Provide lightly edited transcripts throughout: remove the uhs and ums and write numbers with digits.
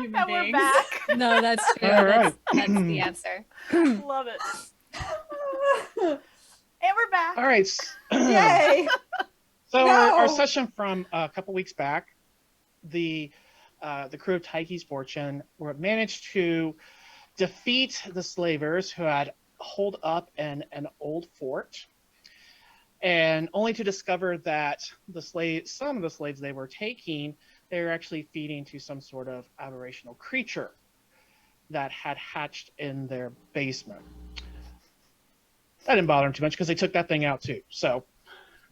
human And beings. we're back. No, that's true. All right. That's the answer. Love it. And we're back. All right. Yay! So No! our session from a couple weeks back, the crew of Taiki's Fortune managed to defeat the slavers who had holed up in an old fort, and only to discover that some of the slaves they were taking, they were actually feeding to some sort of aberrational creature that had hatched in their basement. That didn't bother them too much because they took that thing out too. So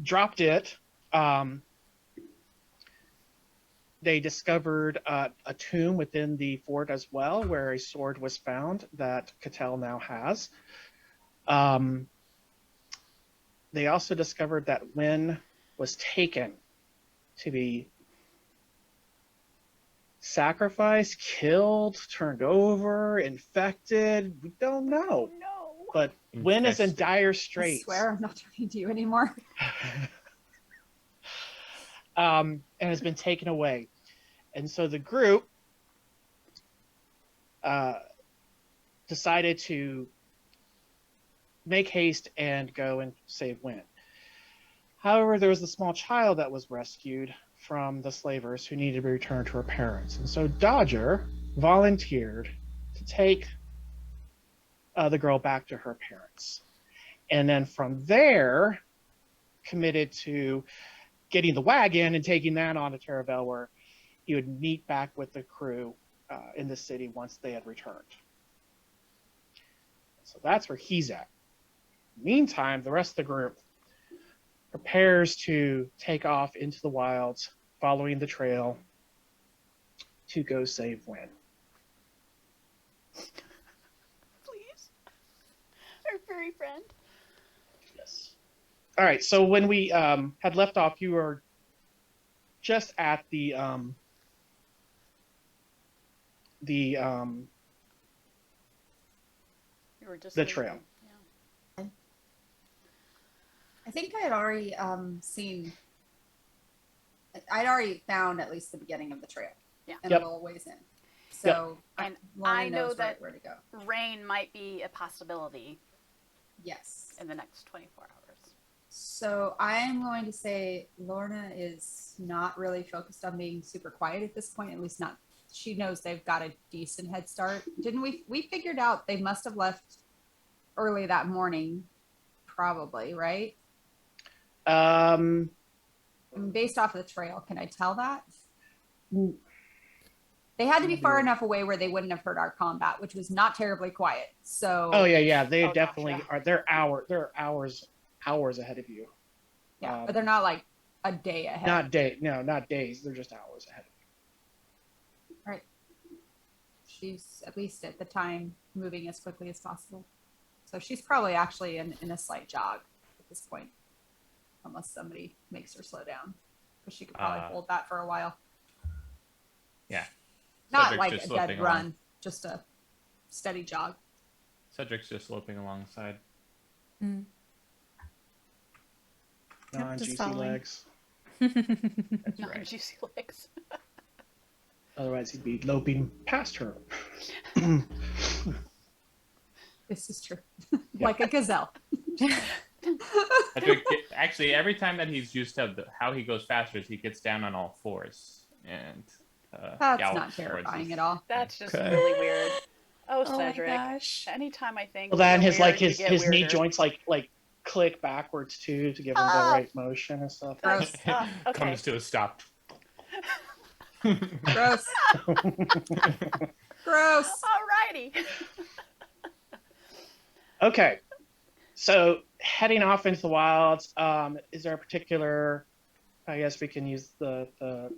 dropped it. They discovered a tomb within the fort as well, where a sword was found that Cattell now has. They also discovered that Wynn was taken to be sacrificed, killed, turned over, infected. We don't know. No. But Wynn is in dire straits. I swear I'm not talking to you anymore. And has been taken away. And so the group decided to make haste and go and save Wynn. However, there was a small child that was rescued from the slavers who needed to be returned to her parents. And so Dodger volunteered to take the girl back to her parents. And then from there, committed to getting the wagon and taking that on to Terravel, where he would meet back with the crew in the city once they had returned. So that's where he's at. Meantime, the rest of the group prepares to take off into the wilds, following the trail to go save Wynn. Please. Our furry friend. Yes. All right, so when we had left off, you were just at the You were just the leaving. trail. Yeah. I think I had already I'd already found at least the beginning of the trail. Yeah. And Yep. a little ways in. So And Lauren I know knows that where to go. rain might be a possibility Yes. in the next 24 hours. So I am going to say Lorna is not really focused on being super quiet at this point, at least not. She knows they've got a decent head start. Didn't we figured out they must have left early that morning, probably, right? I mean, based off of the trail, can I tell that? They had to be far enough away where they wouldn't have heard our combat, which was not terribly quiet. So Oh yeah, they Oh, definitely gotcha. are. They're hours ahead of you. yeah, but they're not like a day ahead. Not days. They're just hours ahead of you. Right. She's at least at the time moving as quickly as possible. So she's probably actually in a slight jog at this point. Unless somebody makes her slow down. Because she could probably hold that for a while. Yeah. Not Cedric's like just a sloping dead along. run, just a steady jog. Cedric's just sloping alongside. Mm. Yep, Non-juicy just following. legs. That's Not right. juicy legs. Otherwise, he'd be loping past her. This is true. Like a gazelle. Cedric, actually, every time that he's used to how he goes faster is he gets down on all fours and That's gallops not towards terrifying his- at all. That's just Okay. really weird. Oh, Oh my Cedric. gosh. Anytime I think. Well, then you're his weird, you get his knee weirder. joints like click backwards too to give him the Oh. right motion and stuff. Gross. Okay. Comes to a stop. Gross. Gross. Alrighty. Okay, so heading off into the wilds. Is there a particular? I guess we can use the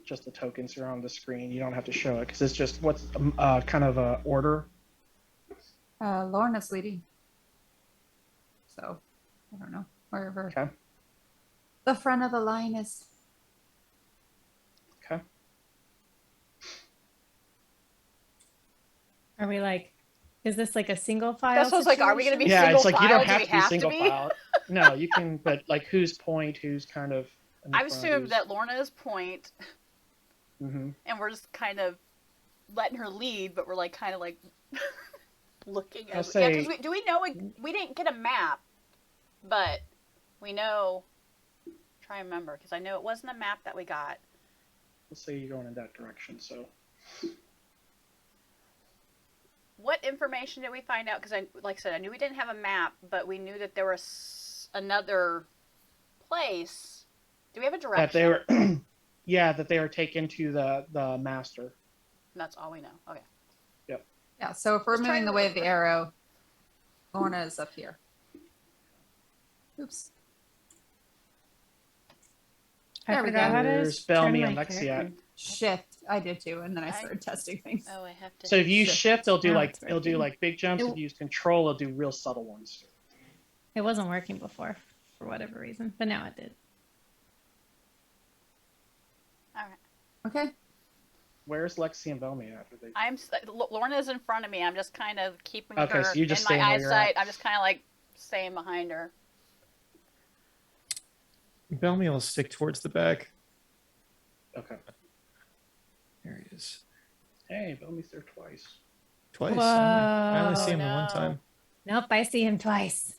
just the tokens here on the screen. You don't have to show it because it's just what's kind of a order. Lorna's leading. So, I don't know. Wherever Okay. the front of the line is. Okay. Are we like, is this like a single file? That's what I was like, are we gonna be Yeah, it's single like you don't file? have Do to we be have to single be? file. No, you can, but like who's point, who's kind of. I've assumed that Lorna is point, Mm-hmm. and we're just kind of letting her lead, but we're like kind of like looking I'll at. say- Yeah, because do we know we didn't get a map, but we know. Try and remember, because I know it wasn't a map that we got. Let's say you're going in that direction. So What information did we find out? Because like I said, I knew we didn't have a map, but we knew that there was another place. Do we have a direction? that they were, yeah, that they were taken to the master. That's all we know. Okay. Yeah, so if we're Just trying moving to the way of the remember. arrow, Lorna is up here. Oops. I There we forgot go. how to There's turn Bellamy my and Lexi character. at. Shift. I did too, and then I started testing things. Oh, I have to. So if you shift, it'll do Now like it's it'll do working. like big jumps. If you use control, it'll do real subtle ones. It wasn't working before for whatever reason, but now it did. All right. Okay. Where's Lexi and Bellamy at? Are they- Lorna's in front of me. I'm just kind of keeping Okay, her so you're just in my staying where you're at. eyesight. I'm just kind of like staying behind her. Bellamy will stick towards the back. Okay. There he is. Hey, Bellamy's there twice. Twice. Whoa. I only see him the No. one time. Nope, I see him twice.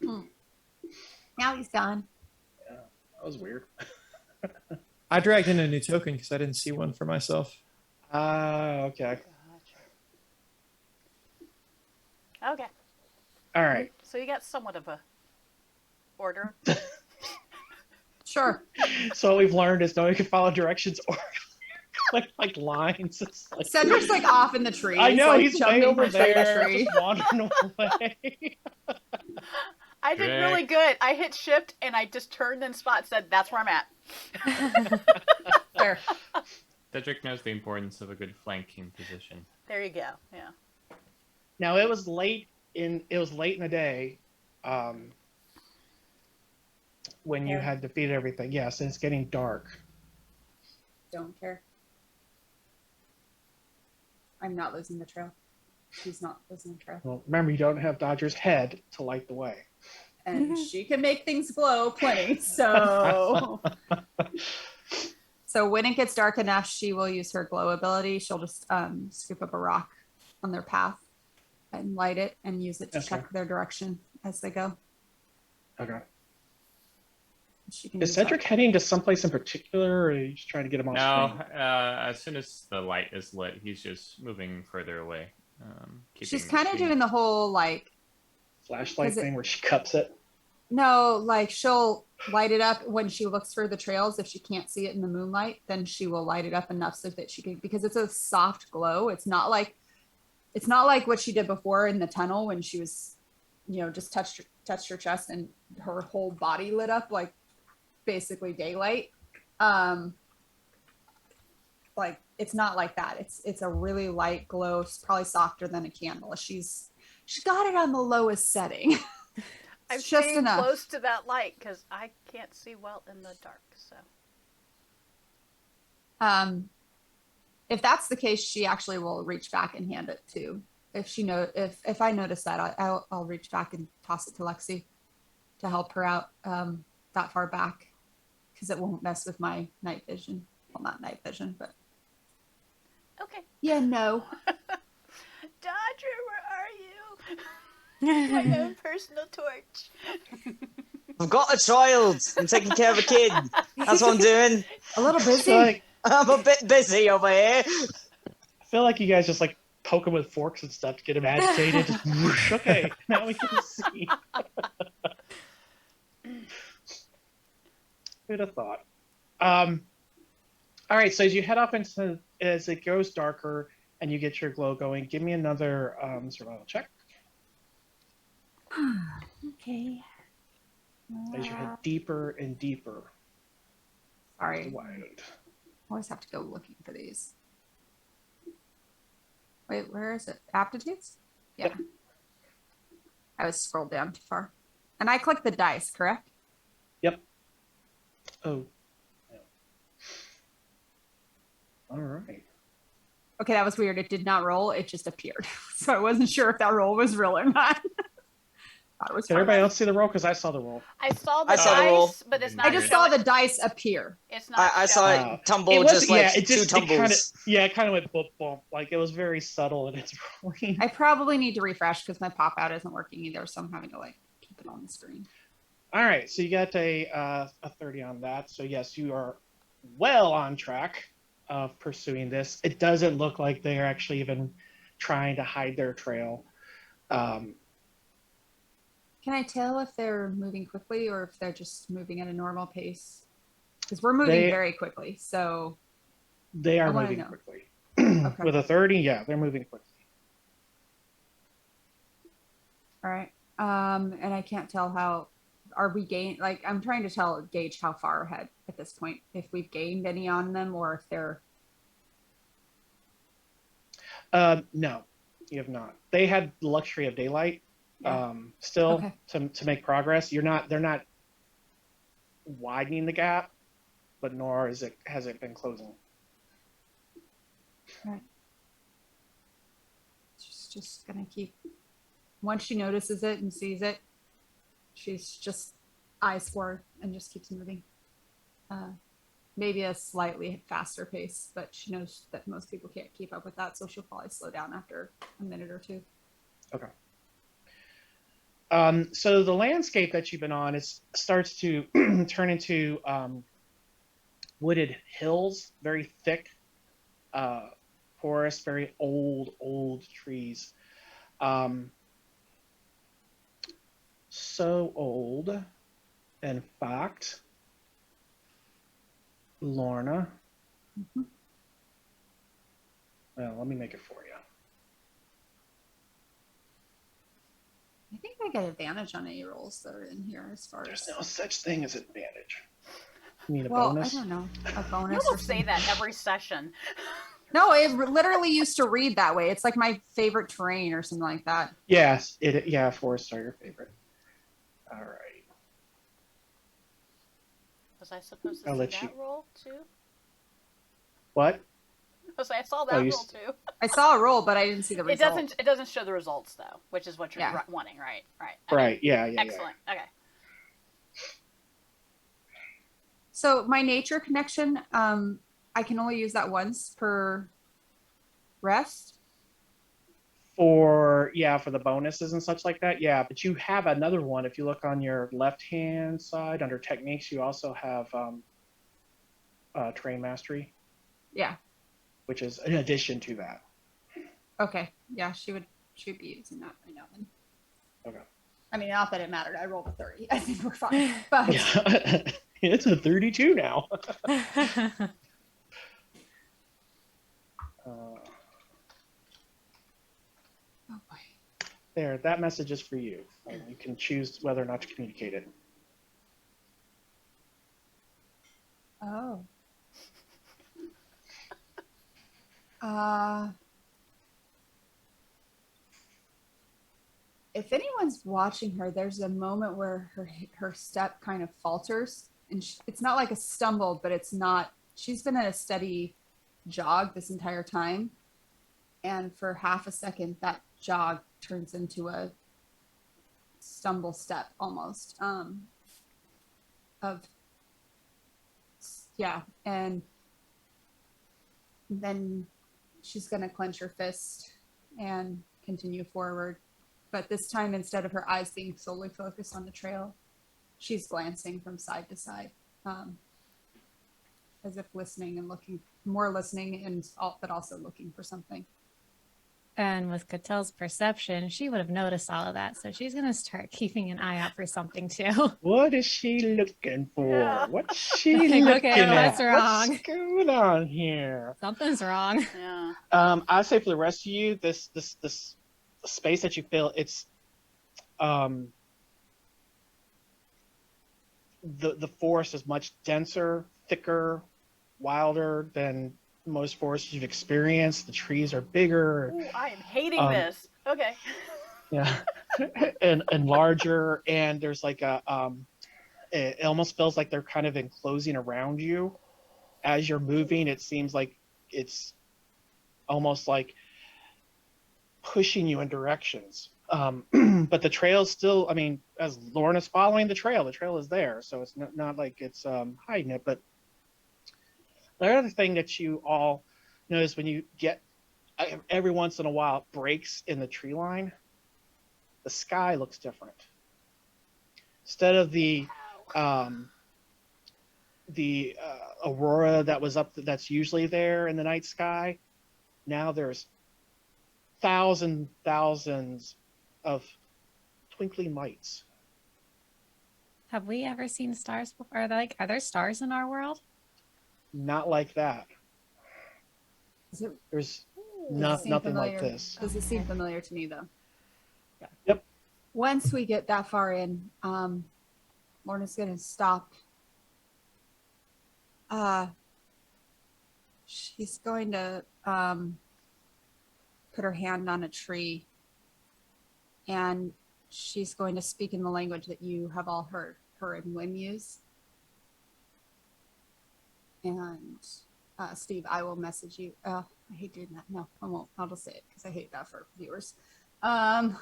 Now he's gone. Yeah, that was weird. I dragged in a new token because I didn't see one for myself. Okay. Okay. All right. So you got somewhat of a order. Sure. So what we've learned is no one can follow directions or click like lines. It's like, Cedric's like off in the trees. I know like, he's way jumping over from tree to there, tree. just wandering away. I did really good. I hit shift and I just turned and spot said, "That's where I'm at." There. Cedric knows the importance of a good flanking position. There you go. Yeah. Now it was late in the day, when you Yeah. had defeated everything. Yes, and it's getting dark. Don't care. I'm not losing the trail. She's not losing the trail. Well, remember you don't have Dodger's head to light the way. And she can make things glow plenty. So so when it gets dark enough, she will use her glow ability. She'll just scoop up a rock on their path and light it and use it to Okay. check their direction as they go. Okay. She can Is use that. Cedric heading to someplace in particular, or are you just trying to get him on No, screen? as soon as the light is lit, he's just moving further away. She's kind of doing the whole like, Flashlight 'cause it- thing where she cups it. no, like she'll light it up when she looks for the trails. If she can't see it in the moonlight, then she will light it up enough so that she can, because it's a soft glow. It's not like what she did before in the tunnel when she was, just touched her chest and her whole body lit up like basically daylight. Like it's not like that. It's a really light glow. It's probably softer than a candle. She's got it on the lowest setting. I'm It's just staying enough. close to that light because I can't see well in the dark. So If that's the case, she actually will reach back and hand it to. If I notice that, I'll reach back and toss it to Lexi to help her out that far back, because it won't mess with my night vision. Well, not night vision, but okay, no. Dodger, where are you? My own personal torch. I've got a child. I'm taking care of a kid. That's what I'm doing. A little I busy. feel like, I'm a bit busy over here. I feel like you guys just like poke him with forks and stuff to get him agitated. Just whoosh, okay, now we can see. Who'd have thought? All right, so as you head off as it goes darker and you get your glow going, give me another survival check Okay. as you head deeper and deeper into Sorry. the wild. Always have to go looking for these. Wait, where is it? Aptitudes? Yeah. Yep. I was scrolled down too far. And I clicked the dice, correct? Yep. Oh. Yeah. All right. Okay, that was weird. It did not roll. It just appeared. So I wasn't sure if that roll was real or not. Thought it was Did fun. everybody else see the roll? Because I saw the roll. I saw the I saw the roll. dice, but it's not. I just saw the dice appear. It's not. I saw showing. it tumble It was, just like it just, two tumbles. it kind of went bump bump. Like it was very subtle in its rolling. I probably need to refresh because my pop out isn't working either, so I'm having to like keep it on the screen. All right, so you got a 30 on that. So yes, you are well on track of pursuing this. It doesn't look like they're actually even trying to hide their trail. Can I tell if they're moving quickly or if they're just moving at a normal pace? Because we're moving very quickly, so They are I wanna moving know. quickly. Okay. With a 30, yeah, they're moving quickly. all right. And I can't tell how are we I'm trying to gauge how far ahead at this point, if we've gained any on them or if they're No, you have not. They had the luxury of daylight. Yeah. Still Okay. to make progress. They're not widening the gap, but nor has it been closing. just gonna keep once she notices it and sees it, she's just eyes forward and just keeps moving. Maybe a slightly faster pace, but she knows that most people can't keep up with that, so she'll probably slow down after a minute or two. Okay. So the landscape that you've been on starts to turn into wooded hills, very thick forest, very old trees. So old, in fact, Lorna. Mhm. Well, let me make it for you. I think I get advantage on any rolls that are in here as far There's as. no such thing as advantage. You mean a Well, bonus? I don't know. A You bonus. will Or say something. that every session. No, it literally used to read that way. It's like my favorite terrain or something like that. Yes, yeah, forests are your favorite. All right. Was I supposed to I'll see let that you- roll too? What? I saw that Oh, roll you too. I saw a roll, but I didn't see the It result. doesn't show the results though, which is what you're Yeah. wanting, right? Right. Okay. Right, yeah. Excellent. Okay. So my nature connection, I can only use that once per rest. For the bonuses and such like that, yeah. But you have another one. If you look on your left-hand side under techniques, you also have train mastery, Yeah. which is in addition to that. Okay. Yeah, she would be using that right now then. Okay. I mean, not that it mattered. I rolled a 30. I think we're fine. But Yeah. It's a 32 now. oh boy. There, that message is for you. You can choose whether or not to communicate it. Oh. If anyone's watching her, there's a moment where her step kind of falters, and it's not like a stumble, but it's not. She's been at a steady jog this entire time, and for half a second, that jog turns into a stumble step almost. And then she's gonna clench her fist and continue forward. But this time, instead of her eyes being solely focused on the trail, she's glancing from side to side, as if listening and looking, more listening but also looking for something. And with Catel's perception, she would have noticed all of that. So she's going to start keeping an eye out for something too. What is she looking for? Yeah. What's she Okay, looking at? what's wrong? What's going on here? Something's wrong. Yeah. I say for the rest of you, this space that you feel, it's the forest is much denser, thicker, wilder than most forests you've experienced. The trees are bigger, Ooh, I am hating Um, this. Okay. yeah, and larger, and there's like it almost feels like they're kind of enclosing around you as you're moving. It seems like it's almost like pushing you in directions But the trail's still, I mean, as Lorna's following the trail is there. So it's not like it's hiding it. But the other thing that you all notice when you get, every once in a while, breaks in the tree line, the sky looks different. Instead of the aurora that was up, that's usually there in the night sky, now there's thousands of twinkling lights. Have we ever seen stars before? Are there stars in our world? Not like that. There's nothing like this. Does it seem familiar to me though? Yeah. Yep. Once we get that far in, Lorna's gonna stop. She's going to put her hand on a tree, and she's going to speak in the language that you have all heard her and Wim use. And Steve, I will message you. I hate doing that. No, I won't. I'll just say it because I hate that for viewers. And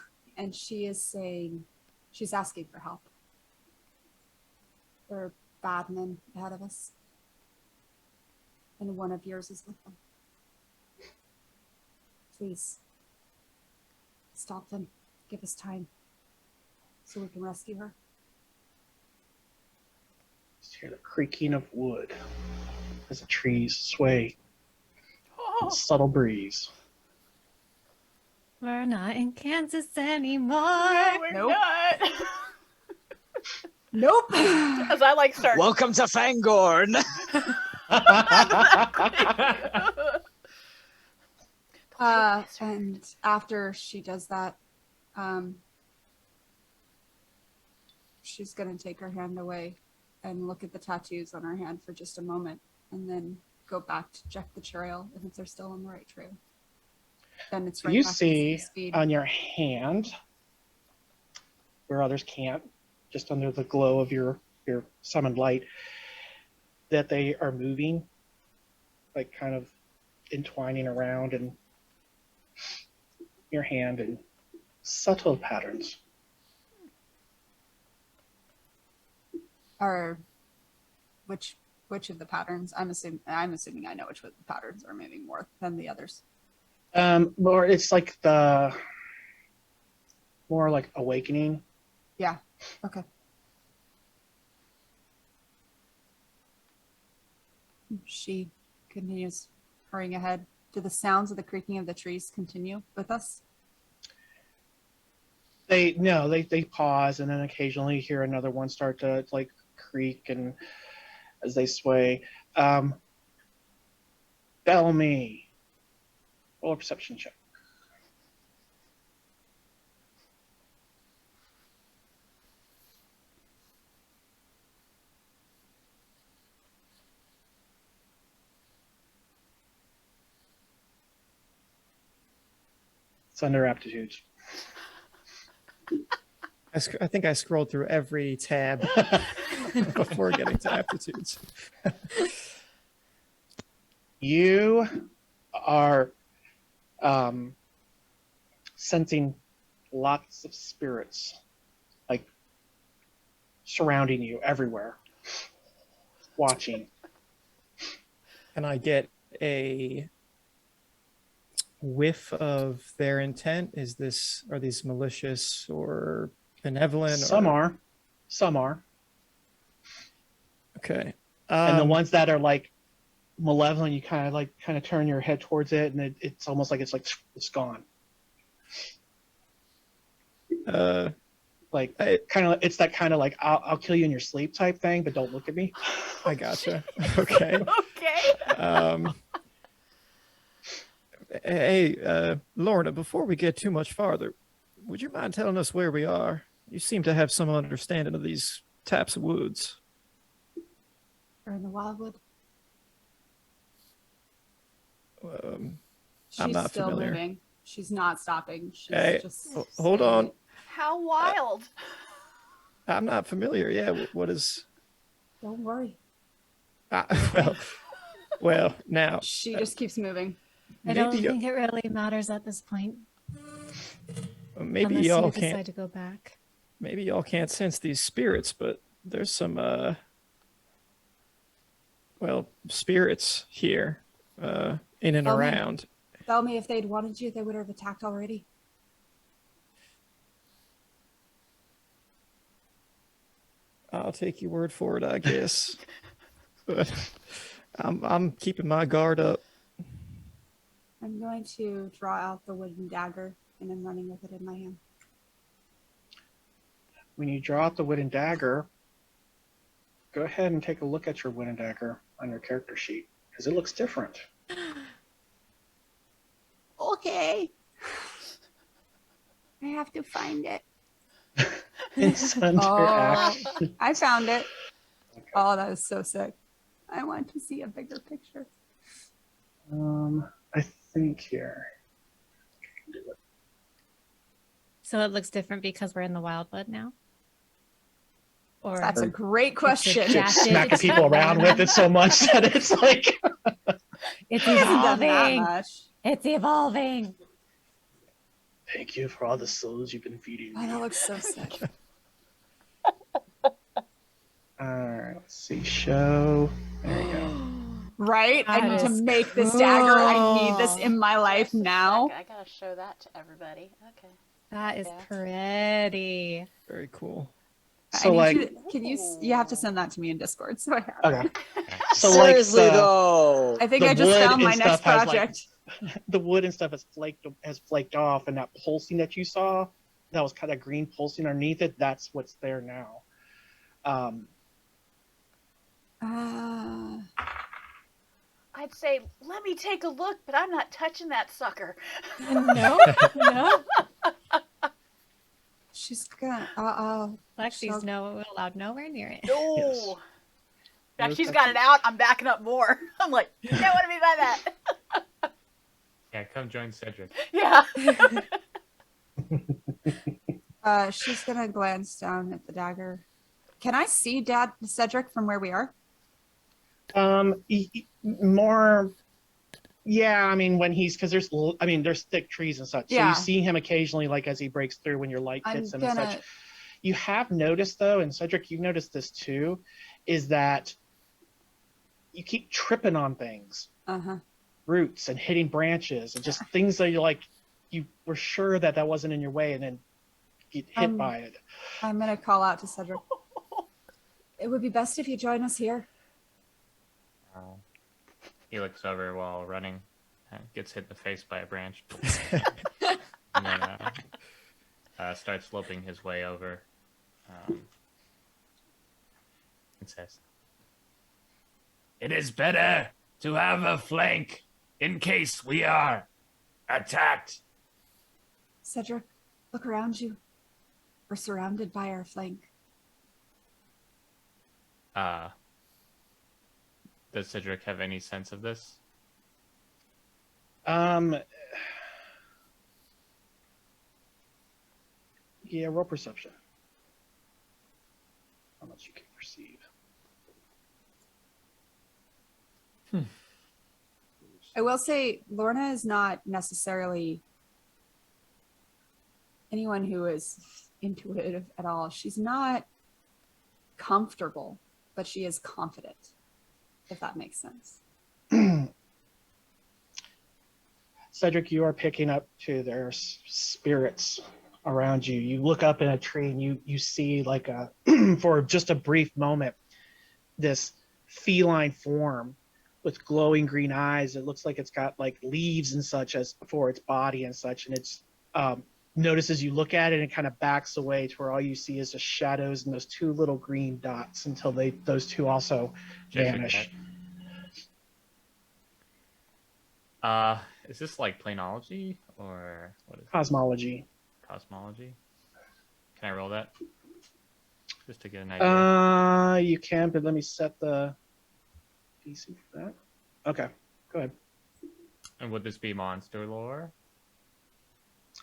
she is saying, she's asking for help. There are bad men ahead of us. And one of yours is with them. Please, stop them. Give us time so we can rescue her. Just hear the creaking of wood as the trees sway in a subtle breeze. We're not in Kansas anymore. No, we're Nope. not. Nope. As I like start. Welcome to Fangorn. And after she does that, she's gonna take her hand away and look at the tattoos on her hand for just a moment, and then go back to check the trail, and if they're still on the right trail, then it's right You back to see speed. on your hand, where others can't, just under the glow of your summoned light, that they are moving, like kind of entwining around in your hand in subtle patterns. Or which of the patterns? I'm assuming I know which of the patterns are moving more than the others. Or it's like more like awakening. Yeah. Okay. She continues hurrying ahead. Do the sounds of the creaking of the trees continue with us? They pause, and then occasionally you hear another one start to like creak, and as they sway. Bellamy, roll a perception check. It's under aptitudes. I think I scrolled through every tab before getting to aptitudes. You are sensing lots of spirits, like surrounding you everywhere, watching. Can I get a whiff of their intent? Are these malicious or benevolent? Some are. Okay. And the ones that are like malevolent, you kind of turn your head towards it, and it's almost like it's gone. It's that kind of like I'll kill you in your sleep type thing, but don't look at me. I gotcha. Okay. Okay. Hey, Lorna, before we get too much farther, would you mind telling us where we are? You seem to have some understanding of these types of woods. Or in the Wyldwood? I'm She's not still familiar. moving. She's not stopping. She's Hey, just hold saying on. it. How wild. I'm not familiar. Yeah, what is... Don't worry. Well, now... She just keeps moving. I don't maybe- think it really matters at this point. Maybe Unless y'all you can't. decide to go back. Maybe y'all can't sense these spirits, but there's some spirits here, in and Tell me. around. Tell me if they'd wanted you, they would have attacked already. I'll take your word for it, I guess. But I'm keeping my guard up. I'm going to draw out the wooden dagger, and I'm running with it in my hand. When you draw out the wooden dagger, go ahead and take a look at your wooden dagger on your character sheet, because it looks different. Okay. I have to find it. It's under action. I found it. Okay. Oh, that is so sick. I want to see a bigger picture. I think here. So it looks different because we're in the Wyldwood now? Or That's a great question. Yeah. It's smacking people around with it so much that it's like. it's It hasn't done that evolving. much. It's evolving. Thank you for all the souls you've been feeding Oh, me. that looks so sick. Alright, let's see. Show. There we go. Right? I That need to is make this dagger. I need this cool. in my life Just a now. sec, I gotta show that to everybody. Okay. That is Yeah. pretty. Very cool. So, I need like- you, can you have to send that to me in Discord so I have it. Okay. So, like, Seriously, the, though. I think the I just wood found my and next stuff has, like, project. the wood and stuff has flaked off, and that pulsing that you saw, that was kind of green pulsing underneath it, that's what's there now. I'd say, let me take a look, but I'm not touching that sucker. No, no. She's gonna Lexi's So- no allowed nowhere near it. No. Yes. Now No she's got it out. I'm backing up more. I'm like, you don't want to be by that. Yeah, come join Cedric. Yeah. she's gonna glance down at the dagger. Can I see Dad Cedric from where we are? More, yeah. I mean, when he's because there's thick trees and such. So Yeah. you see him occasionally, like as he breaks through when your light I'm hits him and gonna such. You have noticed though, and Cedric, you've noticed this too, is that you keep tripping on things, roots and hitting branches and just things that you're like, you were sure that wasn't in your way, and then get hit by it. I'm gonna call out to Cedric. It would be best if you join us here. He looks over while running, gets hit in the face by a branch, and then starts sloping his way over, and says, "It is better to have a flank in case we are attacked." Cedric, look around you. We're surrounded by our flank. Does Cedric have any sense of this? Yeah, roll perception. How much you can perceive. I will say Lorna is not necessarily anyone who is intuitive at all. She's not comfortable, but she is confident, if that makes sense. Cedric, you are picking up to their spirits around you. You look up in a tree and you see like for just a brief moment, this feline form with glowing green eyes. It looks like it's got like leaves and such as for its body and such. And it's notices you look at it and it kind of backs away to where all you see is the shadows and those two little green dots until those two also vanish. Is this like planology or what is it? Cosmology. Cosmology? Can I roll that? Just to get an idea. You can, but let me set the DC for that. Okay, go ahead. And would this be monster lore?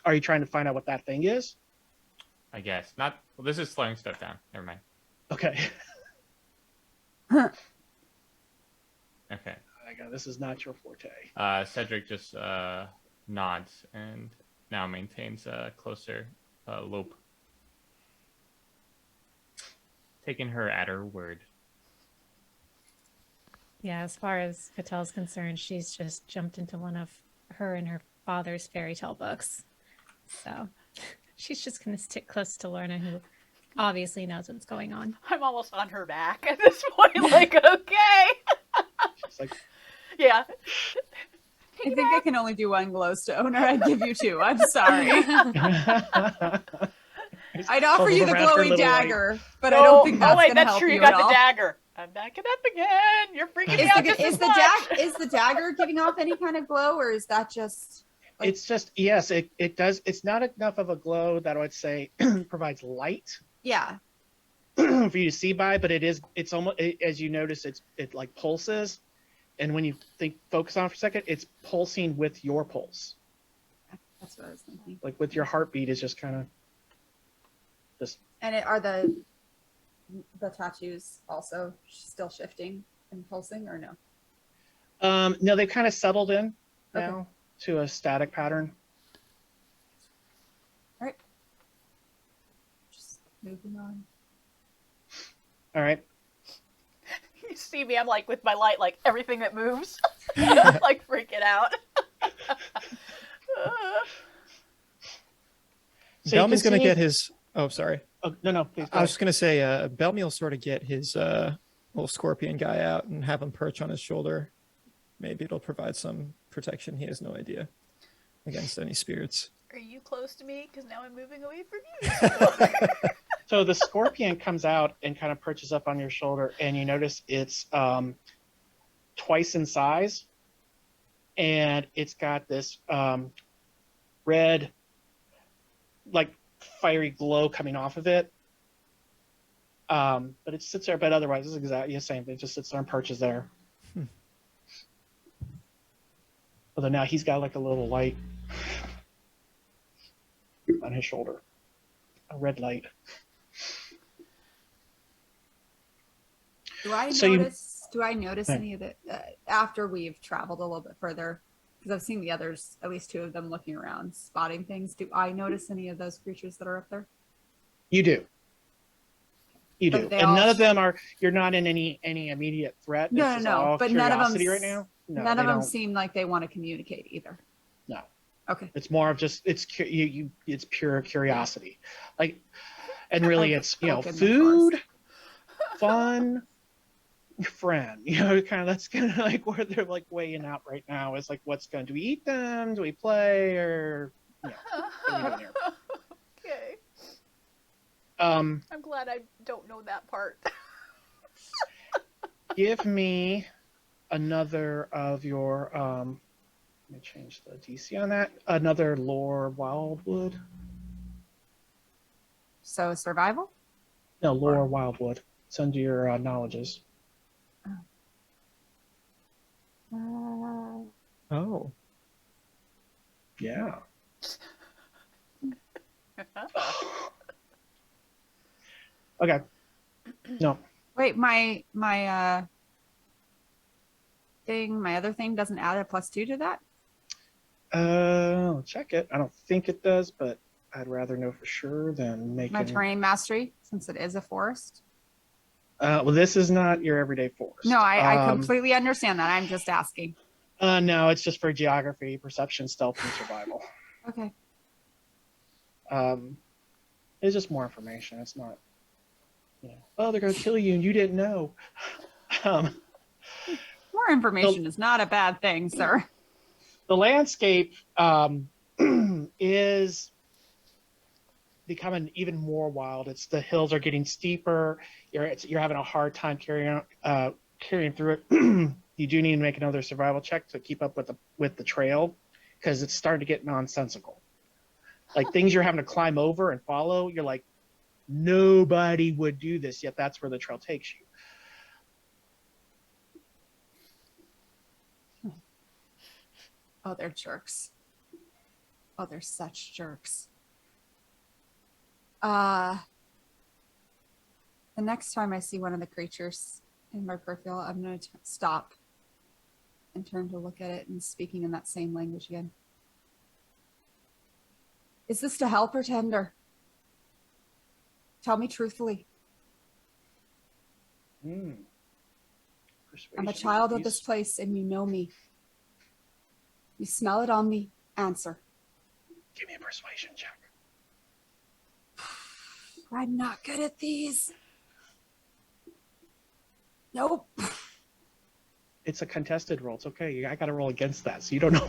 Are you trying to find out what that thing is? I guess. Not. Well, this is slowing stuff down. Never mind. Okay. Okay. This is not your forte. Cedric just nods and now maintains a closer loop. Taking her at her word. Yeah, as far as Catel's concerned, she's just jumped into one of her and her father's fairy tale books. So she's just going to stick close to Lorna, who obviously knows what's going on. I'm almost on her back at this point. Like, okay. She's like, Yeah. I think I can only do one glowstone, or I'd give you two. I'm sorry. I'd offer you the Around her glowy little dagger, but I don't think that's wait, gonna that's help true. You you got at the all. dagger. I'm backing up again. You're freaking me out just as much. Is the dagger giving off any kind of glow, or is that just? Like... It's just yes, it does. It's not enough of a glow that I would say provides light. Yeah. For you to see by, but it's almost as you notice, it like pulses, and when you focus on it for a second, it's pulsing with your pulse. That's what I was thinking. Like with your heartbeat is just kind of just. And are the tattoos also still shifting and pulsing, or no? No, they've kind of settled in now Okay. to a static pattern. All right. Just moving on. All right. You see me, I'm like with my light, like everything that moves, like freaking out. So you Belmi's can going to see- get his. Oh, sorry. Oh, no, please. I was just going to say, Belmi will sort of get his little scorpion guy out and have him perch on his shoulder. Maybe it'll provide some protection. He has no idea against any spirits. Are you close to me? Because now I'm moving away from you. So the scorpion comes out and kind of perches up on your shoulder, and you notice it's twice in size, and it's got this red, like fiery glow coming off of it. But it sits there, but otherwise it's exactly the same thing. It just sits there and perches there. Although now he's got like a little light on his shoulder, a red light. Do I So you- notice? Do I notice any of the after we've traveled a little bit further? Because I've seen the others, at least two of them, looking around, spotting things. Do I notice any of those creatures that are up there? You do. You But do. they And all- none of them are, you're not in any immediate threat. No, This no, is no, all but none of them curiosity right now. No, none they of them don't. seem like they want to communicate either. No. Okay. It's more of just, it's it's pure curiosity. Like, and really it's, Open the food, fun, friend, kind of, that's kind of like where they're like weighing out right now is like, do we eat them? Do we play? Or, what are we doing here? Okay. Um, I'm glad I don't know that part. Give me another of your, let me change the DC on that. Another lore Wyldwood. So survival. No, lore Wyldwood. It's under your knowledges. Oh. Yeah. Okay. No. Wait, my other thing doesn't add a +2 to that. I'll check it. I don't think it does, but I'd rather know for sure than making. My terrain mastery, since it is a forest. Well, this is not your everyday forest. No, I completely understand that. I'm just asking. No, it's just for geography, perception, stealth, and survival. Okay. It's just more information. It's not, oh, they're going to kill you and you didn't know. More information is not a bad thing, sir. The landscape is becoming even more wild. The hills are getting steeper. You're having a hard time carrying through it. You do need to make another survival check to keep up with the trail, because it's starting to get nonsensical. Like things you're having to climb over and follow. You're like, nobody would do this, yet that's where the trail takes you. Oh, they're jerks. Oh, they're such jerks. The next time I see one of the creatures in my peripheral, I'm going to stop and turn to look at it and speaking in that same language again. Is this to help or tender? Tell me truthfully. I'm a Persuasion, child of please. this place and you know me. You smell it on me. Answer. Give me a persuasion check. I'm not good at these. Nope. It's a contested roll. It's okay. I got to roll against that, so you don't know.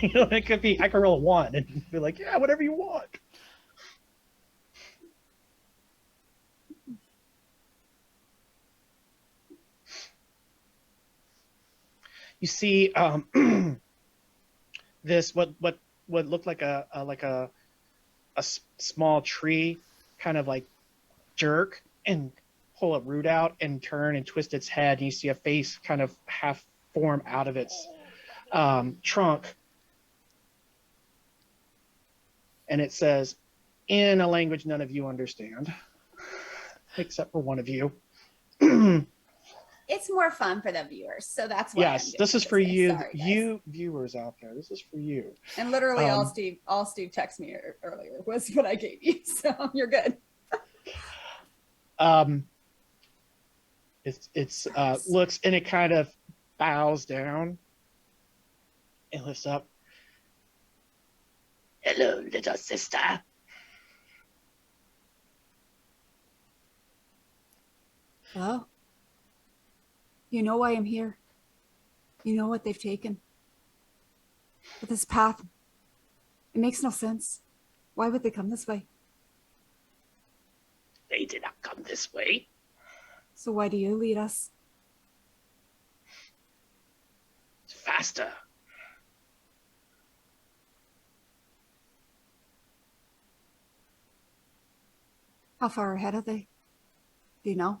It could be. I can roll a 1 and be like, yeah, whatever you want. You see, this what looked like a small tree, kind of like jerk and pull a root out and turn and twist its head, and you see a face kind of half form out of its trunk, and it says, in a language none of you understand, except for one of you. It's more fun for the viewers, so that's why. Yes, this is for way. you, Sorry, guys. you viewers out there. This is for you. And literally, all Um, Steve texted me earlier was what I gave you, so you're good. It's looks, and it kind of bows down and lifts up. Hello, little sister. Well, you know why I'm here. You know what they've taken. But this path, it makes no sense. Why would they come this way? They did not come this way. So why do you lead us? It's faster. How far ahead are they? Do you know?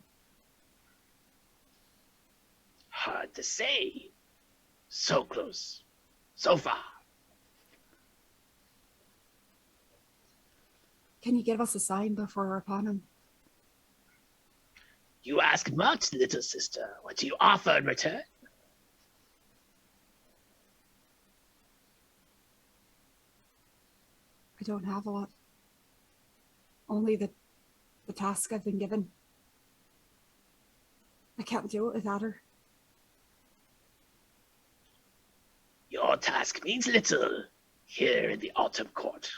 Hard to say. So close. So far. Can you give us a sign before we're upon them? You ask much, little sister. What do you offer in return? I don't have a lot. Only the task I've been given. I can't do it without her. Your task means little here in the Autumn Court.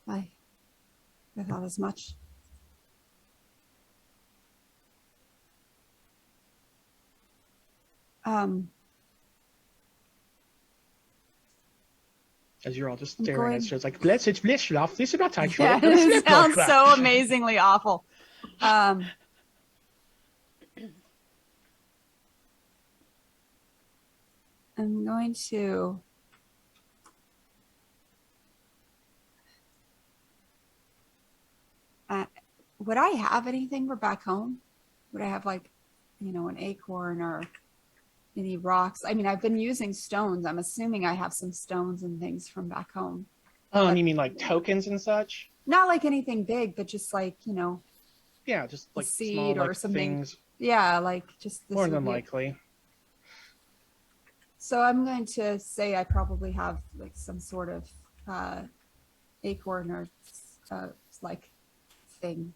I thought as much. As you're all just I'm staring going- at each other, it's like, blessed bliss, love. This is not actually. Yeah, it sounds so amazingly awful. I'm going to would I have anything for back home? Would I have like, an acorn or any rocks? I mean, I've been using stones. I'm assuming I have some stones and things from back home. Oh, and you mean like tokens and such? Not like anything big, but just like, Yeah, just like seed small, or like, something. things. Yeah, like just this More would than be- likely. So I'm going to say I probably have like some sort of acorn or like thing.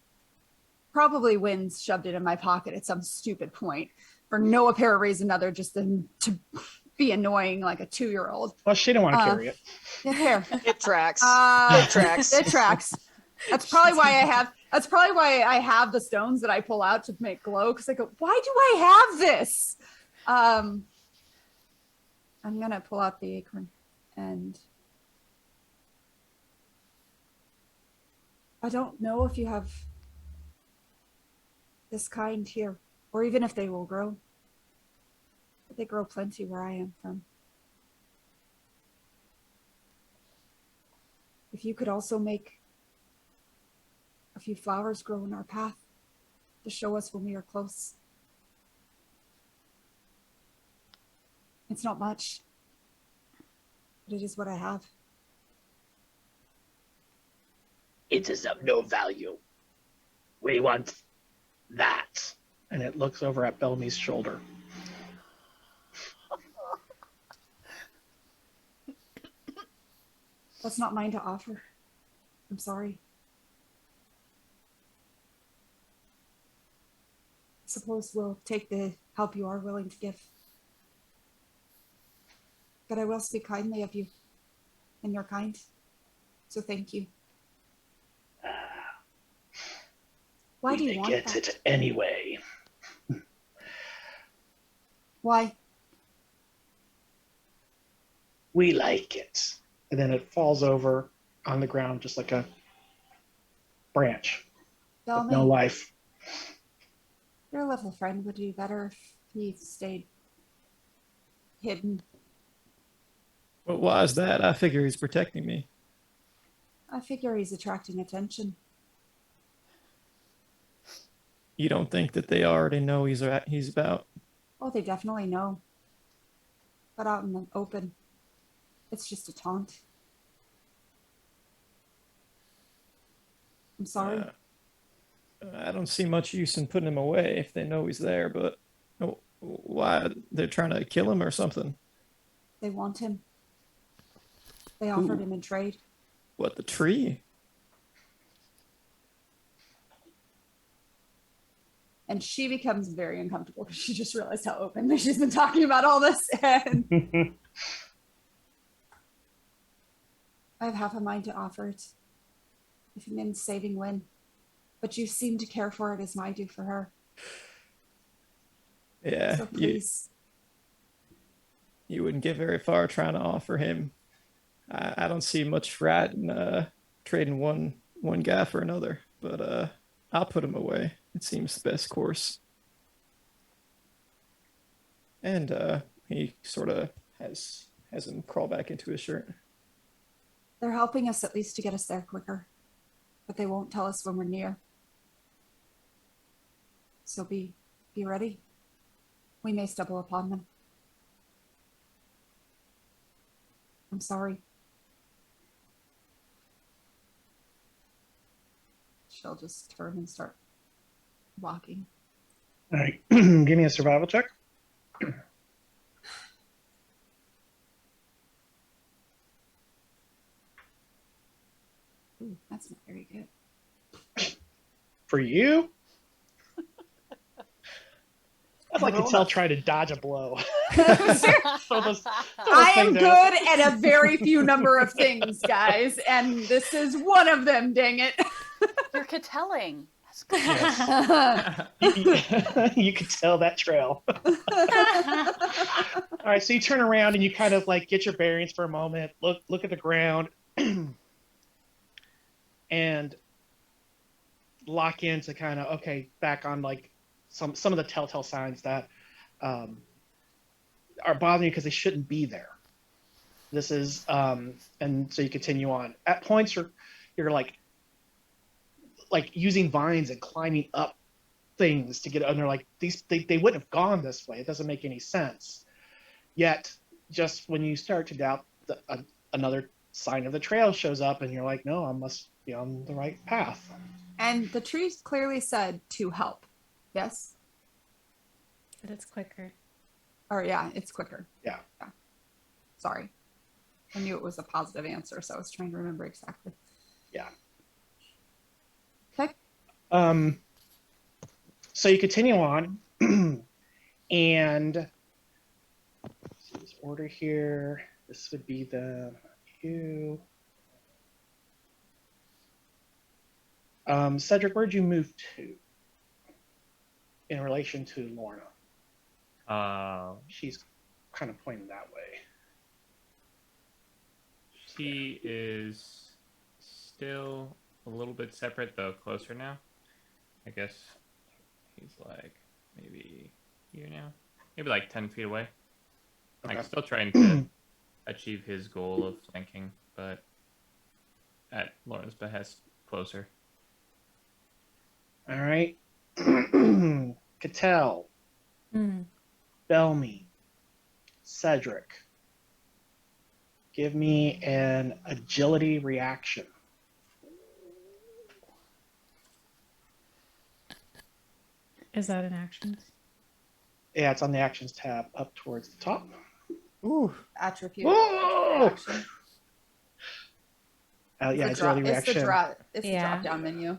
Probably Wynn's shoved it in my pocket at some stupid point for no apparent reason other just than to be annoying like a 2-year-old. Well, she didn't want to carry it. Yeah, here. It tracks. It tracks. It tracks. That's probably why I have the stones that I pull out to make glow, because I go, why do I have this? I'm gonna pull out the acorn, and I don't know if you have this kind here, or even if they will grow. But they grow plenty where I am from. If you could also make a few flowers grow in our path to show us when we are close. It's not much, but it is what I have. It is of no value. We want that. And it looks over at Bellamy's shoulder. That's not mine to offer. I'm sorry. Suppose we'll take the help you are willing to give. But I will speak kindly of you and your kind. So thank you. Why do you want get that? it anyway. Why? We like it. And then it falls over on the ground just like a branch Tell with me, no life. your little friend would do better if he stayed hidden. Well, why is that? I figure he's protecting me. I figure he's attracting attention. You don't think that they already know he's about? Oh, they definitely know. But out in the open, it's just a taunt. I'm sorry. I don't see much use in putting him away if they know he's there, but why? They're trying to kill him or something? They want him. They offered Ooh. him in trade. What, the tree? And she becomes very uncomfortable because she just realized how openly she's been talking about all this. And I have half a mind to offer it if it means saving Wynn. But you seem to care for it as I do for her. Yeah, So please. you wouldn't get very far trying to offer him. I don't see much right in trading one guy for another, but I'll put him away. It seems the best course. And he sort of has him crawl back into his shirt. They're helping us at least to get us there quicker. But they won't tell us when we're near. So be ready. We may stumble upon them. I'm sorry. She'll just turn and start walking. All right, give me a survival check. Ooh, that's not very good. For you? I'd like to tell try to dodge a blow. I am good at a very few number of things, guys, and this is one of them, dang it. You're telling. That's good. Yes. You could tell that trail. All right, so you turn around and you kind of like get your bearings for a moment, look at the ground, and lock into kind of back on like some of the telltale signs that are bothering you because they shouldn't be there. This is and so you continue on. At points you're like using vines and climbing up things to get under, like they wouldn't have gone this way. It doesn't make any sense. Yet just when you start to doubt, another sign of the trail shows up and you're like, no, I must be on the right path. And the tree clearly said to help. Yes? But it's quicker. Or yeah, it's quicker. Yeah. Sorry. I knew it was a positive answer, so I was trying to remember exactly. Yeah. Okay. So you continue on and this order here. This would be you. Cedric, where'd you move to in relation to Lorna? She's kind of pointing that way. She is still a little bit separate, though closer now. I guess he's like maybe here now. Maybe like 10 feet away. Okay. Like still trying to achieve his goal of flanking, but at Lorna's behest, closer. All right. Cattell, Belmy, Cedric. Give me an agility reaction. Is that an action? Yeah, it's on the actions tab up towards the top. Ooh. Attribute. Whoa! Action. Yeah, It's agility the reaction. It's the Yeah. drop down menu.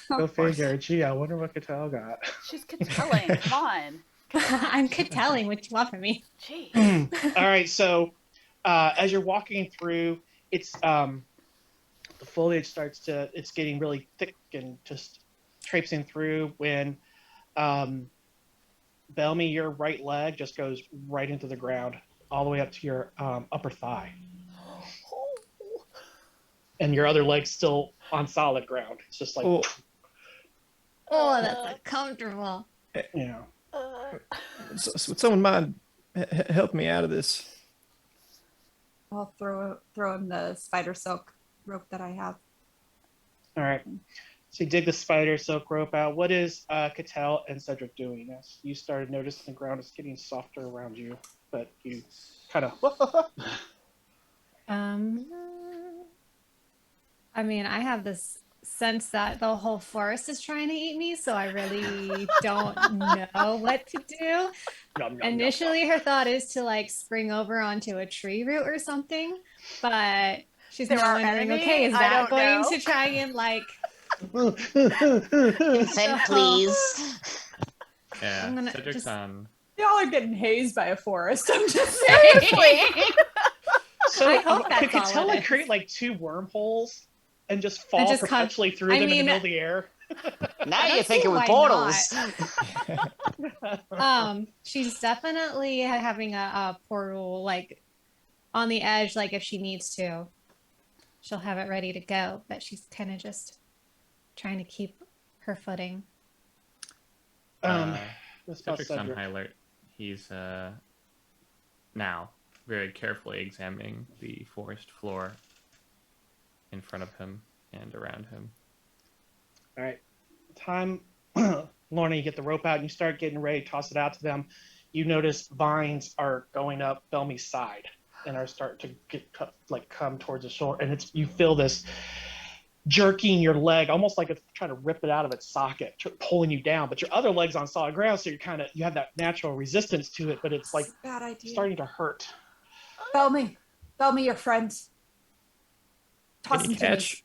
Go Of course. figure. Gee, I wonder what Qadan got. She's telling. Come on. I'm telling what you want from me. Gee. All right, so as you're walking through, it's the foliage it's getting really thick and just traipsing through when Bellamy, your right leg just goes right into the ground, all the way up to your upper thigh. And your other leg's still on solid ground. It's just like, Oh, that's uncomfortable. you know. So would someone mind help me out of this? I'll throw him the spider silk rope that I have. All right. So you dig the spider silk rope out. What is Cattell and Cedric doing? As you started noticing the ground is getting softer around you, but you kind of. I mean, I have this sense that the whole forest is trying to eat me, so I really don't know what to do. Initially, her thought is to like spring over onto a tree root or something, but she's They're now our wondering, enemy? okay, is I that don't going know. to try and like? Consent, please. Yeah, I'm gonna Cedric's just- on. Y'all are getting hazed by a forest. I'm just saying. Seriously. So I hope could that's all Cattell it like is. create like two wormholes and just fall just come- perpetually through I them in the mean- middle of the air? Now I you're don't thinking see with why portals. She's definitely having a portal like on the edge, like if she needs to, she'll have it ready to go, but she's kind of just trying to keep her footing. That's about Cedric's on Cedric. high alert. He's now very carefully examining the forest floor in front of him and around him. All right. Time, Lorna, you get the rope out and you start getting ready to toss it out to them. You notice vines are going up Belmy's side and are starting to come towards the shore. And you feel this jerking your leg, almost like it's trying to rip it out of its socket, pulling you down. But your other leg's on solid ground, so you have that natural resistance to it, but it's like Bad idea. starting to hurt. Bellamy, your friend. Toss Any him to me. catch?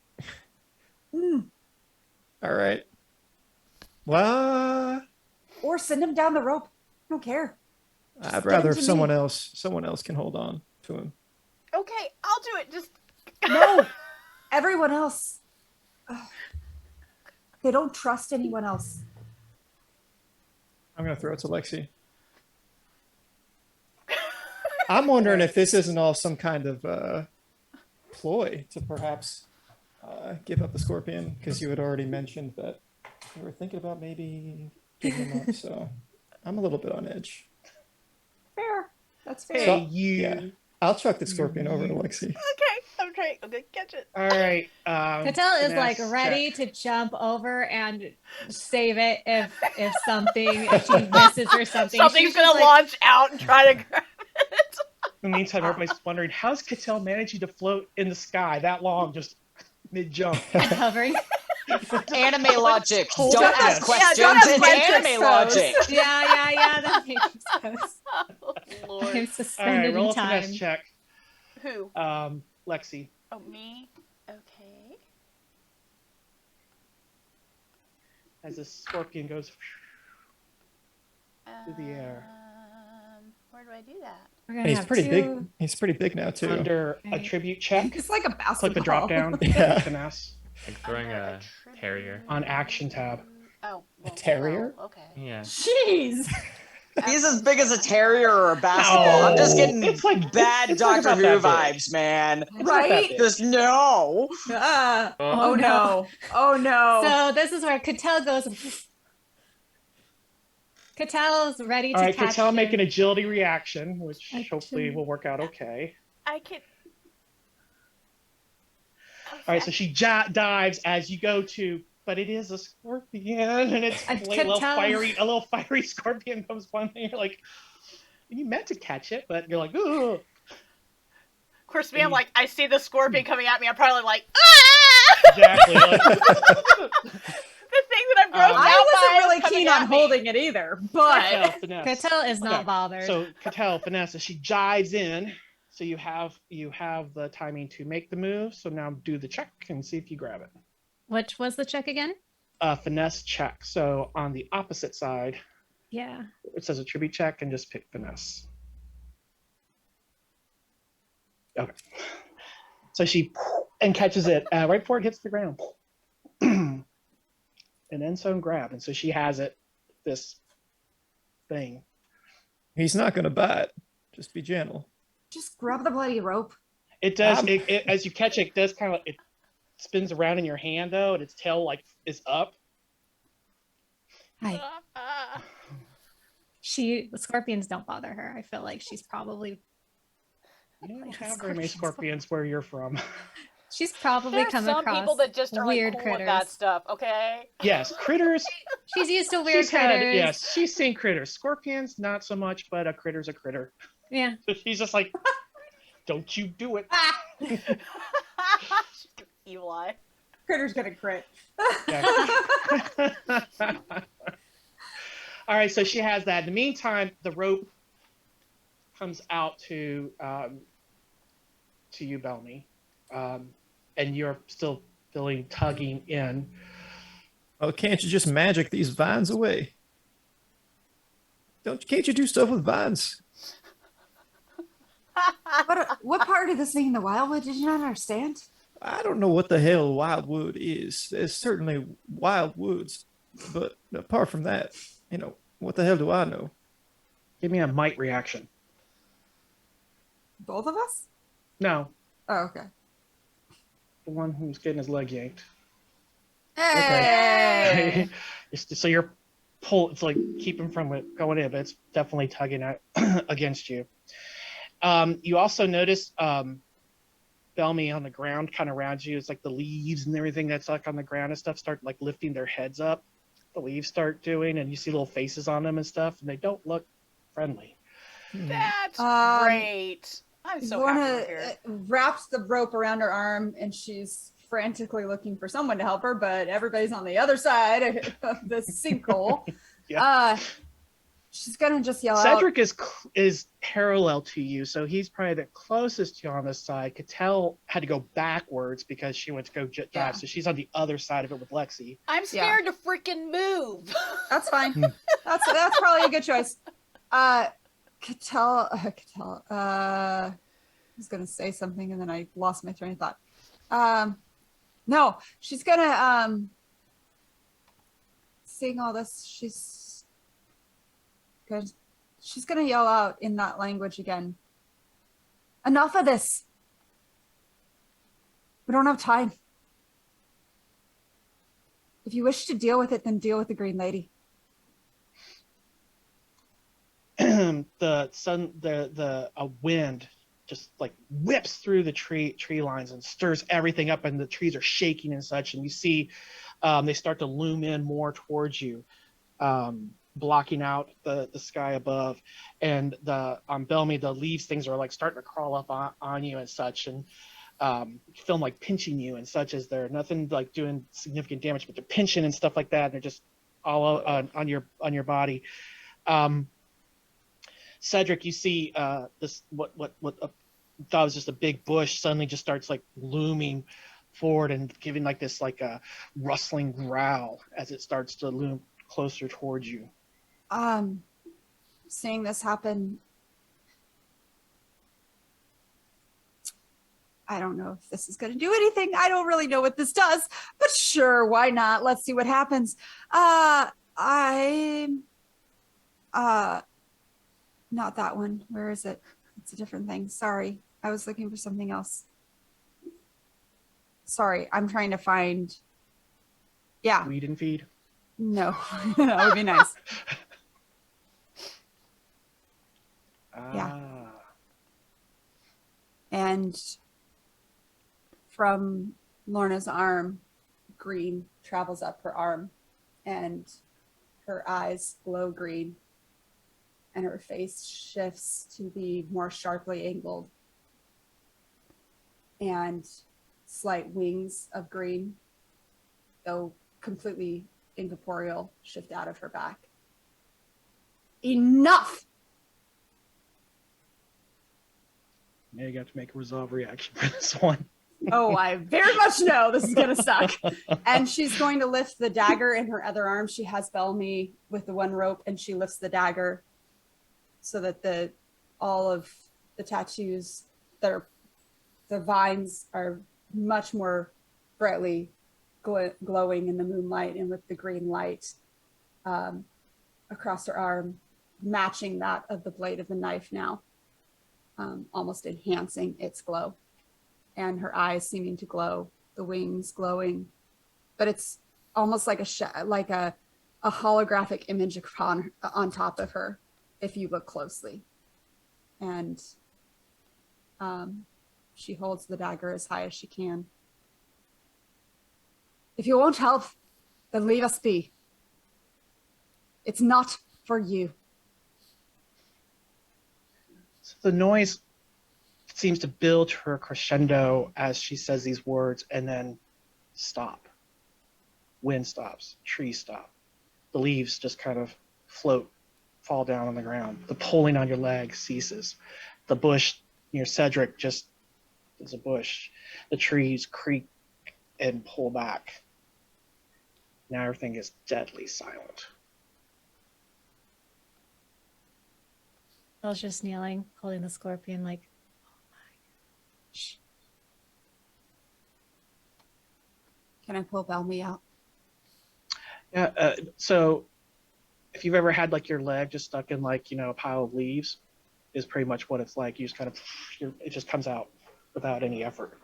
All right. What? Or send him down the rope. I don't care. I'd get rather him if to me. someone else can hold on to him. Okay, I'll do it. Just No, everyone else. Ugh. They don't trust anyone else. I'm gonna throw it to Lexi. I'm wondering if this isn't all some kind of ploy to perhaps give up the scorpion, because you had already mentioned that you were thinking about maybe giving him up. So I'm a little bit on edge. Fair. That's fair. Hey, So- you. Yeah, I'll chuck the scorpion over to Lexi. okay, I'm gonna catch it. All right. Cattell is like finesse ready check. to jump over and save it if she misses or something. Something's She's gonna just like, launch out and try to grab it. In the meantime, everybody's wondering, how's Cattell managing to float in the sky that long, just mid-jump? hovering. Anime logic. Hold Don't up. ask Yeah, questions. don't ask It's questions, anime so- logic. Yeah, that makes sense. Oh, Lord. I'm All right, suspended roll in a finesse time. check. Who? Lexi. Oh, me? Okay. As the scorpion goes through the air. Where do I do that? We're And gonna he's have pretty two- big. He's pretty big now too. under a Right. tribute check, It's like a basketball. click the drop down. Yeah. Finesse Like throwing Under a tribute- terrier. on action tab. Oh. well, terrier? oh, okay. Yeah. Jeez. He's as big as a terrier or a basketball. I'm just getting It's like bad it's like Doctor about Who that big. vibes, man. Right? Just no. Oh no. Oh no. So this is where Cattell goes. Cattell's ready to All right, catch Cattell him. make an agility reaction, which Agility. hopefully will work out okay. I can. All right, so she dives as you go to, but it is a scorpion, and it's I a could little tell. fiery scorpion comes one thing. You're like, you meant to catch it, but you're like, ooh. Of course, me, I'm like, I see the scorpion coming at me. I'm probably like, ah! Exactly. Like, The thing that I'm grossed out by I wasn't is really coming keen at on me. holding it either, but Cattell, finesse. Cattell is not Okay, bothered. So Cattell finesse, as she dives in, So you have the timing to make the move. So now do the check and see if you grab it. Which was the check again? Finesse check. So on the opposite side, Yeah. it says a tribute check, and just pick finesse. Okay. So she and catches it right before it hits the ground. And then some grab, and so she has it. This thing. He's not gonna bite. Just be gentle. Just grab the bloody rope. It does. Um, It as you catch it, it does kind of it spins around in your hand though, and its tail like is up. Hi. The scorpions don't bother her. I feel like she's probably You don't Like have very many scorpions. scorpions where you're from. she's probably There's come some across people that just are weird like cool with critters. that stuff. Okay. Yes, critters. She's used to weird She's had critters. yes, she's seen critters. Scorpions, not so much, but a critter's a critter. Yeah. So she's just like, don't you do it. She's got evil eye. Critter's gonna crit. Yeah. All right, so she has that. In the meantime, the rope comes out to you, Bellamy, and you're still feeling tugging in. Oh, can't you just magic these vines away? Can't you do stuff with vines? What part of this thing in the Wyldwood did you not understand? I don't know what the hell Wyldwood is. There's certainly wild woods, but apart from that, what the hell do I know? Give me a might reaction. Both of us? No, Oh, okay. the one who's getting his leg yanked. Hey! So you're it's like keep him from it going in, but it's definitely tugging at, against you. You also notice Bellamy on the ground kind of around you. It's like the leaves and everything that's like on the ground and stuff start like lifting their heads up. The leaves start doing, and you see little faces on them and stuff, and they don't look friendly. That's Um, great. I'm so happy we're here. Wraps the rope around her arm, and she's frantically looking for someone to help her, but everybody's on the other side of the sinkhole. Yeah. She's gonna just yell out. Cedric is parallel to you, so he's probably the closest to you on this side. Cattell had to go backwards because she went to go jet dive, Yeah. so she's on the other side of it with Lexi. I'm scared to freaking move. That's fine. That's probably a good choice. Cattell. I was gonna say something and then I lost my train of thought. No, she's gonna seeing all this, she's gonna yell out in that language again. Enough of this. We don't have time. If you wish to deal with it, then deal with the Green Lady. A wind just like whips through the tree lines and stirs everything up, and the trees are shaking and such, and you see they start to loom in more towards you, blocking out the sky above, and on Bellamy the leaves things are like starting to crawl up on you and such, and feel like pinching you and such, as they're nothing like doing significant damage, but they're pinching and stuff like that, and they're just all on your body. Cedric, you see this what thought was just a big bush suddenly just starts like looming forward and giving like this like a rustling growl as it starts to loom closer towards you. Seeing this happen, I don't know if this is going to do anything. I don't really know what this does, but sure, why not? Let's see what happens. Not that one. Where is it? It's a different thing. Sorry. I was looking for something else. Sorry. I'm trying to find. Yeah. Weed and feed. No. That would be nice. Yeah. And from Lorna's arm, green travels up her arm, and her eyes glow green, and her face shifts to be more sharply angled, and slight wings of green, though completely incorporeal, shift out of her back. Enough! Now you have to make a resolve reaction for this one. Oh, I very much know this is gonna suck. And she's going to lift the dagger in her other arm. She has Bellamy with the one rope, and she lifts the dagger so that all of the tattoos that are the vines are much more brightly glowing in the moonlight and with the green light across her arm, matching that of the blade of the knife now, almost enhancing its glow. And her eyes seeming to glow, the wings glowing, but it's almost like a holographic image on top of her, if you look closely. And she holds the dagger as high as she can. If you won't help, then leave us be. It's not for you. So the noise seems to build to a crescendo as she says these words and then stop. Wind stops, trees stop. The leaves just kind of float, fall down on the ground. The pulling on your leg ceases. The bush near Cedric just is a bush. The trees creak and pull back. Now everything is deadly silent. Belle's just kneeling, holding the scorpion like, Can I pull Bellamy out? Yeah, so if you've ever had like your leg just stuck in like, a pile of leaves, is pretty much what it's like. You just kind of, it just comes out without any effort.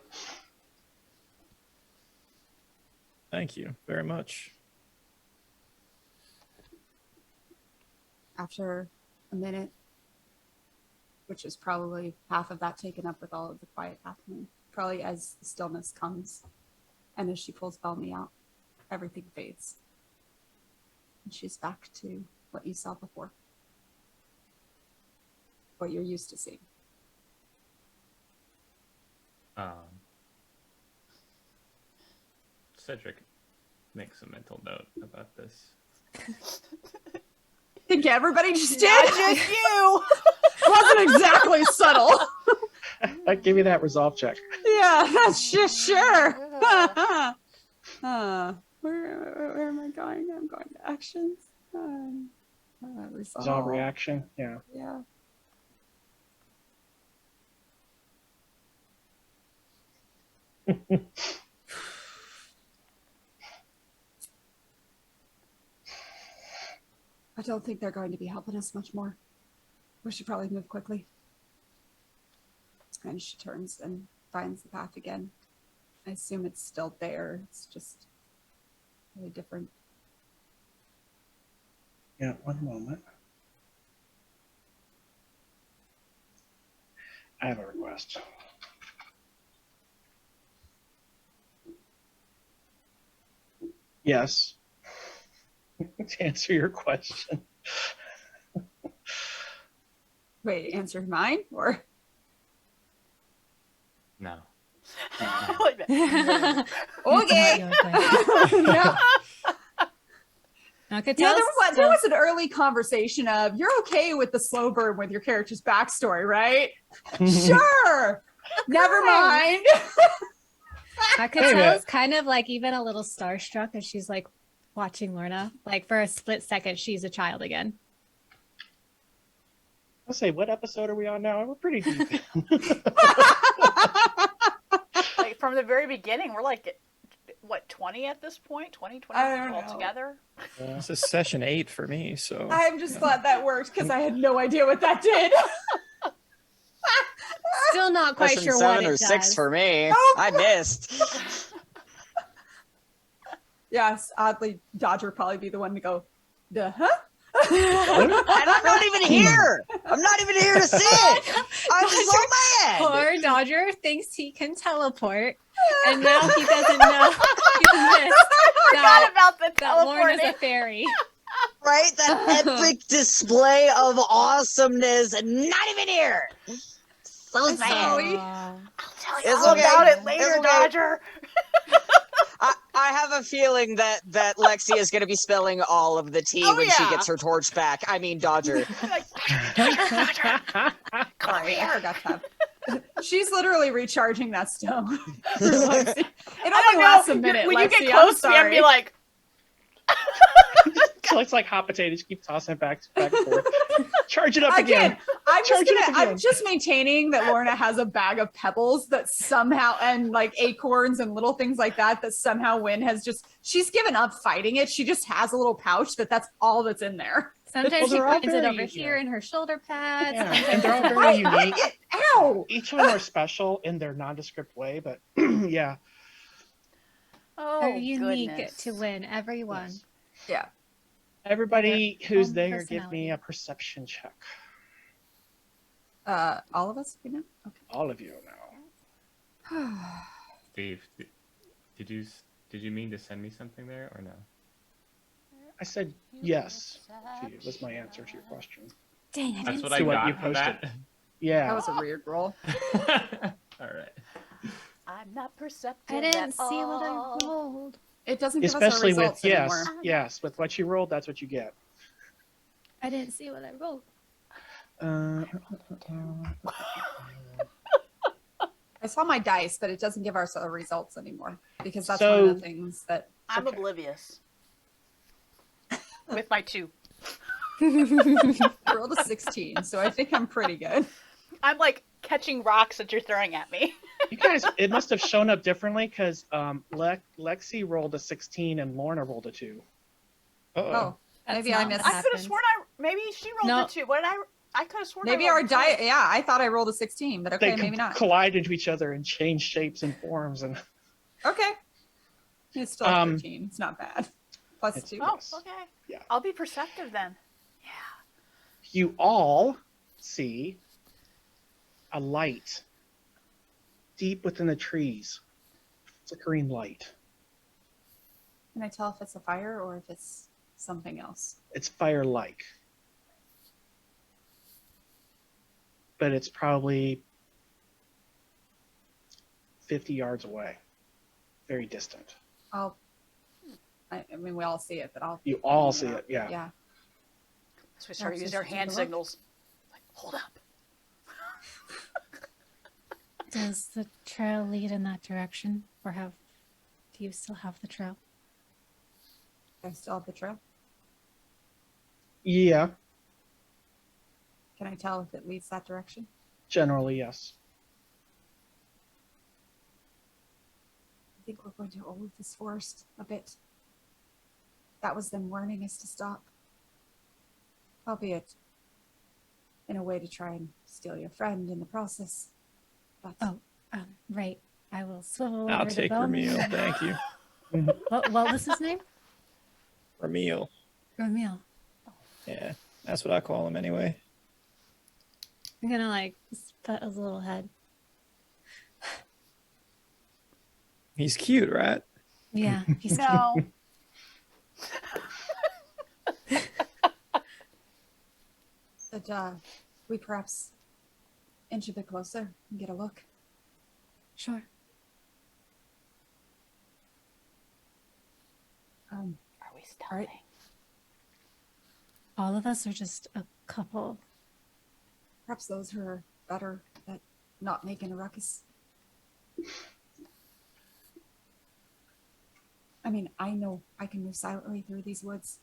Thank you very much. After a minute, which is probably half of that taken up with all of the quiet happening, probably as the stillness comes, and as she pulls Bellamy out, everything fades. And she's back to what you saw before. What you're used to seeing. Cedric makes a mental note about this. I think everybody just did. Not just you. Wasn't exactly subtle. I'd give you that resolve check. Yeah, that's just sure. Where am I going? I'm going to actions. Resolve reaction, yeah. Yeah. I don't think they're going to be helping us much more. We should probably move quickly. And she turns and finds the path again. I assume it's still there. It's just really different. Yeah, one moment. I have a request. Yes. To answer your question. Wait, answer mine or? No. Like that. Okay. Yeah. I could Yeah, tell there was an early conversation of, you're okay with the slow burn with your character's backstory, right? Sure. Never mind. I could tell it's kind of like even a little starstruck as she's like watching Lorna. Like for a split second, she's a child again. I'll say, what episode are we on now? We're pretty deep. Like from the very beginning, we're like, what, 20 at this point? 20 I don't know. altogether? This is session 8 for me, so I'm just glad that worked because I had no idea what that did. Still not quite Session sure 7 what or it 6 does. for me. Oh, I missed. Yes, oddly, Dodger would probably be the one to go, duh, huh? And I'm not even here. I'm not even here to see it. I'm so mad. Poor Dodger thinks he can teleport, and now he doesn't know. He's missed Forgot about the that Lorna's teleporting. a fairy. Right? That epic display of awesomeness and not even here. So sad. Sorry. I'll tell you It's all okay. about it It's later, okay. Dodger. I have a feeling that Lexi is going to be spilling all of the tea Oh, when she yeah. gets her torch back. I mean, Dodger. Like, Sorry, I forgot to have. She's literally recharging that stone. It I only don't lasts a know. minute. When you Lexi, get close to me, I'm sorry. be like, So it's like hot potato. Just keep tossing it back and forth. Charge it up Again, again. I'm again. just maintaining that Lorna has a bag of pebbles that somehow, and like acorns and little things like that, that somehow Wynn has she's given up fighting it. She just has a little pouch that's all that's in there. Sometimes Well, she they're all finds it very- over here in her shoulder pads. Yeah, Sometimes and they're all it's very unique. Ow! Each of them are special in their nondescript way, but yeah. oh, They're unique goodness. to win everyone. Yes. Yeah. Everybody Their who's own there, give personality. me a perception check. All of us, you know? All of you now. Steve, did you mean to send me something there or no? I said yes. To you. Was my answer to your question. Dang, I That's didn't what see I See what got you from that. Yeah. That was a weird roll. All right. I'm not perceptive. I didn't at see what I all. rolled. It doesn't give Especially us our with results anymore. yes. With what you rolled, that's what you get. I didn't see what I rolled. I saw my dice, but it doesn't give us our results anymore because that's one So- of the things that I'm okay. oblivious. With my 2. I rolled a 16, so I think I'm pretty good. I'm like catching rocks that you're throwing at me. You guys, it must have shown up differently because Lexi rolled a 16 and Lorna rolled a 2. Oh, That's maybe I not missed. what I could have happened. sworn maybe she rolled No. a 2. What did I could have sworn Maybe I our rolled a 2. diet. Yeah, I thought I rolled a 16, but okay, They maybe not. collide into each other and change shapes and forms, and Okay, it's still 13. It's not bad. Plus It's- 2. Oh, Yes. okay. Yeah. I'll be perceptive then. you all see a light deep within the trees. Flickering light. Can I tell if it's a fire or if it's something else? It's fire-like. But it's probably 50 yards away. Very distant. I mean, we all see it, but I'll. You all see it, yeah. Yeah. So we start Perhaps using our just take a hand look. signals. Like, hold up. Does the trail lead in that direction? Or do you still have the trail? I still have the trail. Yeah, Can I tell if it leads that direction? generally, yes. I think we're going to hold this forest a bit. That was them warning us to stop. Albeit in a way to try and steal your friend in the process. But Oh, right. I will swivel I'll over to take Bowman. Ramil, thank you. What was his name? Ramil. Ramil. Yeah, that's what I call him anyway. I'm gonna like pet his little head. He's cute, right? Yeah, he's cute. No. But we perhaps inch a bit closer and get a look. Sure. Are we stealthing? All right. All of us are just a couple. Perhaps those who are better at not making a ruckus. I mean, I know I can move silently through these woods,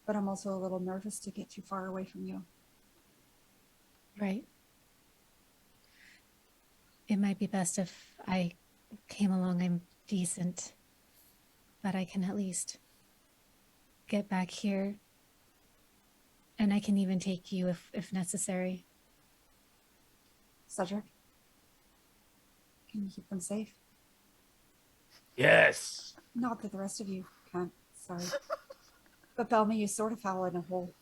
but I'm also a little nervous to get too far away from you. Right. It might be best if I came along. I'm decent, but I can at least get back here, and I can even take you if necessary. Cedric, can you keep them safe? Yes. Not that the rest of you can't, sorry. But Belmy, you sort of fell in a hole.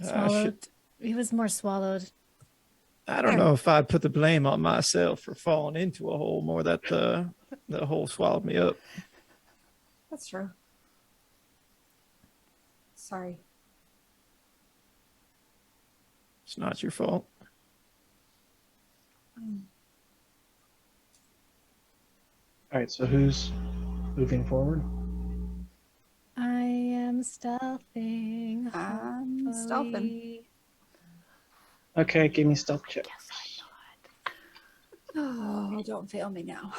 Swallowed. He was more swallowed. I don't know if I'd put the blame on myself for falling into a hole, more that the hole swallowed me up. That's true. Sorry. It's not your fault. All right, so who's moving forward? I am stealthing. I'm stealthing. hopefully. Okay, give me stealth check. Guess I thought. Oh, don't fail me now.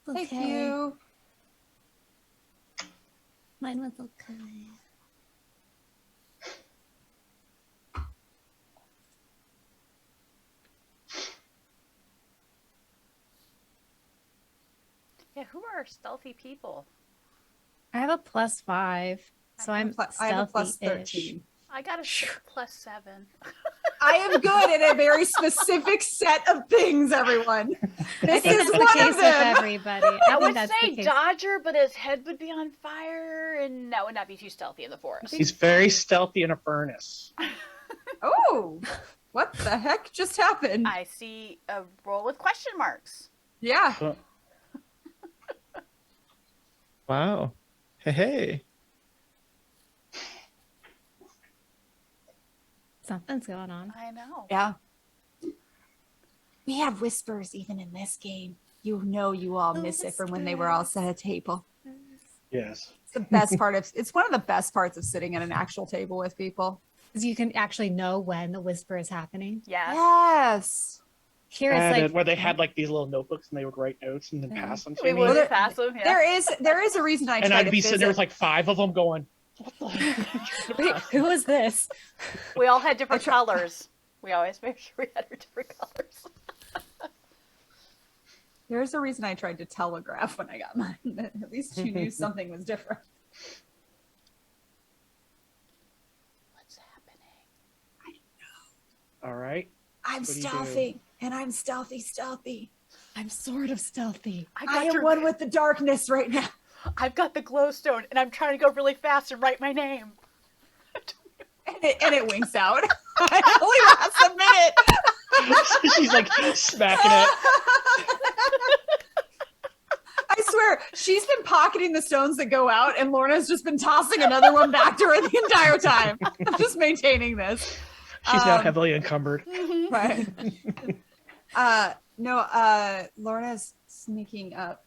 Okay. Thank you. Mine was okay. Yeah, who are stealthy people? I have a +5, so I'm I have a stealthy-ish. +13. I got a +7. I am good at a very specific set of things, everyone. I This think is that's the one case of with them. everybody. I think would that's the say case. Dodger, but his head would be on fire, and that would not be too stealthy in the forest. He's very stealthy in a furnace. Oh, what the heck just happened? I see a roll with question marks. Yeah. Wow. Hey. Something's going on. I know. Yeah. We have whispers even in this game. You know you all The miss it from when they were all whispers. set at a table. Yes. It's the best part of it's one of the best parts of sitting at an actual table with people. Because you can actually know when the whisper is happening. Yes. Yes. Here it's And like where they had like these little notebooks and they would write notes and then pass them to We me. would there- pass them. Yeah. There is a reason I And try I'd to be sitting there with visit. like 5 of them going, what the wait, who is this? We all had different I try- colors. We always made sure we had our different colors. There's a reason I tried to telegraph when I got mine. At least you knew something was different. What's happening? All right. I'm What do you do? stealthy, and I'm stealthy. I'm sort of stealthy. I am one with the darkness right now. I've got the glowstone, and I'm trying to go really fast and write my name. And it winks out. It only lasts a minute. She's like smacking it. I swear, she's been pocketing the stones that go out, and Lorna's just been tossing another one back to her the entire time. I'm just maintaining this. She's now heavily encumbered. Right. Lorna's sneaking up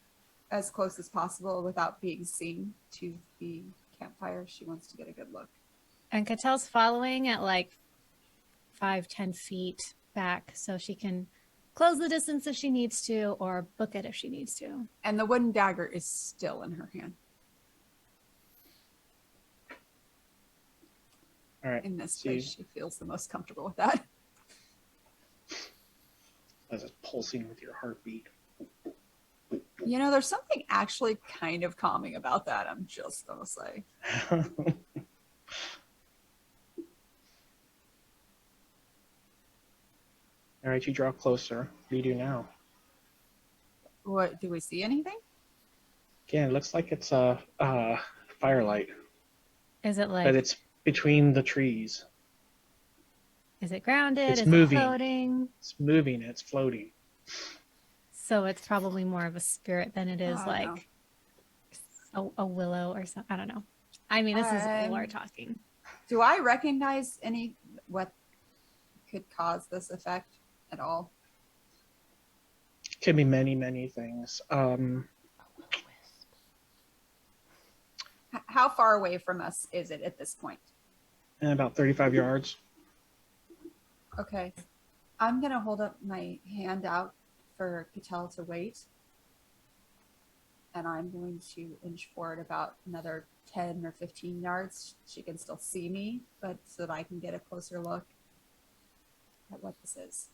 as close as possible without being seen to the campfire. She wants to get a good look. And Catel's following at like 5-10 feet back so she can close the distance if she needs to or book it if she needs to. And the wooden dagger is still in her hand. All right. In this See. place, she feels the most comfortable with that. As it's pulsing with your heartbeat. You know, there's something actually kind of calming about that, I'm just gonna say. All right, you draw closer. What do you do now? What, do we see anything? Again, it looks like it's a firelight, Is it like, but it's between the trees. is it grounded? it's is moving. it floating? It's moving. It's floating. So it's probably more of a spirit than it is Oh, no. like a willow or something. I don't know. I mean, this is lore talking. Do I recognize what could cause this effect at all? Could be many, many things. How far away from us is it at this point? And about 35 yards. Okay. I'm going to hold up my hand out for Catel to wait. And I'm going to inch forward about another 10 or 15 yards. She can still see me, but so that I can get a closer look at what this is.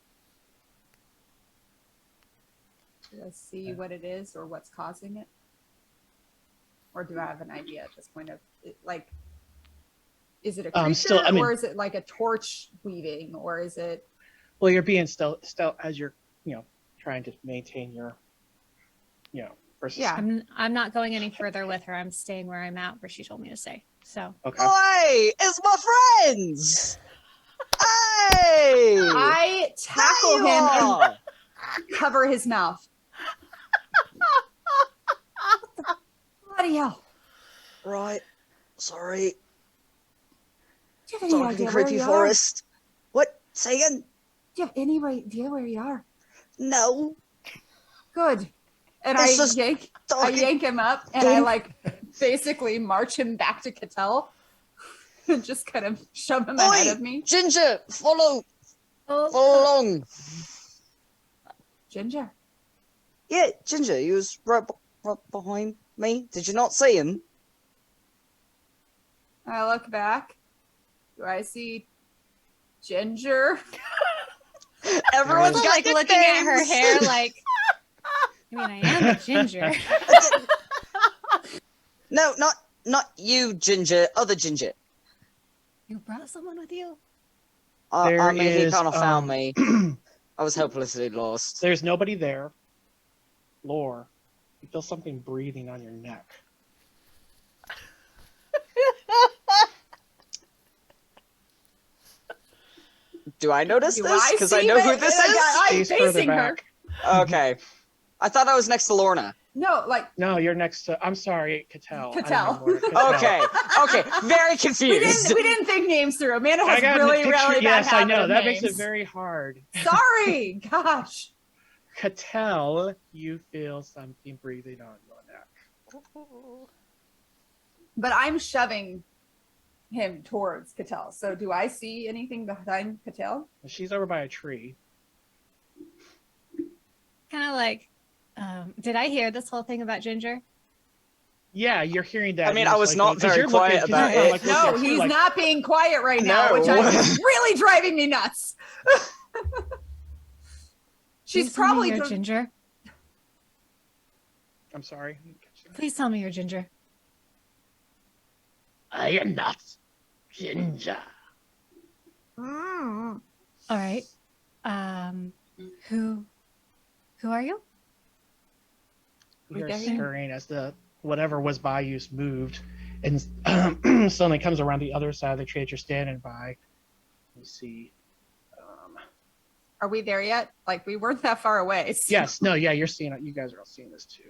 Do I see what it is or what's causing it? Or do I have an idea at this point of, like, is it a creature or is it like a torch weaving or is it? Well, you're being stealth as you're, trying to maintain your, versus. Yeah. I'm not going any further with her. I'm staying where I'm at, where she told me to stay. So Okay. Oi! It's my friends! Hey! I tackle There you him are! and cover his mouth. Bloody hell. Right. Sorry. Do you have any Talking idea where creepy you are? forest. What? Say again? Do you have any idea where you are? No. Good. And It's I just yank him up and I like basically march him back to Catel. Just kind of shove him ahead Oi, of me. Ginger, follow Oh, along. Ginger. Yeah, Ginger, he was right behind me. Did you not see him? I look back. Do I see Ginger? Everyone's got like looking at her nicknames. hair, like. I mean, I am a ginger. No, not you, Ginger. Other Ginger. You brought someone with you? There I mean, he is, kind of found me. I was hopelessly lost. There's nobody there. Lore, you feel something breathing on your neck. Do I notice Do this? Because I see know it? who this And is. I'm She's further facing her. back. Okay. I thought I was next to Lorna. No, like No, you're next to. I'm sorry, Cattell. I Cattell. don't know Cattell. Okay. Okay. Very we confused. didn't think names through. Amanda I has got really, the picture. really bad Yes, I habit know. of That makes names. it very hard. Sorry, gosh. Cattell, you feel something breathing on your neck. But I'm shoving him towards Cattell. So do I see anything behind Cattell? She's over by a tree. Kind of like, did I hear this whole thing about Ginger? Yeah, you're hearing that. I mean, you're I was just not 'cause very you're looking- quiet 'cause about you're it. looking No, too, he's like, not being quiet right now, No. which is really driving me nuts. She's Please tell me probably you're dr- Ginger. I'm sorry. Please tell me you're Ginger. I am not Ginger. Mm. All right. Who are you? You hear Okay. scurrying as the whatever was by you moved, and suddenly comes around the other side of the tree that you're standing by. You see. Are we there yet? Like we weren't that far away. so- Yes. No. Yeah. You're seeing it. You guys are all seeing this too.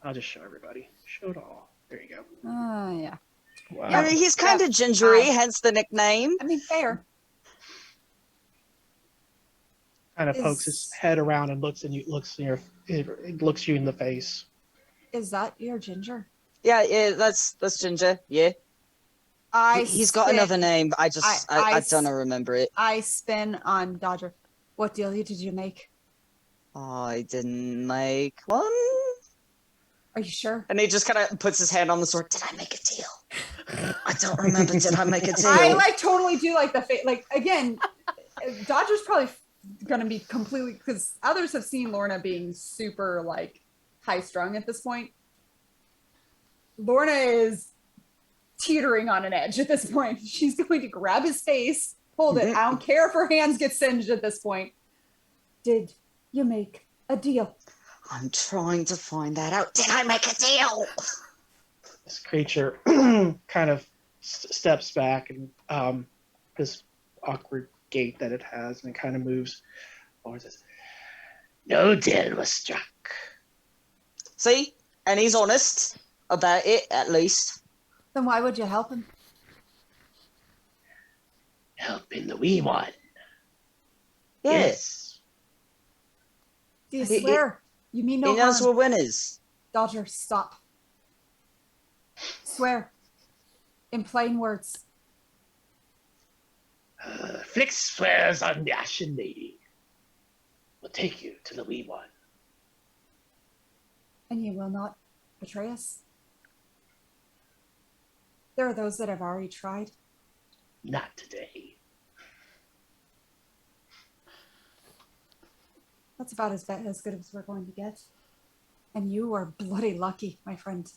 I'll just show everybody. Show it all. There you go. Yeah. Wow. I mean, he's kind of gingery, Hi. hence the nickname. I mean, fair. Kind of pokes Is- his head around and looks in you. It looks you in the face. Is that your Ginger? Yeah, that's Ginger. Yeah. He's got spin- another name, but I don't remember it. I spin on Dodger. What deal did you make? I didn't make one. Are you sure? And he just kind of puts his hand on the sword. Did I make a deal? I don't remember. Did I make a deal? I like totally do like the like again. Dodger's probably gonna be completely because others have seen Lorna being super like high strung at this point. Lorna is teetering on an edge at this point. She's going to grab his face, hold it. I don't care if her hands get singed at this point. Did you make a deal? I'm trying to find that out. Did I make a deal? This creature kind of steps back and this awkward gait that it has, and it kind of moves forward. Says, "No deal was struck." See? And he's honest about it, at least. Then why would you help him? Helping the wee one. Yeah. Yes. Do you He- swear? You mean no He knows harm? we're winners. Dodger, stop. Swear. In plain words. Flix swears on the Ashen Lady. We'll take you to the wee one. And you will not betray us? There are those that have already tried. Not today. That's about as good as we're going to get. And you are bloody lucky, my friend.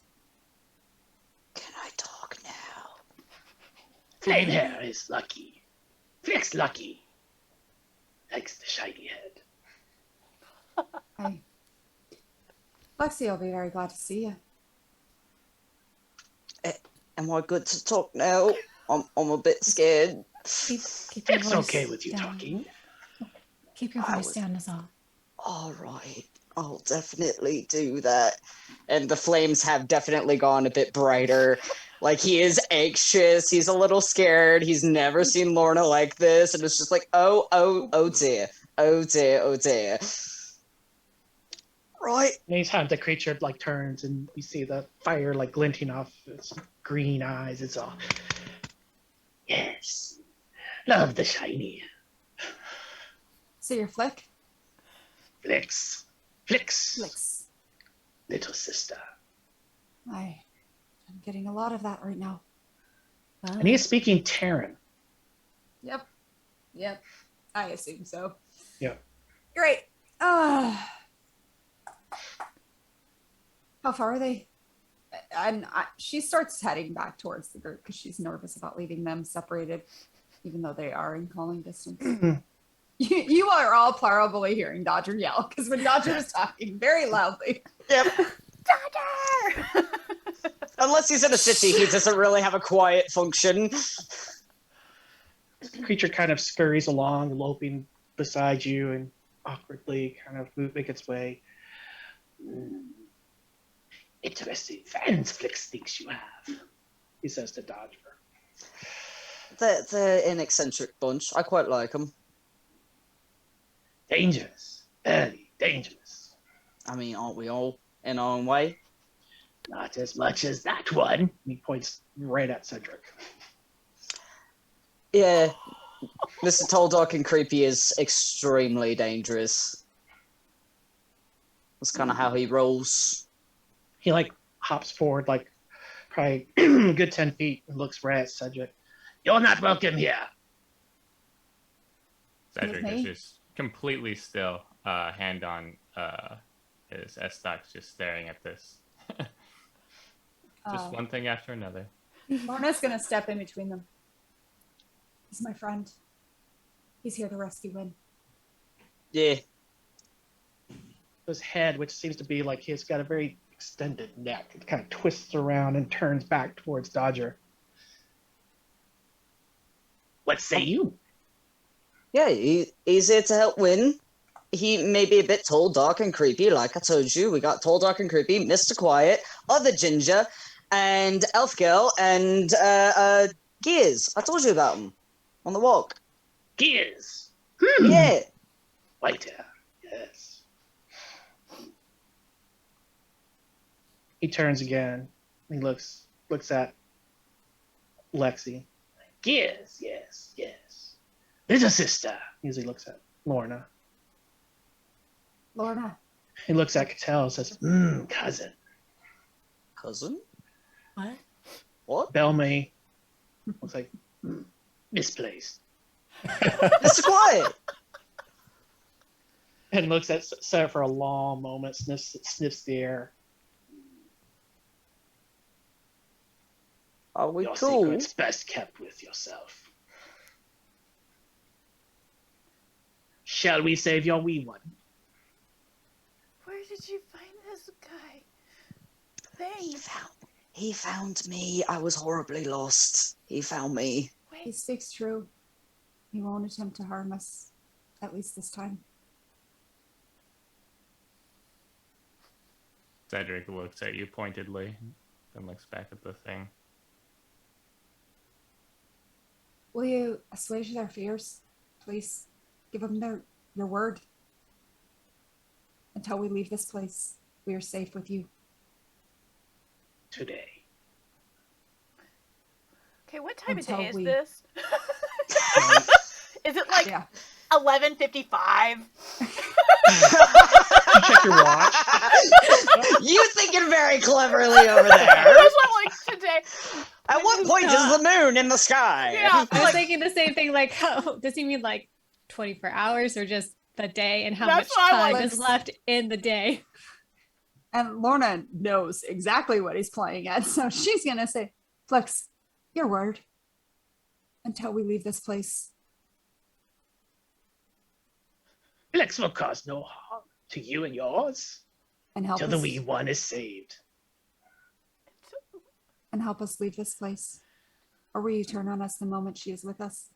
Can I talk now? Flame hair is lucky. Flix lucky. Likes the shiny head. Lexi will be very glad to see you. Am I good to talk now? I'm a bit scared. Keep your It's voice okay with you down. talking. Keep your I voice was- down, is all. All right, I'll definitely do that. And the flames have definitely gone a bit brighter. Like, he is anxious. He's a little scared. He's never seen Lorna like this. And it's just like, oh dear. Oh dear, oh dear. Right. Anytime the creature like turns and you see the fire like glinting off its green eyes, it's all. Love the shiny. So you're Flick? Flicks. Flicks. Little sister. I'm getting a lot of that right now. And he is speaking Terran. Yep. I assume so. Yep. Great. How far are they? And she starts heading back towards the group because she's nervous about leaving them separated, even though they are in calling distance. You are all probably hearing Dodger yell because when Dodger was talking very loudly. Yep. Dodger! Unless he's in a city, he doesn't really have a quiet function. The creature kind of scurries along, loping beside you and awkwardly kind of moving its way. Interesting friends Flix thinks you have, he says to Dodger. They're an eccentric bunch. I quite like them. Dangerous. Very dangerous. I mean, aren't we all in our own way? Not as much as that one. And he points right at Cedric. Yeah. Mr. Tall, Dark, and Creepy is extremely dangerous. That's kind of how he rolls. He hops forward probably a good 10 feet and looks right at Cedric. You're not welcome here. Cedric is just completely still, hand on his S-stocks, just staring at this. Just one thing after another. Lorna's going to step in between them. He's my friend. He's here to rescue Win. Yeah. His head, which seems to be he's got a very extended neck, it kind of twists around and turns back towards Dodger. What say you? Yeah, he's here to help Win. He may be a bit tall, dark, and creepy. Like I told you, we got tall, dark, and creepy, Mr. Quiet, other Ginger, and Elf Girl, and Gears. I told you about him on the walk. Gears. Yeah. Later. Yes. He turns again. He looks at Lexi. Gears. Yes. Little sister. Usually looks at Lorna. Lorna. He looks at Cattell and says, cousin. Cousin? What? What? Bellamy looks like misplaced. Mr. Quiet. And looks at Sarah for a long moment, sniffs the air. Are we Your cool? secret's best kept with yourself. Shall we save your wee one? Where did you find this guy? Thanks. He found me. I was horribly lost. He found me. He speaks true. He won't attempt to harm us, at least this time. Cedric looks at you pointedly, then looks back at the thing. Will you assuage their fears, please? Give them your word. Until we leave this place, we are safe with you. Today. Okay, what time of Until day is we- this? Is it like Yeah. 11:55? You check your watch. You thinking very cleverly over there. That's what I'm like today. At what point is the moon in the sky? Yeah, I was like, thinking the same thing. How does he mean 24 hours or just the day, and how That's much what I time was- is left in the day? And Lorna knows exactly what he's playing at, so she's going to say, Flex, your word. Until we leave this place. Flex will cause no harm to you and yours And help till the us. wee one is saved. And help us leave this place. Or will you turn on us the moment she is with us?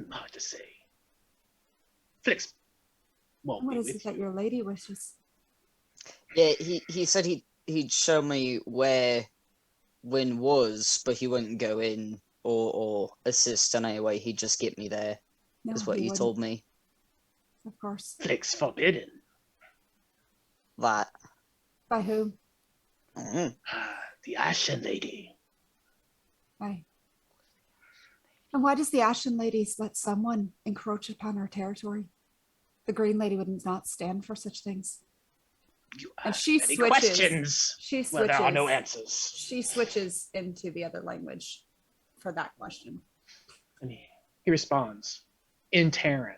Hard to say. Flex won't What be is it with that you. your lady wishes? Yeah, he said he'd show me where Win was, but he wouldn't go in or assist in any way. He'd just get me there, No, is what he you wouldn't, told me. Of course. Flex forbidden. That. By whom? Mm. The Ashen Lady. By And why does the Ashen Ladies let someone encroach upon our territory? The Green Lady would not stand for such things. You And ask she many switches. questions. She Well, there are no switches. answers. She switches into the other language for that question. And he responds in Terran.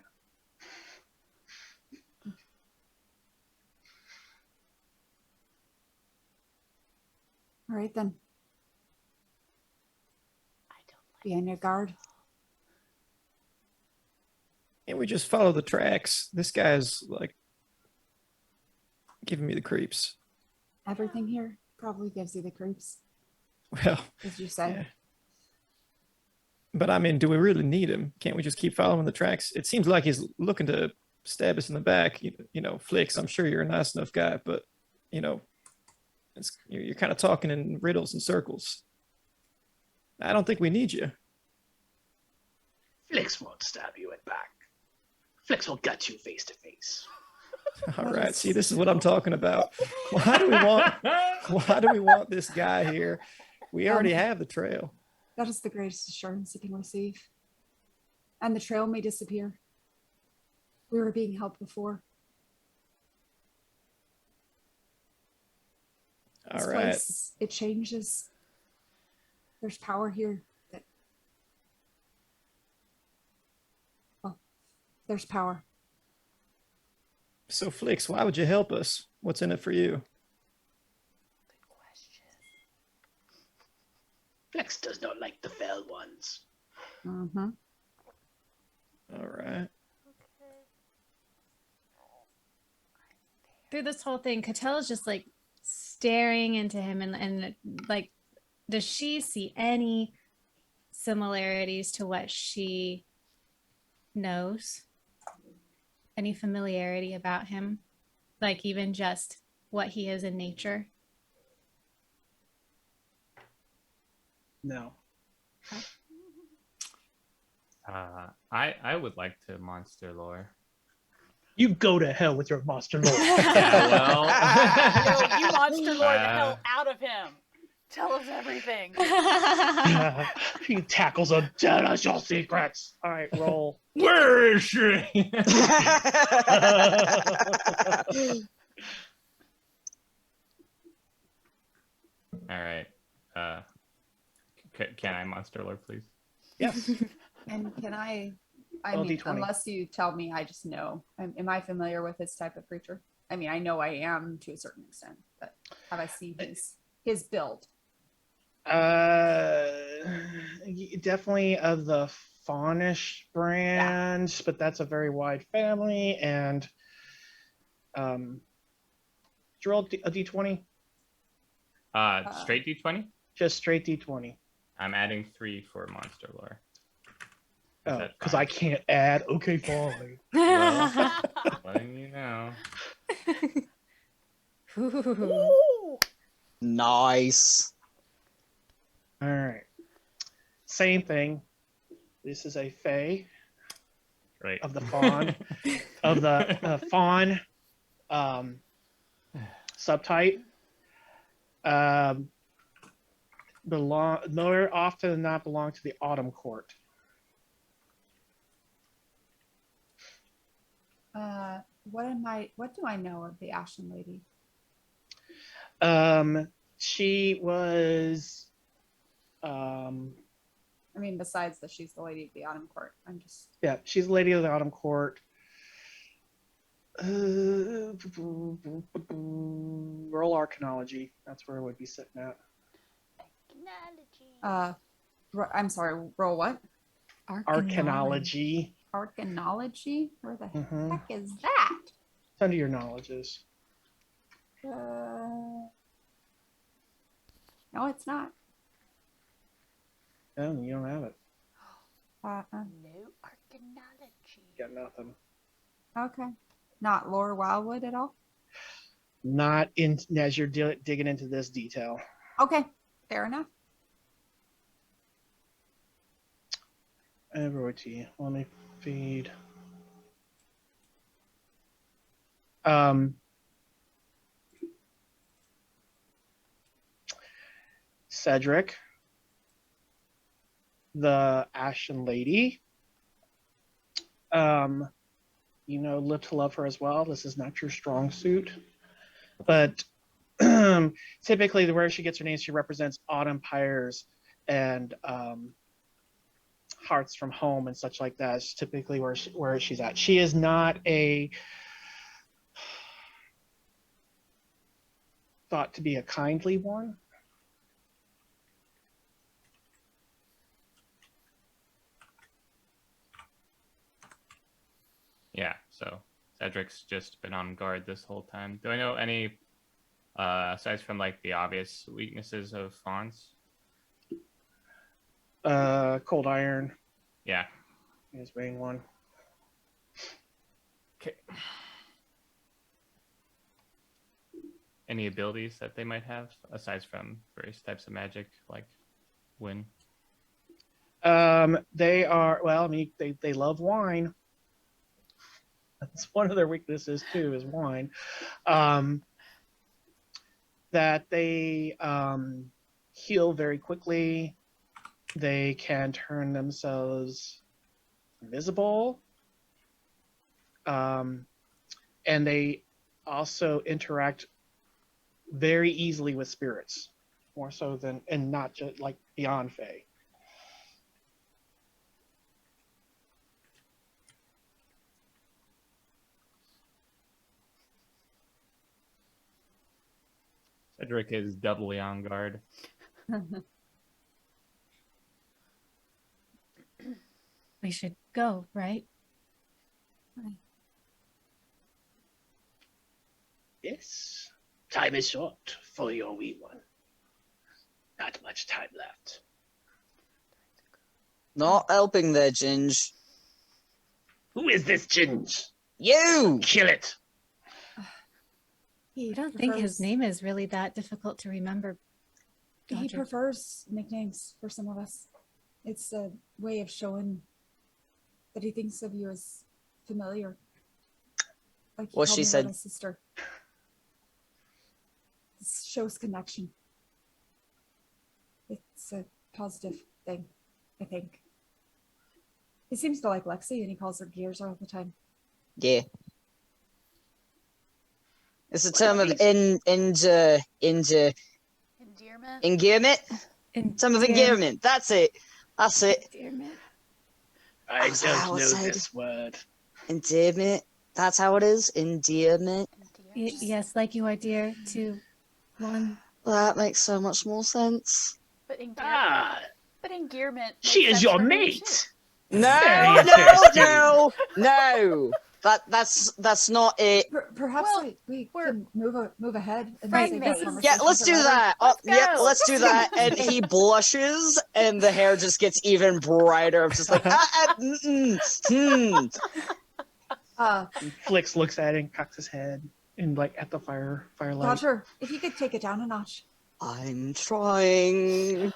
All right then. I don't like Be on your guard. And we just follow the tracks. This guy's like giving me the creeps. Everything here probably gives you the creeps, Well, as you say. yeah. But I mean, do we really need him? Can't we just keep following the tracks? It seems like he's looking to stab us in the back. You know, Flix, I'm sure you're a nice enough guy, but you know, you're kind of talking in riddles and circles. I don't think we need you. Flix won't stab you in back. Flix will gut you face to face. All right, see, this is what I'm talking about. Why do we want this guy here? We already have the trail. That is the greatest assurance you can receive. And the trail may disappear. We were being helped before. All This right. place, it changes. There's power here. There's power. So Flix, why would you help us? What's in it for you? Good question. Flix does not like the fell ones. Mm-hmm. All right. Through this whole thing, Catella's just like staring into him and like, does she see any similarities to what she knows? Any familiarity about him? Like even just what he is in nature? No. I would like to monster lore. You go to hell with your monster lore. Yeah, well. No, you monster lore the hell out of him. Tell us everything. He tackles a tell us your secrets. All right, roll. Where is she? All right. Can I monster lore, please? Yes. And can I Roll mean, D20. unless you tell me, I just know. Am I familiar with this type of creature? I mean, I know I am to a certain extent, but have I seen his build? Definitely of the Faunish brand, but that's a very wide family. And did you roll a D20? Straight D20? Just straight D20. I'm adding 3 for monster lore. Oh, that because fine? I can't add. Okay, fine. Well, letting you know. Ooh. Nice. All right. Same thing. This is a fae Right. of the fawn of the fawn subtype. More often than not belong to the autumn court. What do I know of the Ashen Lady? She was I mean, besides that she's the lady of the Autumn Court. I'm just yeah, she's the lady of the autumn court. Roll arcanology. That's where it would be sitting at. I'm sorry, roll what? Arcanology. Arcanology? Where the Mhm. heck is that? It's under your knowledges. No, it's not. No, you don't have it. No arcanology. Got nothing. Okay. Not Lore Wildwood at all? Not in as you're digging into this detail. Okay, fair enough. Everity. Let me feed. Cedric. the Ashen Lady. Live to love her as well. This is not your strong suit. But typically, where she gets her name, she represents autumn pyres and hearts from home and such like that. It's typically where she's at. She is not thought to be a kindly one. Yeah, so Cedric's just been on guard this whole time. Do I know any, aside from like the obvious weaknesses of fawns? Cold iron Yeah. is being one. Okay. Any abilities that they might have aside from various types of magic, like win? They are they love wine. That's one of their weaknesses too, is wine. That they heal very quickly. They can turn themselves invisible. And they also interact very easily with spirits, more so than, and not just like beyond Fae. Cedric is doubly on guard. We should go, right? Yes. Time is short for your wee one. Not much time left. Not helping there, Ginge. Who is this Ginge? You! Kill it. I don't think his name is really that difficult to remember. He Dodger. prefers nicknames for some of us. It's a way of showing that he thinks of you as familiar. Like he Well, called she me said- little sister. This shows connection. It's a positive thing, I think. He seems to like Lexi, and he calls her Gears all the time. Yeah. It's a term of endearment. Endearment? Term of endearment. That's it. That's it. Endearment. I That's how don't know it's said. this word. Endearment. That's how it is. Endearment. Yes, like you are dear to one. That makes so much more sense. But endearment. Ah, But endearment. she makes is sense your for me, mate. too. No, Very no, interesting. no. That's not it. Perhaps Well, we we're- can move ahead and Friend save mates. this conversation Yeah, let's for do later. that. Let's Yep, go. let's do that. And he blushes, and the hair just gets even brighter. I'm just like, Flix looks at it and cocks his head and like at the firelight. Dodger, if you could take it down a notch. I'm trying.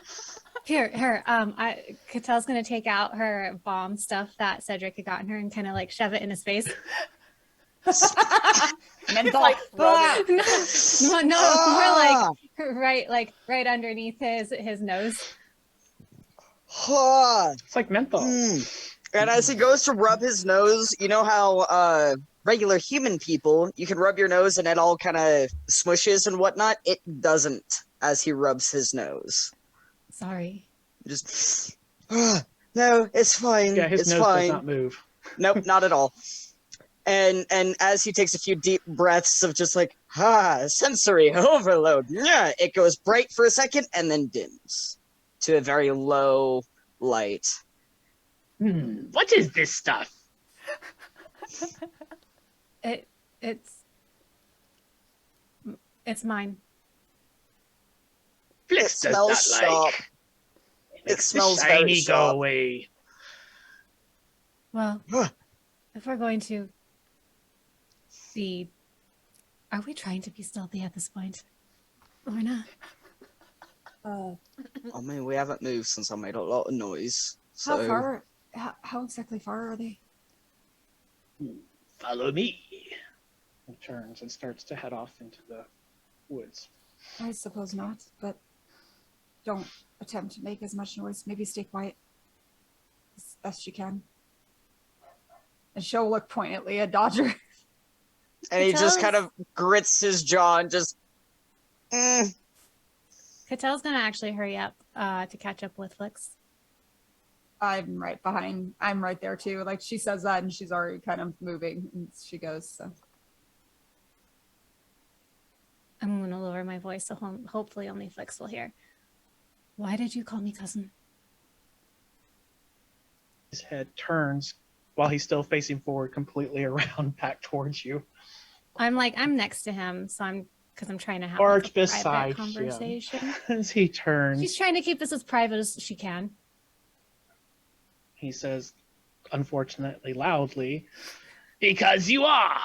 Here, Catel's gonna take out her bomb stuff that Cedric had gotten her and kind of like shove it in his face. Menthol. Like, Ah! No, more like right underneath his nose. It's like menthol. And as he goes to rub his nose, you know how regular human people, you can rub your nose and it all kind of smushes and whatnot? It doesn't as he rubs his nose. Sorry. Just, no, it's fine. Yeah, his it's nose fine. does not move. Nope, not at all. And as he takes a few deep breaths of just like, sensory overload, yeah, it goes bright for a second and then dims to a very low light. What is this stuff? It's mine. Flix It does not smells sharp. like. It smells the very shiny go sharp. away. Well, if we're going to be, are we trying to be stealthy at this point, or not? I mean, we haven't moved since I made a lot of noise. So How far? How exactly far are they? Follow me. He turns and starts to head off into the woods. I suppose not, but don't attempt to make as much noise. Maybe stay quiet. best she can. And she'll look pointedly at Dodger. And he just Catel's- kind of grits his jaw and just. Catel's gonna actually hurry up to catch up with Flix. I'm right behind. I'm right there too. Like she says that and she's already kind of moving and she goes, so. I'm gonna lower my voice so hopefully only Flix will hear. Why did you call me cousin? His head turns while he's still facing forward, completely around back towards you. I'm next to him, so because I'm trying to have Or like, a beside private him. conversation. As he turns, She's trying to keep this as private as she can. he says, unfortunately loudly, "Because you are."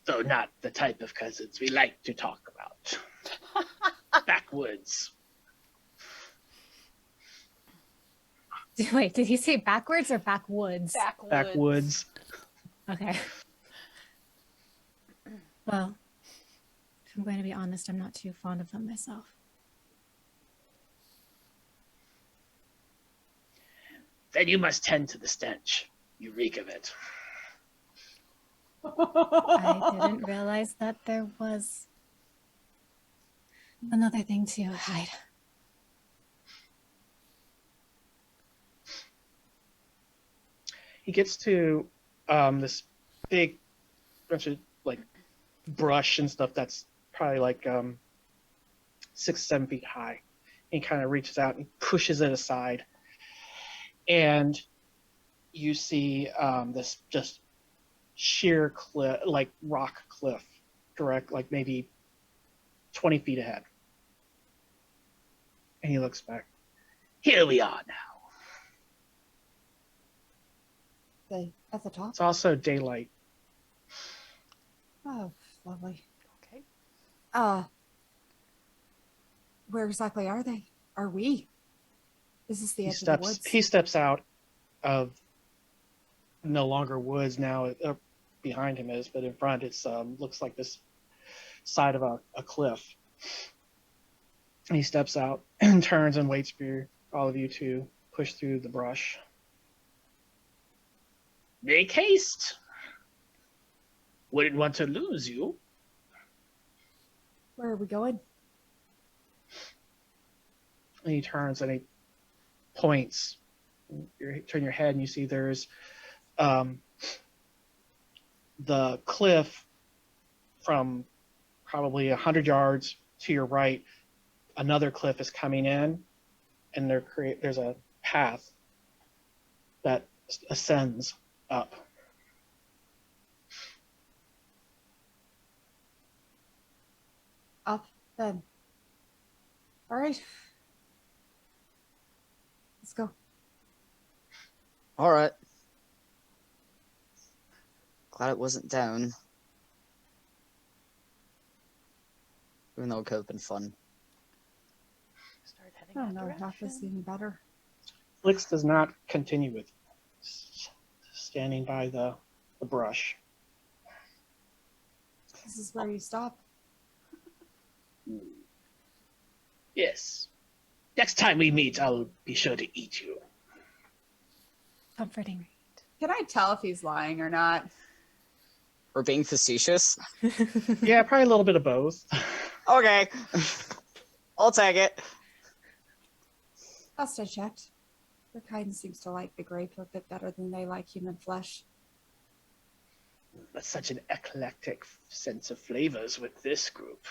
Though not the type of cousins we like to talk about. Backwoods. Wait, did he say backwards or backwoods? Backwoods. Okay. Well, if I'm going to be honest, I'm not too fond of them myself. Then you must tend to the stench. You reek of it. I didn't realize that there was another thing to hide. He gets to this big bunch of like brush and stuff that's probably like 6-7 feet high. He kind of reaches out and pushes it aside, and you see this just sheer cliff, like rock cliff, direct, like maybe 20 feet ahead. And he looks back. Here we are now. At the top? It's also daylight. Oh, lovely. Okay. Where exactly are they? Are we? Is this the He edge of the steps. woods? He steps out of no longer woods now. Behind him is, but in front it's looks like this side of a cliff. He steps out and turns and waits for all of you to push through the brush. Make haste. Wouldn't want to lose you. Where are we going? And he turns and he points. Turn your head and you see there's the cliff from probably 100 yards to your right. Another cliff is coming in, and there's a path that ascends up. Up then. All right. Let's go. All right. Glad it wasn't down. Even though it could have been fun. Start heading I don't that know. Half is direction. even better. Flix does not continue with standing by the brush. This is where you stop. Yes. Next time we meet, I'll be sure to eat you. Comforting. Can I tell if he's lying or not? Or being facetious. Yeah, probably a little bit of both. Okay. I'll take it. Last I checked, their kind seems to like the grape a bit better than they like human flesh. That's such an eclectic sense of flavors with this group.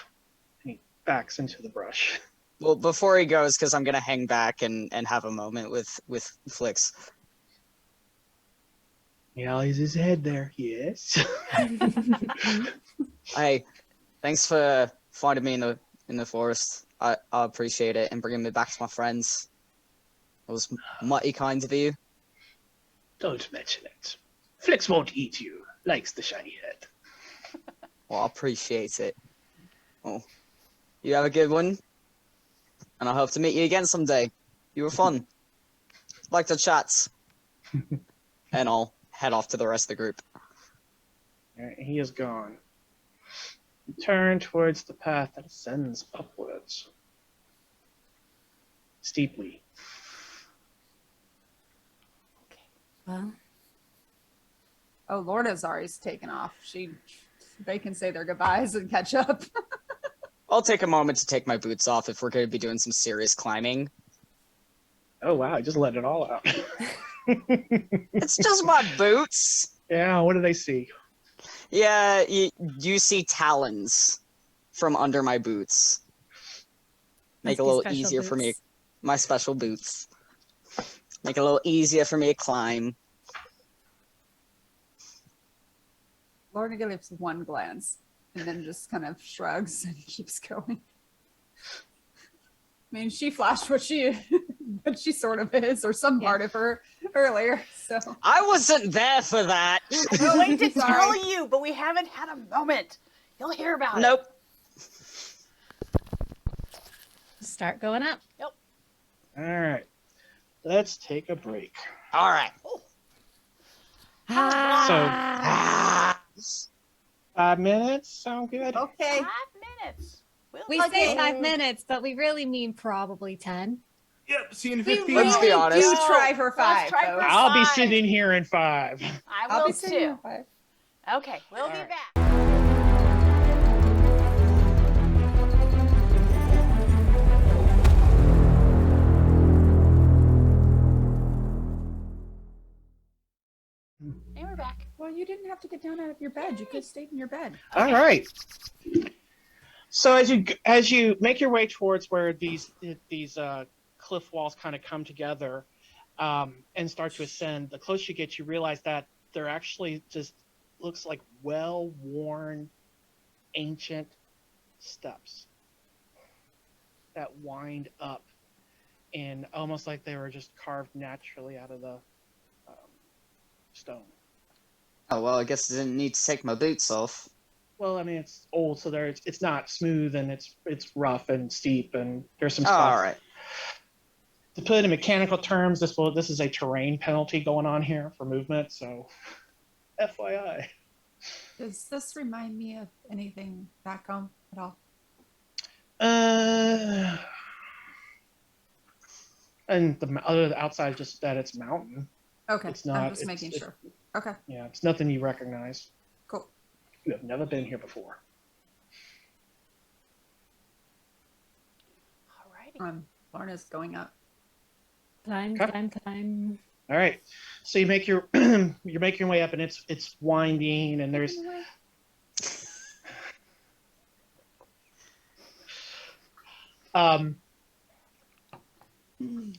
And he backs into the brush. Well, before he goes, because I'm gonna hang back and have a moment with Flix. He always his head there. Yes. Hey, thanks for finding me in the forest. I appreciate it, and bringing me back to my friends. It was mighty kind of you. Don't mention it. Flix won't eat you. Likes the shiny head. Well, I appreciate it. Well, you have a good one, and I hope to meet you again someday. You were fun. Like the chats. And I'll head off to the rest of the group. Alright, he is gone. You turn towards the path that ascends upwards. steeply. Well, Oh, Lorna's already taken off. They can say their goodbyes and catch up. I'll take a moment to take my boots off if we're going to be doing some serious climbing. Oh wow, I just let it all out. It's just my boots. Yeah, what do they see? Yeah, you see talons from under my boots. Make must it a be little special easier for me. boots. My special boots. Make it a little easier for me to climb. Lorna gives one glance and then just kind of shrugs and keeps going. I mean, she flashed what she sort of is, or some part of her earlier. So I wasn't there for that. I was waiting to Sorry. tell you, but we haven't had a moment. You'll hear about Nope. Start going up. Yep. All right, let's take a break. All right. Ah, So, 5 minutes, sound good? okay. 5 minutes. we say 5 minutes, but we really mean probably 10. Yep, see you in We 15. Let's be really honest. do try for Let's 5. try for folks. I'll be 5. sitting here in 5. I I'll will be sitting here too. for 5. Okay, we'll All be right. back. And we're back. Well, you didn't have to get down out of your bed. You could have stayed in your bed. All right. So as you make your way towards where these cliff walls kind of come together and start to ascend, the closer you get, you realize that they're actually just looks like well-worn, ancient steps that wind up, and almost like they were just carved naturally out of the stone. oh well, I guess I didn't need to take my boots off. Well, I mean, it's old, so it's not smooth, and it's rough and steep, and there's some Oh, stuff. all right. To put it in mechanical terms, this is a terrain penalty going on here for movement, so FYI. Does this remind me of anything back home at all? And the other outside, just that it's mountain. Okay, It's not. I'm just making sure. Okay, Yeah, it's nothing you recognize. cool. You have never been here before. Alrighty. Lorna's going up. Climb, Okay. climb, climb. All right, so you make your you're making your way up, and it's winding, and there's I'm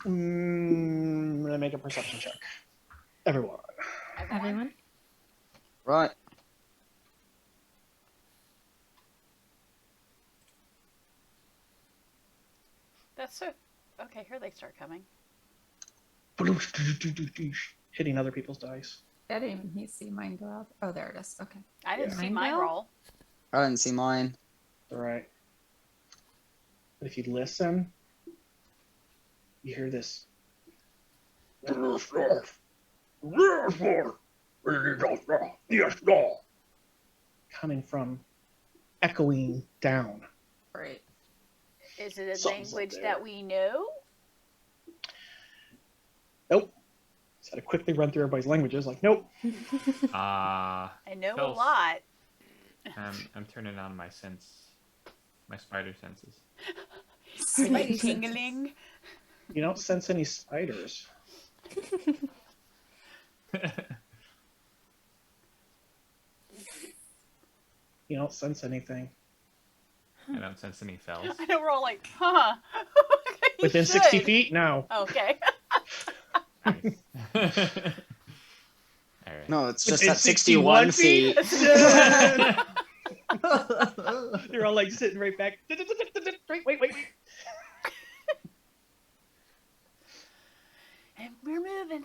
gonna make a perception check. Everyone. Everyone? Right. That's so. Okay, here they start coming. Hitting other people's dice. I didn't even see mine go up. Oh, there it is. Okay. I didn't Yeah. see Mine mine go? roll. I didn't see mine. All right. But if you listen, you hear this. Coming from echoing down. Great. Is it a Something's up language there. that we know? Nope. Just had to quickly run through everybody's languages. Like, nope. I know a Spells. lot. I'm turning on my spider senses. Are Spidey they senses. tingling? You don't sense any spiders. You don't sense anything. I don't sense any fells. I know we're all like, huh? You Within 60 should. feet? No. Okay. Nice. All right. No, it's just Within at 61 feet. They're all like sitting right back. Wait. And we're moving.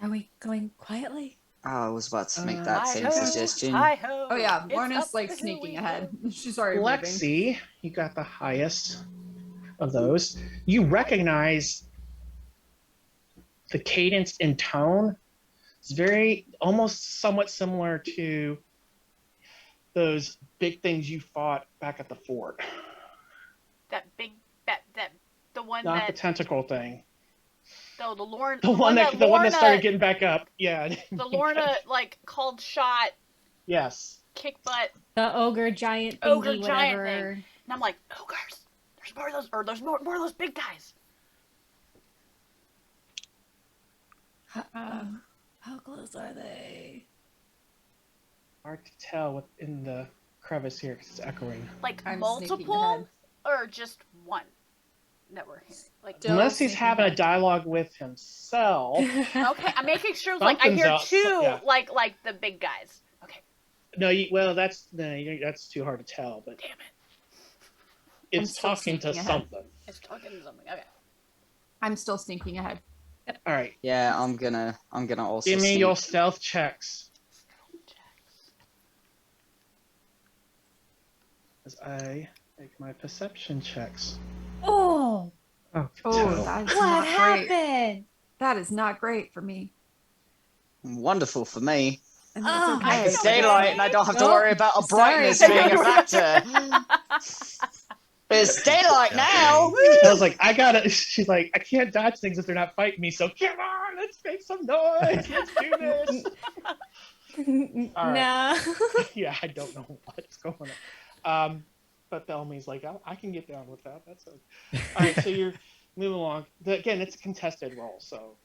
Are we going quietly? Oh, I was about to make that same Hi-ho, suggestion. hi-ho, Oh yeah, it's Lorna's up like the hill sneaking we ahead. go. She's already moving. Lexi, you got the highest of those. You recognize the cadence and tone. It's very, almost somewhat similar to those big things you fought back at the fort. That big, that the one one Not the that tentacle thing. no, the Lorna, The one that started getting back up. Yeah. the Lorna like called shot, Yes. kick butt, The ogre giant thingy, ogre giant whatever. thing. And I'm like, ogres. There's more of those, or there's more of those big guys. How close are they? Hard to tell within the crevice here because it's echoing. Like I'm sneaking multiple, ahead. or just one that we're hearing. Like Still Unless he's sneaking having a ahead. dialogue with himself. okay, I'm making sure. Like I Something's hear up, two, yeah. like the big guys. Okay, No, that's too hard to tell. But damn it, I'm it's still talking to sneaking ahead. something. it's talking to something. Okay, I'm still sneaking ahead. All right, Yeah, I'm gonna also give me sneak. your stealth checks as I make my perception checks. Oh, Oh, Oh, that is what not great. happened? That is not great for me. Wonderful for me. And Oh, that's I okay. It's feel good. daylight, and I don't have to Nope. worry about a Sorry. brightness being a factor. It's daylight now. I was like, she's like, I can't dodge things if they're not fighting me. So come on, let's make some noise. Let's do this. All No. Yeah, I don't know what's going on. But Bellamy's like, I can get down with that. That's okay. All right, so you're moving along. Again, it's a contested roll, so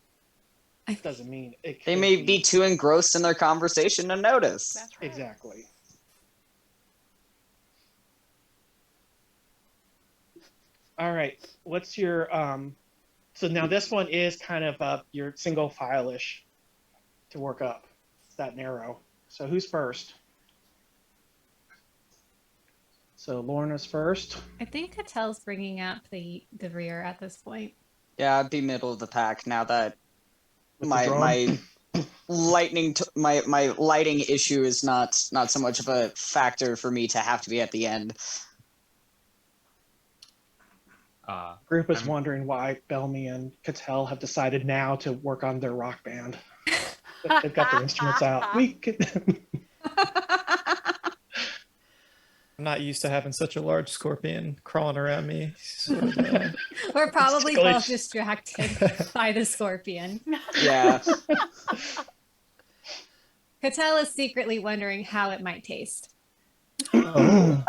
it doesn't mean it. They could may be too engrossed in their conversation to notice. that's right. Exactly. All right. What's your so now this one is kind of your single file-ish to work up. It's that narrow. So who's first? So Lorna's first. I think Catel's bringing up the rear at this point. Yeah, I'd be middle of the pack now that With the my drum? my lighting issue is not so much of a factor for me to have to be at the end. Group is I'm- wondering why Bellamy and Cattell have decided now to work on their rock band. They've got their instruments out. We could. I'm not used to having such a large scorpion crawling around me. So, We're probably Glitch. both distracted by the scorpion. Yeah. Cattell is secretly wondering how it might taste. you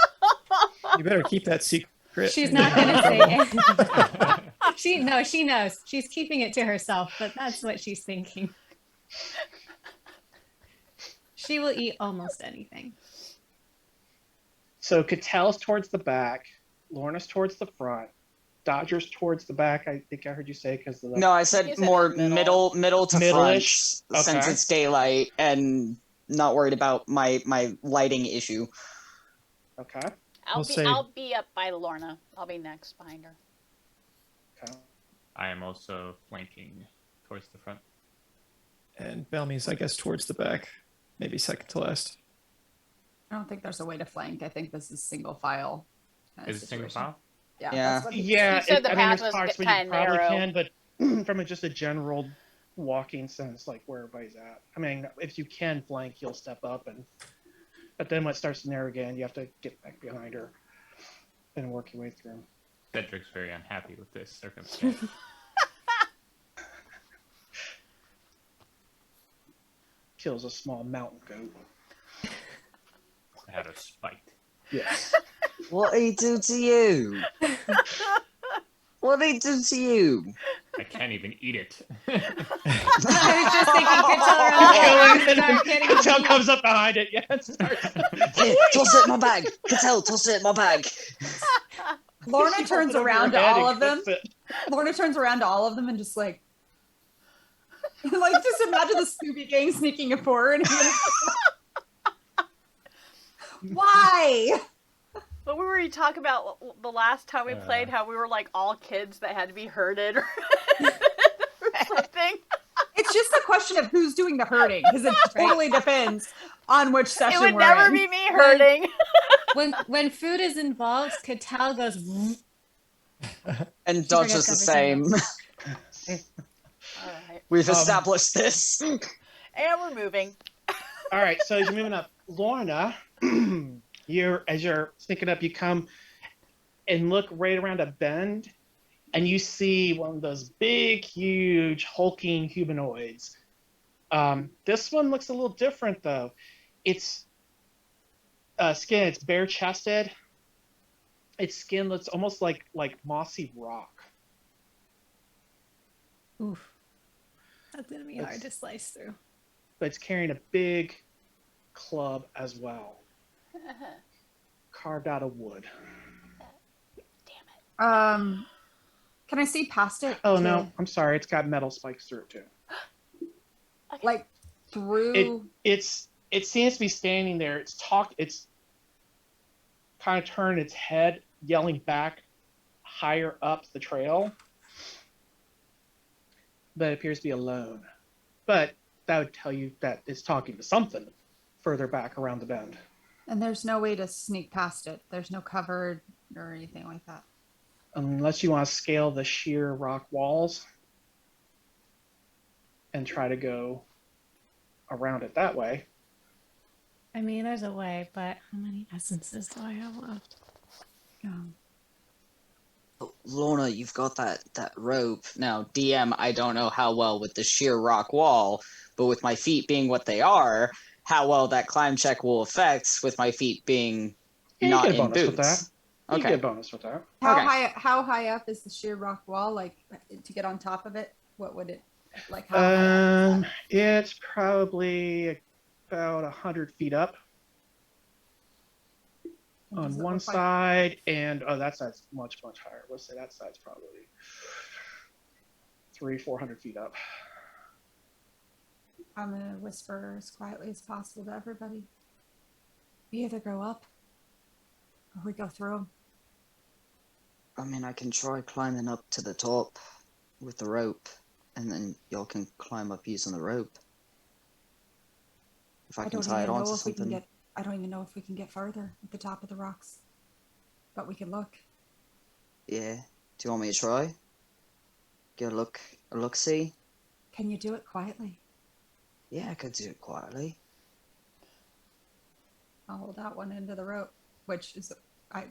better keep that secret. She's not going to say it. She knows. She's keeping it to herself, but that's what she's thinking. She will eat almost anything. So Cattell's towards the back, Lorna's towards the front, Dodger's towards the back. I think I heard you say because of the. No, I You said said more middle. middle to Middle-ish? front since Okay. it's daylight and not worried about my lighting issue. Okay. I'll be up by Lorna. I'll be next behind her. Okay. I am also flanking towards the front. And Bellamy's, I guess, towards the back. Maybe second to last. I don't think there's a way to flank. I think this is single file. kind of Is it single situation. file? Yeah. Yeah. That's what he- Yeah, He said the path there's was parts where you kinda probably narrow. can, but from just a general walking sense, like where everybody's at. I mean, if you can flank, you'll step up, but then when it starts to narrow again, you have to get back behind her and work your way through. Cedric's very unhappy with this circumstance. Kills a small mountain goat. Out of spite. Yes. What did he do to you? What did he do to you? I can't even eat it. I was just thinking Cattell getting Cattell comes up behind it. Yeah, it starts. Here, toss it in my bag. Cattell, toss it in my bag. Lorna She turns holds it over around her to head all and of them. cooks it. Lorna turns around to all of them and just like just imagine the Scooby Gang sneaking up forward. Why? But we were talking about the last time we Uh. played how we were like all kids that had to be herded or something. It's just a question of who's doing the herding because it totally depends on which It session would we're never in. be me herding. when food is involved, Cattell goes. And Dodge is the same. All right. We've established this. And we're moving. All right, so as you're moving up, Lorna, as you're sneaking up, you come and look right around a bend, and you see one of those big, huge, hulking humanoids. This one looks a little different, though. Its skin, it's bare-chested. Its skin looks almost like mossy rock. Oof. That's gonna be hard to slice through. But it's carrying a big club as well, carved out of wood. Damn it. Can I see past it? Oh no, I'm sorry. It's got metal spikes through it too. Okay. Like through. It seems to be standing there. It's kind of turned its head, yelling back higher up the trail. But it appears to be alone. But that would tell you that it's talking to something further back around the bend. And there's no way to sneak past it. There's no cover or anything like that. Unless you want to scale the sheer rock walls and try to go around it that way. I mean, there's a way, but how many essences do I have left? Lorna, you've got that rope. Now, DM, I don't know how well with the sheer rock wall, but with my feet being what they are, how well that climb check will affect with my feet being not you get a in bonus boots. with that. You Okay. get a bonus with that. How high up is the sheer rock wall? Like to get on top of it, what would it like? How high up is that? It's probably about 100 feet up What on does it one look like? side, and that side's much higher. Let's say that side's probably 300-400 feet up. I'm gonna whisper as quietly as possible to everybody. We either go up or we go through them. I mean, I can try climbing up to the top with the rope, and then y'all can climb up using the rope. If I can tie it onto something. I don't even know if we can get further at the top of the rocks, but we can look. Yeah. Do you want me to try? Get a look, see? Can you do it quietly? Yeah, I could do it quietly. I'll hold out one end of the rope, which is I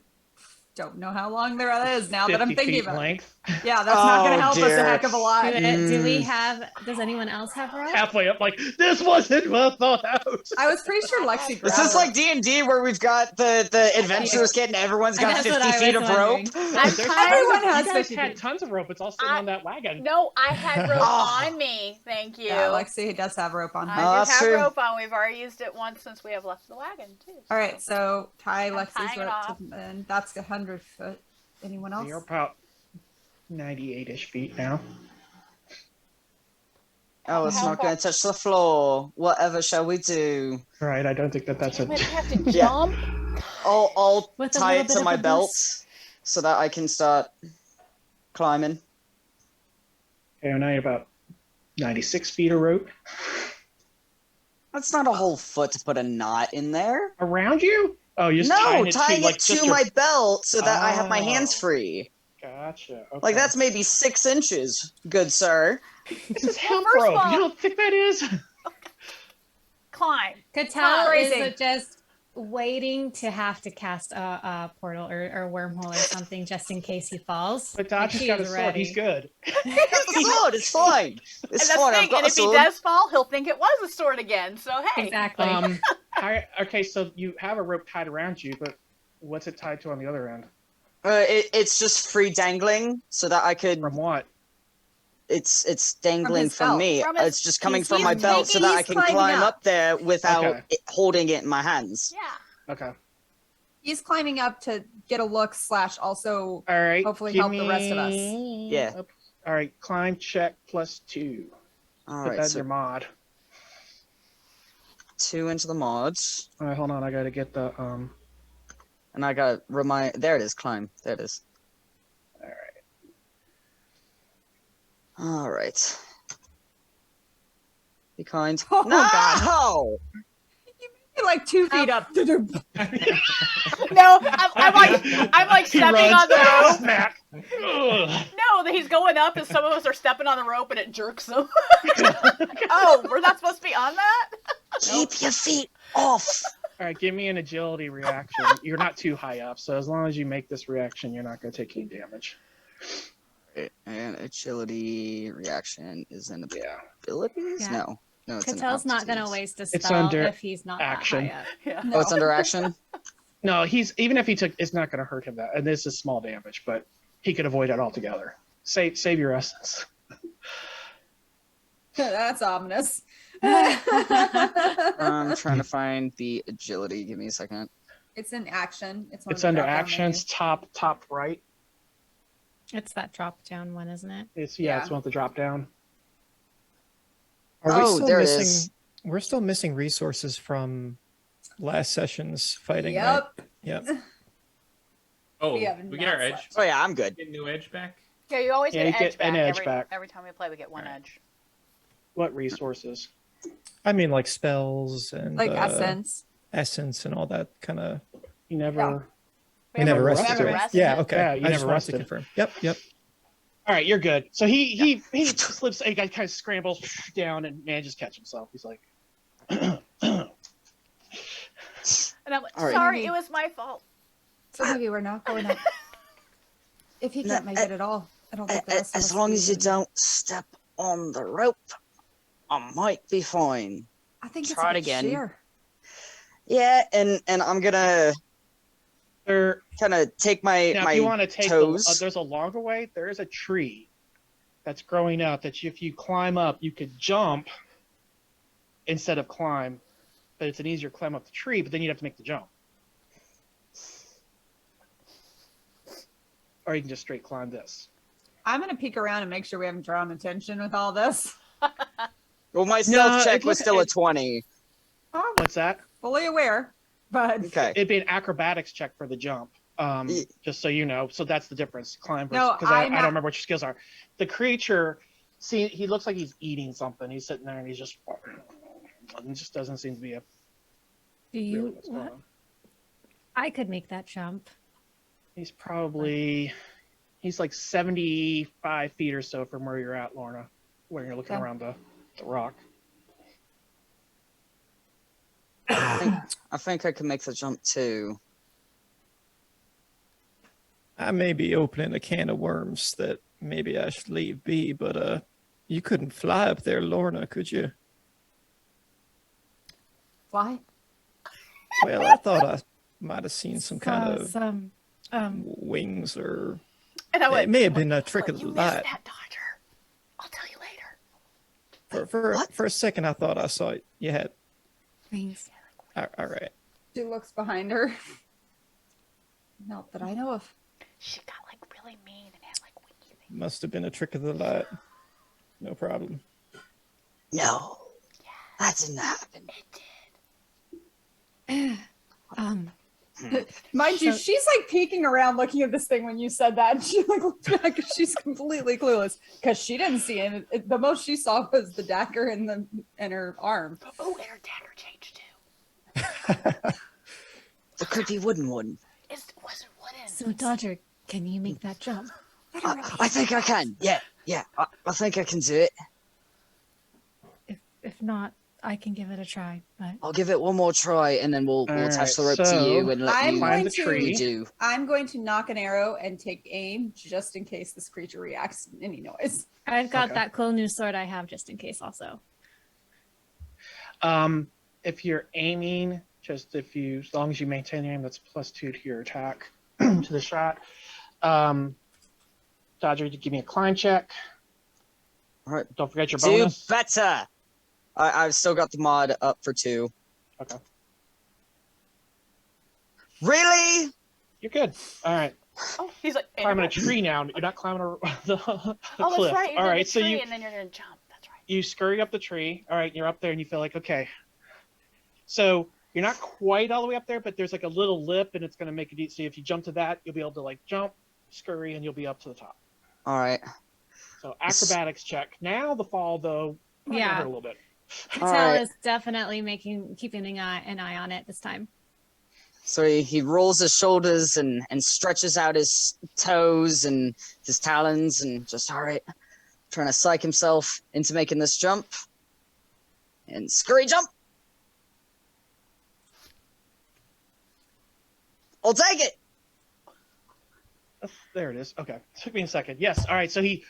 don't know how long there is now that I'm 50 thinking feet about it. length. Yeah, that's not going Oh, to help us a dear. heck of a lot. Do we Mm. have? Does anyone else have rope? Halfway up, like, this wasn't well thought out. I was pretty sure Lexi Is grabbed this it. like D&D where we've got the adventurous kit and everyone's got That's what 50 I feet was of rope? wondering. I'm There's tired. Everyone you has guys 50 had feet. tons of rope. It's all sitting on that wagon. No, I had rope Oh. on me. Thank you. Yeah, Lexi does have rope on her. I Oh, do that's have true. rope on. We've already used it once since we have left the wagon, too. All right, so tie I'm Lexi's tying it rope off. to, and that's 100 foot. Anyone else? You're about 98-ish feet now. Oh, it's How not far- going to touch the floor. Whatever shall we do? Right, I don't think that's Damn it, I a... have to Yeah. jump. I'll With a tie little it bit to of my a belt boost. so that I can start climbing. Okay, now you're about 96 feet of rope. That's not a whole foot to put a knot in there. Around you? Oh, you're just No, tying tying it to, like, it just to your... my belt so that I have my hands Oh. free. Gotcha. Okay. Like, that's maybe 6 inches, good sir. This is hemp first of rope. all- You don't think that is? Climb. Qadan Crazy. is just waiting to have to cast a portal or wormhole or something just in case he falls. But Like, Dodge has she got a is sword. ready. He's good. I got the sword, it's fine. And It's that's fine, the I've thing. got And a if he sword. does fall, he'll think it was a sword again. So, hey. Exactly. Okay, so you have a rope tied around you, but what's it tied to on the other end? It's just free dangling so that I could... From what? It's dangling his from belt. me. From his- It's just coming he's from my belt so that I can climbing climb up. up there without Okay. holding it in my hands. Yeah. Okay. He's climbing up to get a look / also All right. Hopefully give help the rest of us. me- Yeah. All right, climb check +2. All Put right, that in so your mod. 2 into the mods, All right, hold on. I got to get the and I got remind. There it is. Climb. There it is. All right. All right. Be kind. Oh, no! God. You're like 2 feet up. No, I'm like He stepping runs. on the rope. Smack. Ugh. No, he's going up and some of us are stepping on the rope and it jerks him. Oh, we're not supposed to be on that? Keep your feet off. All right, give me an agility reaction. You're not too high up, so as long as you make this reaction, you're not going to take any damage. And agility reaction is an Yeah. abilities? Yeah. No, it's an Catel's not going to aptitudes. waste a It's spell under if he's not action. that high up. Yeah. No. Oh, it's under action? No, he's even if he took, it's not going to hurt him that, and this is small damage, but he could avoid it altogether. Save your essence. That's ominous. I'm trying to find the agility. Give me a second. It's in action. It's, one It's of the under drop-down actions, top right. It's that drop down one, isn't it? It's Yeah. it's one with the drop down. Are we Oh, still there it missing? is. We're still missing resources from last session's menus. fighting. Yep. Right? Yep. Oh, We have we get our not edge. slept. Oh yeah, I'm good. Get new edge back. Yeah, you always Yeah, get you an get edge back. an edge back. Every time we play, we get one Alright. edge. What resources? I mean, like spells and Like essence. essence and all that kind of. You never. We never rested, rested. Never right? rested. Yeah. Okay. Yeah, you I just never wanted rested. to confirm. Yep. Yep. All right, you're good. So he slips. He kind of scrambles down and manages to catch himself. He's like, And I'm like, All right. sorry, it was my fault. Some of you are not going up. If he can't make it at all, I don't think the rest of As us long will as you either. don't step on the rope, I might be fine. I think it's try a it bit again. sheer. Yeah, and I'm gonna there. kind of take my Now, if you want to take toes. there's a longer way. There is a tree that's growing up that if you climb up, you could jump instead of climb. But it's an easier climb up the tree. But then you'd have to make the jump. Or you can just straight climb this. I'm going to peek around and make sure we haven't drawn attention with all this. Well, my stealth check it was look- still a it- 20. I'm What's that? fully aware, but Okay. It'd be an acrobatics check for the jump. Ye- Just so you know. So that's the difference. Climb versus No, because I I'm don't not- remember what your skills are. The creature, see, he looks like he's eating something. He's sitting there and he's just, it just doesn't seem to be a Do really you? what's going on. I could make that jump. He's probably, he's like 75 feet or so from where you're at, Lorna, where you're looking Okay. around the rock. I think I can make the jump too. I may be opening a can of worms that maybe I should leave be, but you couldn't fly up there, Lorna, could you? why? Well, I thought I might have seen some kind of Some wings, or And I went, it may have been a trick of you the missed light. that, Dodger. I'll tell you later. For a second, I thought I saw you had. things. All right. She looks behind her. Not that I know of. She got like really mean and had like winky things. Must have been a trick of the light. No problem. No, that didn't happen. Mind you, So- she's like peeking around looking at this thing when you said that. And she like looked back and she's completely clueless because she didn't see it. The most she saw was the dagger in her arm. Oh, and her dagger changed too. The creepy wooden one. It wasn't wooden. So, Dodger, can you make that jump? I think I can. Yeah. I think I can do it. If not, I can give it a try. But I'll give it one more try, and then we'll All attach the right, rope to so you and let I'm you going the to- tree. do. I'm going to knock an arrow and take aim just in case this creature reacts to any noise. I've got Okay. that cool new sword I have just in case also. If you're aiming, as long as you maintain your aim, that's +2 to your attack to the shot. Dodger, you give me a climb check. All right. Don't forget your Do bonus. better. I've still got the mod up for 2. Okay, Really? you're good. All right, Oh, he's like climbing a tree now. You're not climbing the Oh, cliff. that's right. You're All in right, the so tree and then you're gonna jump. That's right. you scurry up the tree. All right, you're up there and you feel like, okay. So you're not quite all the way up there, but there's like a little lip and it's going to make it easy. So if you jump to that, you'll be able to like jump, scurry, and you'll be up to the top. All right. So acrobatics check. Now the fall, though, might Yeah. hurt a little bit. Patel right. is definitely keeping an eye on it this time. So he rolls his shoulders and stretches out his toes and his talons and just, all right, trying to psych himself into making this jump. And scurry jump. I'll take it. There it is. Okay, took me a second. Yes. All right. So he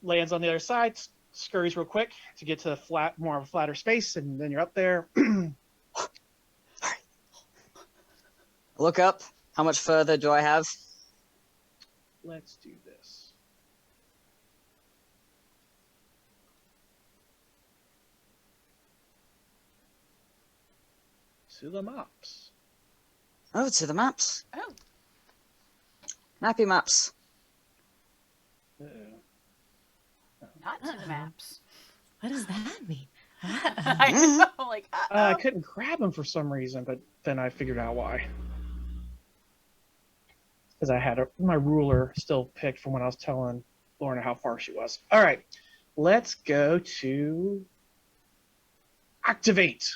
lands on the other side, scurries real quick to get to more of a flatter space, and then you're up there. Look up. How much further do I have? Let's do this. To the maps. Oh, to the maps. Oh. Mappy maps. Not to the maps. What does that mean? I know, like, I couldn't grab him for some reason, but then I figured out why. Because I had my ruler still picked from when I was telling Lorna how far she was. All right, let's go to activate.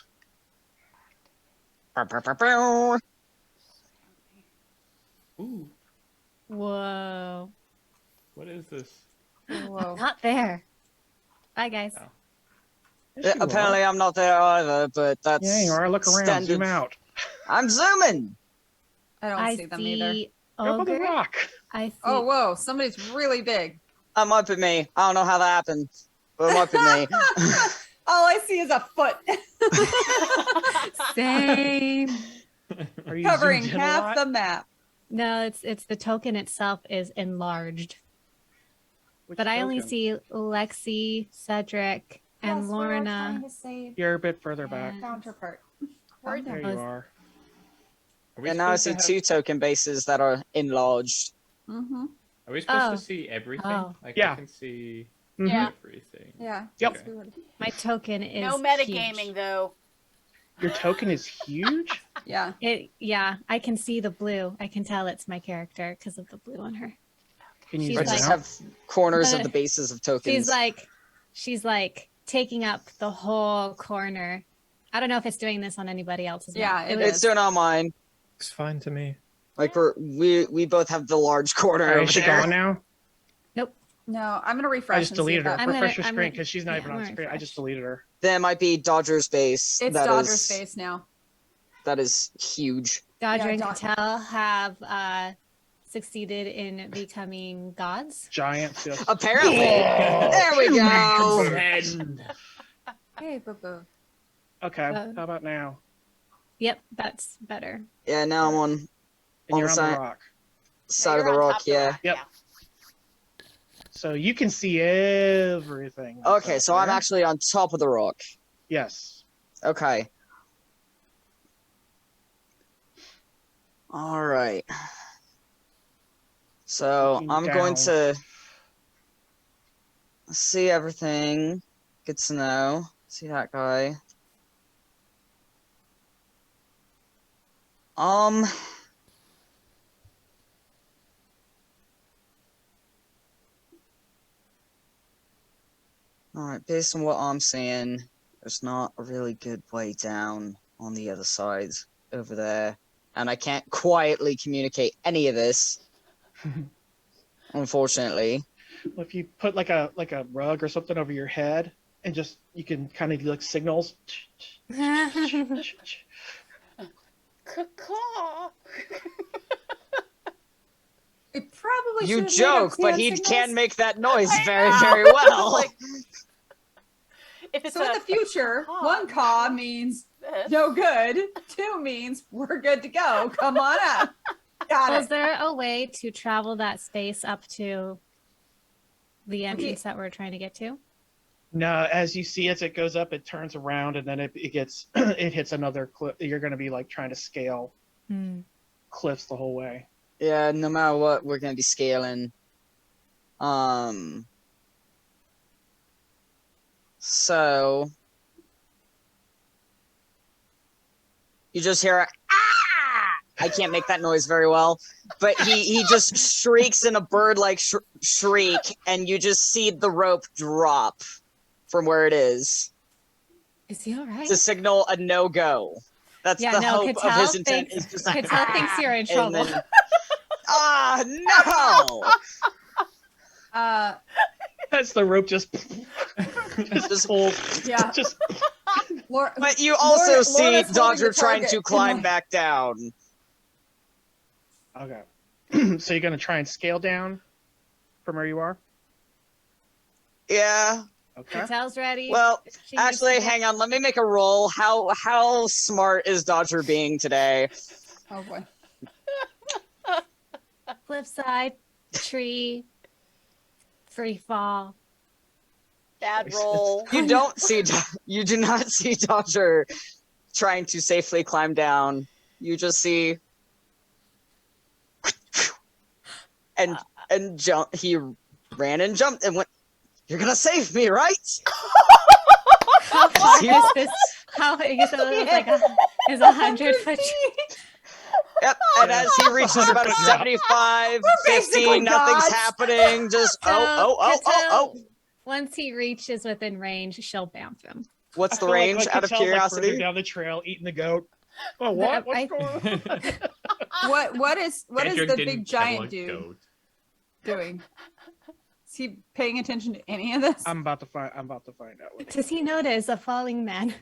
Ooh, Whoa. what is this? Whoa. Not there. Bye, guys. Oh. Yes, you Apparently, are. I'm not there either, but that's Yeah, you are. Look around. standard. Zoom out. I'm zooming. I don't see them either. Go up on the Ogre. rock. I see. Oh, whoa. Somebody's really big. That might be me. I don't know how that happened, but it might be me. All I see is a foot Same. Are you covering zoomed in a half lot? the map. No, it's the token itself is enlarged. Which But I only token? see Lexi, Cedric, and Yes, we're Lorna. trying to save You're a bit further back. and- counterpart. Where- There Oh, you is- are. Are we And now I supposed see to two token bases that are enlarged. Mm-hmm. Are we supposed Oh. to see everything? Oh. Like Yeah. I can see Yeah. everything. Yeah. Yep. that's good. My token is no metagaming, huge. though. Your token is huge. Yeah. Yeah, I can see the blue. I can tell it's my character because of the blue on her. Can you She's I zoom like- just out? have corners of But the bases of tokens. She's like taking up the whole corner. I don't know if it's doing this on anybody else's. Yeah, map. it was- It's doing on mine. Looks fine to me. Like we both have the large corner All right, over is she there. gone now? No, I'm gonna refresh. I just and see deleted if her. that- I'm gonna- Refresh your I'm screen gonna- because she's not yeah, even I'm on gonna screen. I refresh. just deleted her. There might be Dodger's base. It's That Dodger's is- face now. That is huge. Dodger Yeah, and Dod- Cattell have succeeded in becoming gods. Giants. Yes. Apparently. There we go. Send. Hey, boo boo. Okay. How about now? Yep, that's better. Yeah, now I'm on And On you're the on side. the rock, side of You're the on rock, top of the yeah. rock, Yep. so you can see everything. that's Okay, out so I'm there. actually on top of the rock. Yes. Okay. All right. So Looking I'm going down. to see everything. Good to know. See that guy. All right, based on what I'm seeing, there's not a really good way down on the other side over there. And I can't quietly communicate any of this, unfortunately. Well, if you put like a rug or something over your head, and just you can kind of do like signals. Caw-caw. It probably You should have made up joke, but hand he signals. can make that noise I very, know. very well. Like, if it's So in a the future, caw. one caw means this, no good. Two means we're good to go. Come on up. Got Was it. there a way to travel that space up to the entrance that we're trying to get to? No, as you see it goes up, it turns around, and then it gets it hits another cliff. You're going to be like trying to scale cliffs the whole way. Yeah, no matter what, we're gonna be scaling. So you just hear a, ah! I can't make that noise very well, but he just shrieks in a bird-like shriek, and you just see the rope drop from where it is Is he all right? to signal a no-go. That's Yeah, the no, hope of Cattell his intent. thinks- Is just Cattell thinks you're in and trouble. then- Ah, no! As the rope just Just- pulled. Yeah. Just But you also Lorna- see Lorna's holding Dodger the trying target to in, climb like- back down. okay. So you're going to try and scale down from where you are? Yeah. Okay. Patel's ready. Well, She needs to actually, get- hang on. Let me make a roll. How smart is Dodger being today? Oh boy. Cliffside, tree, free fall. Dad roll. You do not see Dodger trying to safely climb down. You just see and jump. He ran and jumped and went. You're gonna save me, right? How far See? is this? How you said it was like is 100-foot tree? Yep. And as he reaches about a 75, 50, nothing's gods. happening. Just Patel, once he reaches within range, she'll bamf him. What's I the feel range? like Out of Catel's, like, curiosity. further down the trail, eating the goat. Oh, what? What's I- going on? What is Cedric the didn't big kill a giant dude goat. doing? Is he paying attention to any of this? I'm about to find out. What Does he notice a falling man?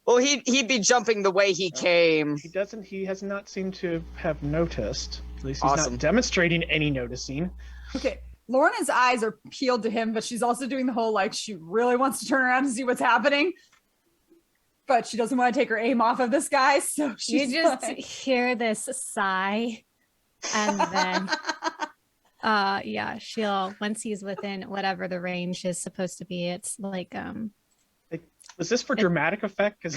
Well, he'd be jumping the way he came. He has not seemed to have noticed. At least he's Awesome. not demonstrating any noticing. Okay. Lorna's eyes are peeled to him, but she's also doing the whole like she really wants to turn around to see what's happening. But she doesn't want to take her aim off of this guy, so she's You just like- hear this sigh, and then yeah, she'll once he's within whatever the range is supposed to be. It's like Was this for dramatic effect? Because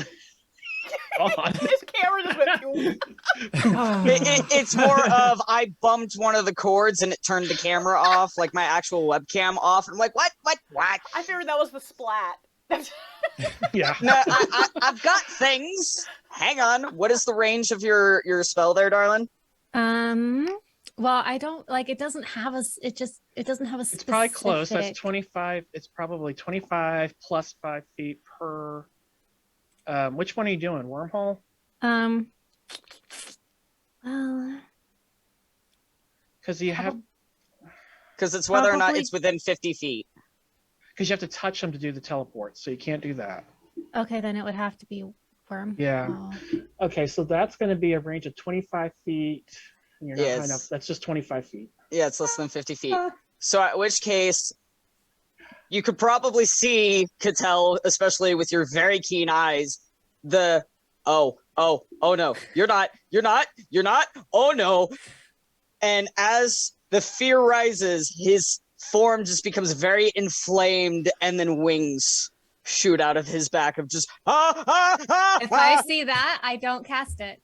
His camera just went. It's more of I bumped one of the cords and it turned the camera off, like my actual webcam off. I'm like, what? I figured that was the splat. yeah. No, I've got things. Hang on. What is the range of your spell there, darling? well, I don't like it doesn't have a it doesn't have a It's probably close. That's specific- 25. It's probably 25 plus 5 feet per. Which one are you doing? Wormhole? Well, Because you have Because it's whether or not Probably- it's within 50 feet. because you have to touch them to do the teleport, so you can't do that. okay, then it would have to be worm. Yeah. Oh. Okay, so that's going to be a range of 25 feet. And you're not high Yes. enough. That's just 25 feet. Yeah, it's less than 50 feet. So at which case, you could probably see Cattell, especially with your very keen eyes, the oh no, you're not, oh no. And as the fear rises, his form just becomes very inflamed, and then wings shoot out of his back of just If I see that, I don't cast it.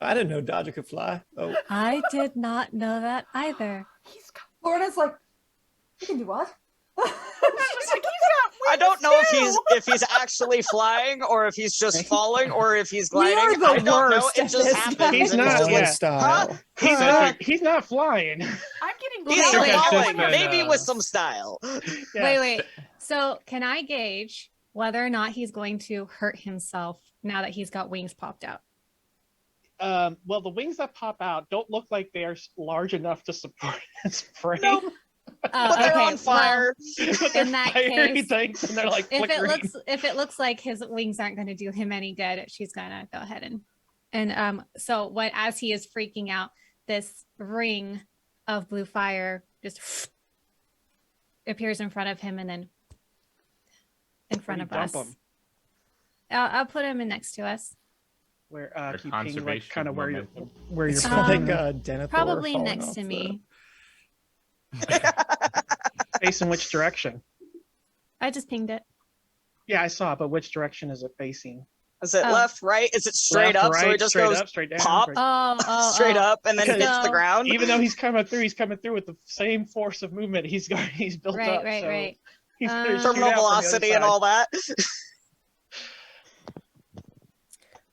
I didn't know Dodger could fly. Oh, I did not know that either. Lorna's like, you can do what? I don't know if he's actually flying or if he's just falling or if he's We gliding. are the I don't know. worst It at just this, happens. guys. He's and not, it's just Falling like, style. He's not. He's not flying. I'm getting He's Okay, wait. falling, Just maybe been, with some style. Yeah. Wait. So can I gauge whether or not he's going to hurt himself now that he's got wings popped out? Well, the wings that pop out don't look like they are large enough to support his frame. Nope. But they're on fire. But they're in that fiery case, things, and they're like If flickering. it looks like his wings aren't going to do him any good, she's gonna go ahead and so what as he is freaking out, this ring of blue fire just appears in front of him and then in front Where of do you us. dump 'em? I'll put him in next to us. Where For keeping like conservation kind of where you're momentum. where you're it's Um, like Denethor Probably falling next off to the- me. facing which direction? I just pinged it. Yeah, I saw it, but which direction is it facing? Is it Oh. left, right? Is it straight Left, up? So right, he just straight goes up, straight down. pop. Oh, straight up and then Because- hits the So- ground. Even though he's coming through with the same force of movement he's built Right, up. so right. He's gonna shoot Terminal out from the other velocity and side. all that.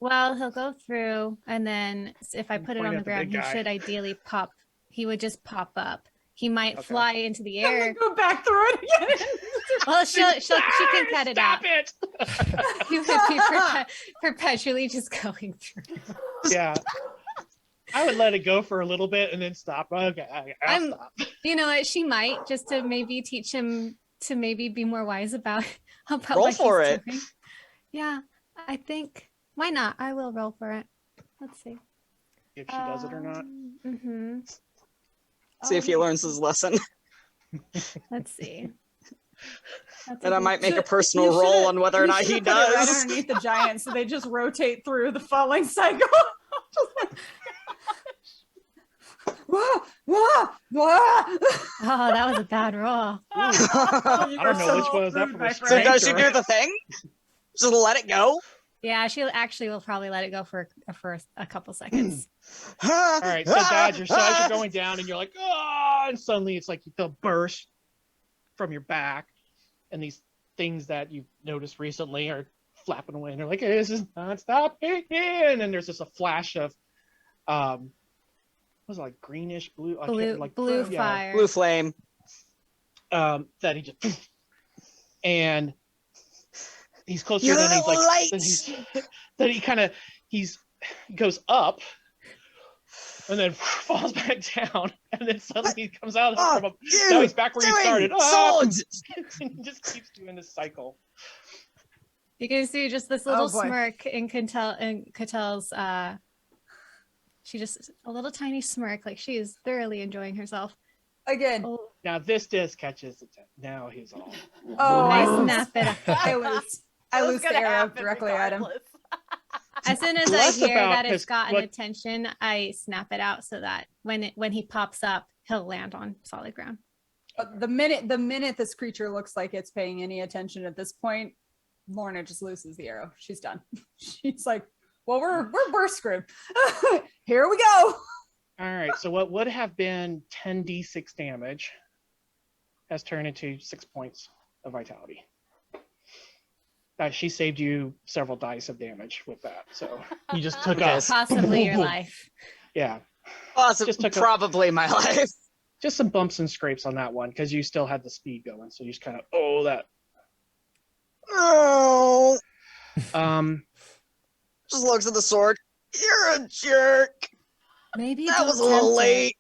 Well, he'll go through, and then if I put it Point on the at the ground, big he guy. should ideally pop. He would just pop up. He might Okay. fly into the I'm air. gonna go back through it again. Well, she can cut it out. Stop it! He would be perpetually just going through. Yeah. I would let it go for a little bit and then stop. Okay, I'll I'm- stop. You know what? She might just to maybe teach him to maybe be more wise about Roll what for he's it. doing. Yeah, I think. Why not? I will roll for it. Let's see. if she does it or not. Mm-hmm. See if he learns his lesson. Let's see. That's And I might make a You personal should've- roll on whether or you not he should've put it right does. underneath the giant, so they just rotate through the falling cycle. Wah, wah, wah. Oh, that was a bad roll. I don't know which one was that rude, for my a friend. So strength does she or- do the thing? Just let it go? Yeah, she actually will probably let it go for a couple seconds. All right, so Dad, your sides are going down, and you're like, oh, and suddenly it's like you feel burst from your back, and these things that you've noticed recently are flapping away, and they're like, this is not stopping. And then there's just a flash of, what was it, like greenish blue, I can't- like Blue yeah, fire. Blue flame. that he just, and he's closer, Your than he's like, lights! then he goes up, and then falls back down, and then suddenly he comes out from a, now he's back where he started. Swords! And he just keeps doing this cycle. You can see just this little boy. smirk in Catel's she just a little tiny smirk, like she is thoroughly enjoying herself. Again. Oh, Now this disc catches the now he's all. Oh, I I snap it up. I lose. I lose the arrow directly at him. As soon as I Less hear about that it's his- gotten what- attention, I snap it out so that when he pops up, he'll land on solid ground. The minute this creature looks like it's paying any attention at this point, Lorna just loses the arrow. She's done. She's like, well, we're screwed. Here we go. All right, so what would have been 10d6 damage has turned into 6 points of vitality. She saved you several dice of damage with that, so you just took Okay. off. Possibly your life. Yeah, Awesome. Just took a- Probably my life. just some bumps and scrapes on that one because you still had the speed going, so you just kind of that. No. Um, Just looks at the sword. You're a jerk. Maybe That don't was a little tempt it. late.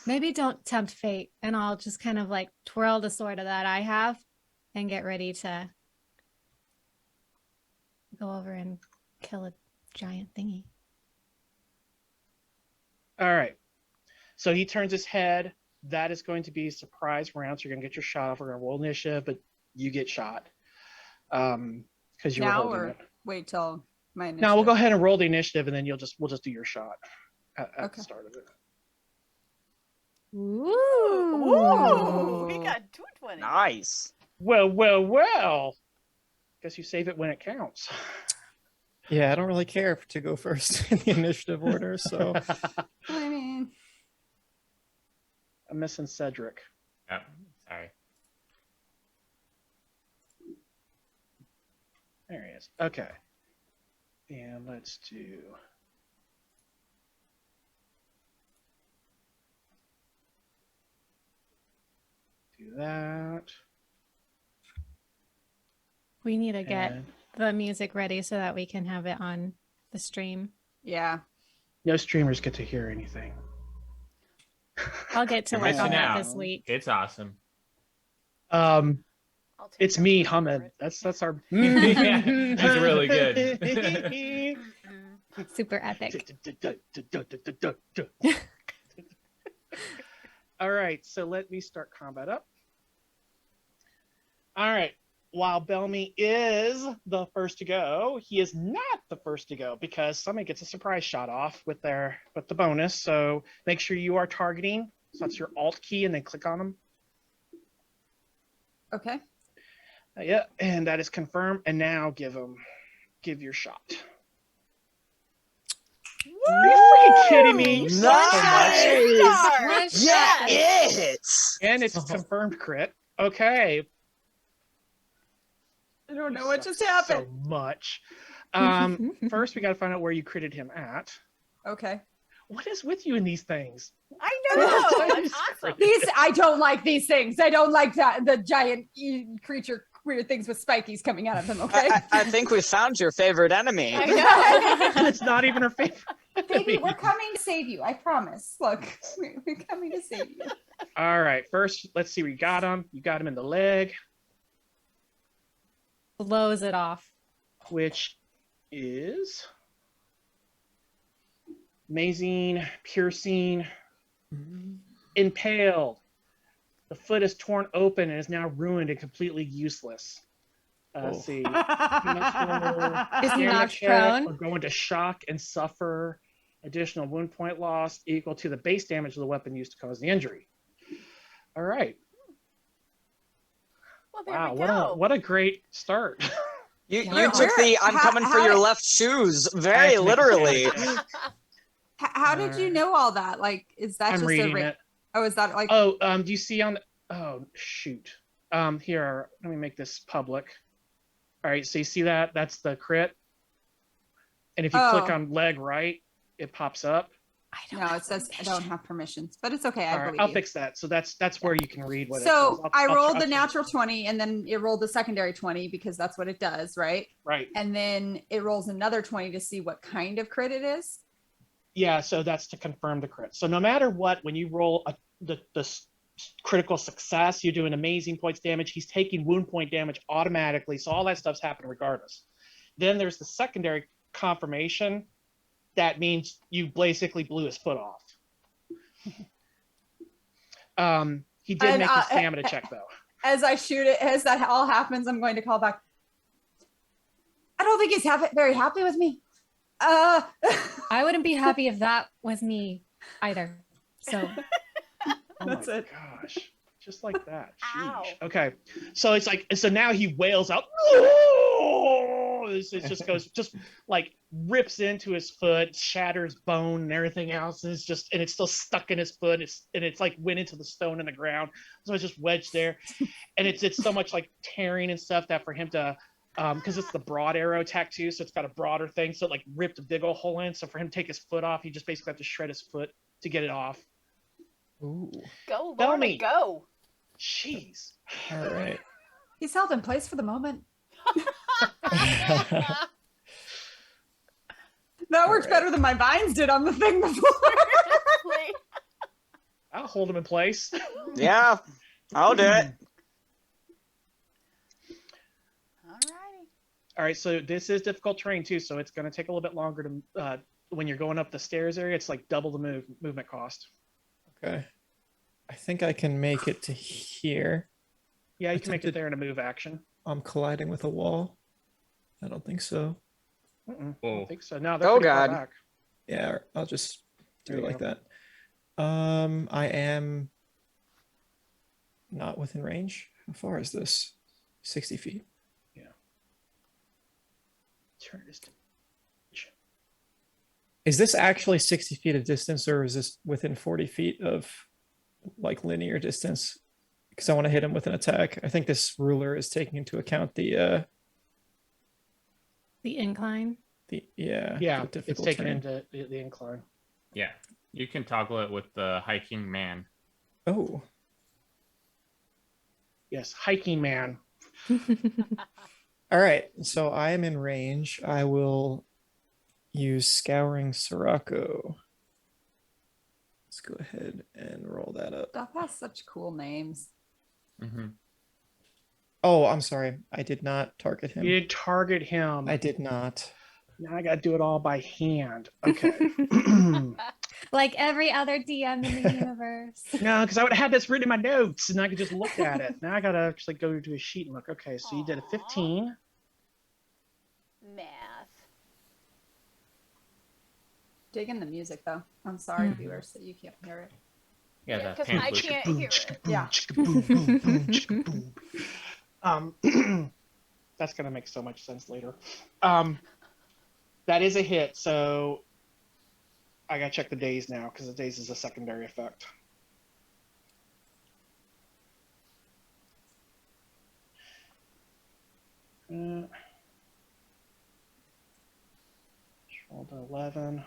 Maybe don't tempt fate, and I'll just kind of like twirl the sword that I have and get ready to go over and kill a giant thingy. all right, so he turns his head. That is going to be a surprise round. So you're gonna get your shot off. We're gonna roll initiative, but you get shot. Because you were Now holding or it. wait till my initiative. No, we'll go ahead and roll the initiative, and then we'll just do your shot at Okay. the start of it. Ooh. Ooh, we got 220. Nice. Well. Guess you save it when it counts. Yeah, I don't really care to go first in the initiative order, so I mean, I'm missing Cedric. Oh, sorry. There he is. Okay. And let's do. Do that. We need to get and the music ready so that we can have it on the stream. yeah. no streamers get to hear anything. I'll get to You're work on missing that out. this week. It's awesome. I'll take It's your me word for humming. it. That's our. Yeah, he's really good. Mhm. Super epic. All right, so let me start combat up. All right, while Belmy is the first to go, he is not the first to go because somebody gets a surprise shot off with the bonus. So make sure you are targeting. So that's your Alt key, and then click on them. Okay. Yeah, and that is confirmed. And now give your shot. Are you freaking kidding me? You suck so much. Nice. Yeah, it's. And it's confirmed crit. Okay. I don't know You what suck just happened. So much. First, we got to find out where you critted him at. Okay. What is with you in these things? I know. That's awesome. I don't like these things. I don't like that the giant creature weird things with spikies coming out of them. Okay. I think we found your favorite enemy. I know. It's not even her favorite. Baby, we're coming to save you. I promise. Look, we're coming to save you. All right. First, let's see where you got him. You got him in the leg, Blows it off. which is amazing, piercing, impaled. The foot is torn open and is now ruined and completely useless. Let's see. He must roll Is he stamina knocked check prone? or go into shock and suffer additional wound point loss equal to the base damage of the weapon used to cause the injury. All right. Well, there Wow, we go. what a great start. You Where- took the I'm coming for your did- left shoes I very have to make a literally. stamina check. How did you know all that? Like, is that I'm just reading a it. Oh, is that like Oh, do you see on the, oh shoot. Here, let me make this public. All right, so you see that? That's the crit. And if you click Oh. on leg right, it pops up. no, it says I don't have permissions, but it's okay. I All right, believe I'll you. fix that. So that's where you can read what it So says. I rolled the I'll- natural 20 and then it rolled the secondary 20 because that's what it does, right? Right. And then it rolls another 20 to see what kind of crit it is. Yeah, so that's to confirm the crit. So no matter what, when you roll the critical success, you're doing amazing points damage. He's taking wound point damage automatically. So all that stuff's happening regardless. Then there's the secondary confirmation. That means you basically blew his foot off. He did And, make his stamina check though. As I shoot it, as that all happens, I'm going to call back. I don't think he's very happy with me. I wouldn't be happy if that was me either. So Oh That's my it. gosh. Just like that. Ow. Sheesh. Okay. So it's like, so now he wails out. "Oh!" It just goes, just like rips into his foot, shatters bone and everything else. And it's just, and it's still stuck in his foot. It's like went into the stone in the ground. So it's just wedged there. And it's so much like tearing and stuff that for him to, because it's the broad arrow attack too. So it's got a broader thing. So it like ripped a big old hole in. So for him to take his foot off, he just basically have to shred his foot to get it off. Ooh. Go, Tell Lorna, me. go. Jeez. All right. He's held in place for the moment. That worked Alright. better than my vines did on the thing before. Seriously. I'll hold him in place. Yeah, I'll do it. Alrighty. All right, so this is difficult terrain too, so it's going to take a little bit longer to when you're going up the stairs area. It's like double the movement cost. Okay. I think I can make it to here. Yeah, you can make it Attempted- there in a move action. I'm colliding with a wall. I don't think so. I Whoa. don't think so. No, they're Oh, pretty far God. back. Yeah, I'll just do There it you like go. that. I am not within range. How far is this? 60 feet. Turn this to Is this actually 60 feet of distance, or is this within 40 feet of like linear distance? Because I want to hit him with an attack. I think this ruler is taking into account the incline. yeah it's difficult taken terrain. into the incline. Yeah. You can toggle it with the hiking man. Oh, Yes, hiking man. all right. So I am in range. I will use Scouring Sirocco. Let's go ahead and roll that up. Stuff has such cool names. Mm-hmm. Oh, I'm sorry. I did not target him. You target him. I did not. Now I got to do it all by hand. Okay. Like every other DM in the universe. No, because I would have had this written in my notes and I could just look at it. Now I got to actually go to a sheet and look. Okay, so you did a 15. Math. Digging the music though. I'm sorry, viewers, that you can't hear it. Yeah, Yeah, that 'cause pan I flute. can't hear it. Yeah. That's gonna make so much sense later. That is a hit, so I gotta check the days now because the days is a secondary effect. Rolled an 11.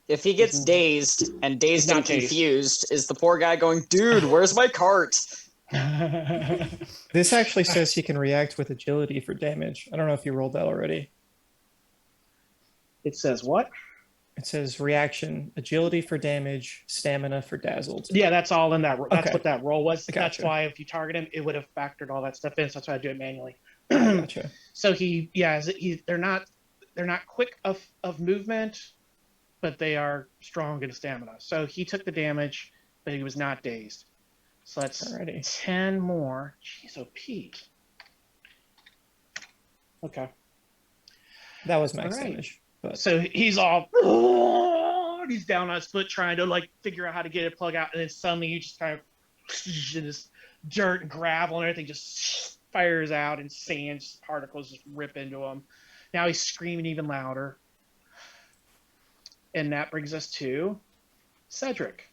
If he gets dazed and dazed He's and not dazed. confused, is the poor guy going, dude, where's my cart? This actually says he can react with agility for damage. I don't know if you rolled that already. It says what? It says reaction, agility for damage, stamina for dazzled. Yeah, that's all in that. That's Okay. what that roll was. That's Gotcha. why if you target him, it would have factored all that stuff in. So that's why I do it manually. Gotcha. So they're not quick of movement, but they are strong in stamina. So he took the damage, but he was not dazed. So that's Alrighty. 10 more. Jeez, OP. Okay. That was max Alright. damage. But So he's all, he's down on his foot trying to like figure out how to get it plug out, and then suddenly you just kind of, and this dirt and gravel and everything just fires out, and sand particles just rip into him. Now he's screaming even louder. And that brings us to Cedric.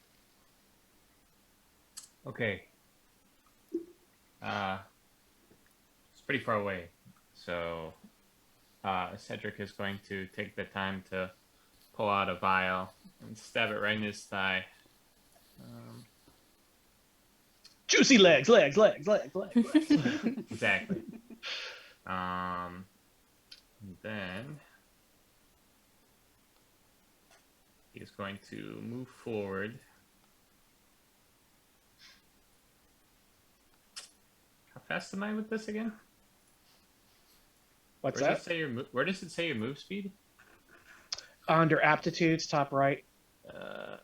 Okay. It's pretty far away, so Cedric is going to take the time to pull out a vial and stab it right in his thigh. Juicy legs. Exactly. And then he's going to move forward. How fast am I with this again? What's Where that? does it say where does it say your move speed? Under aptitudes, top right. Okay.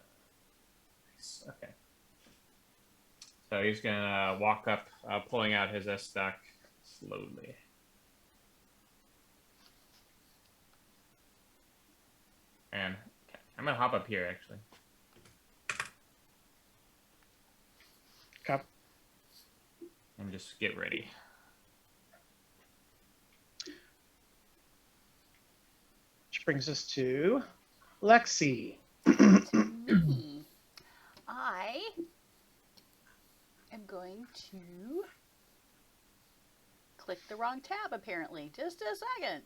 So he's gonna walk up, pulling out his S-stock slowly. And I'm gonna hop up here actually. Okay. And just get ready. Which brings us to Lexi. Me. I am going to click the wrong tab, apparently. Just a second.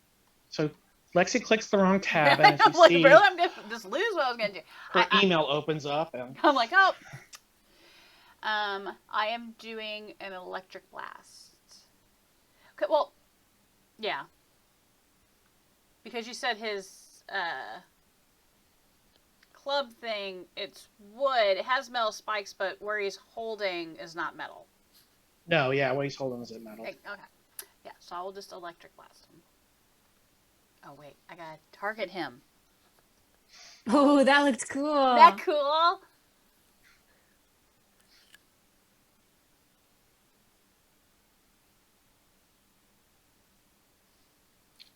So Lexi clicks the wrong tab, and I'm as you like, see, really? I'm going to just lose what I was going to do. her email opens up, and I'm like, oh. I am doing an electric blast. Okay, well, yeah. Because you said his club thing, it's wood. It has metal spikes, but where he's holding is not metal. no, yeah, what he's holding is in metal. Okay. Yeah, so I will just electric blast him. Oh, wait. I gotta target him. Oh, that looked cool. That cool?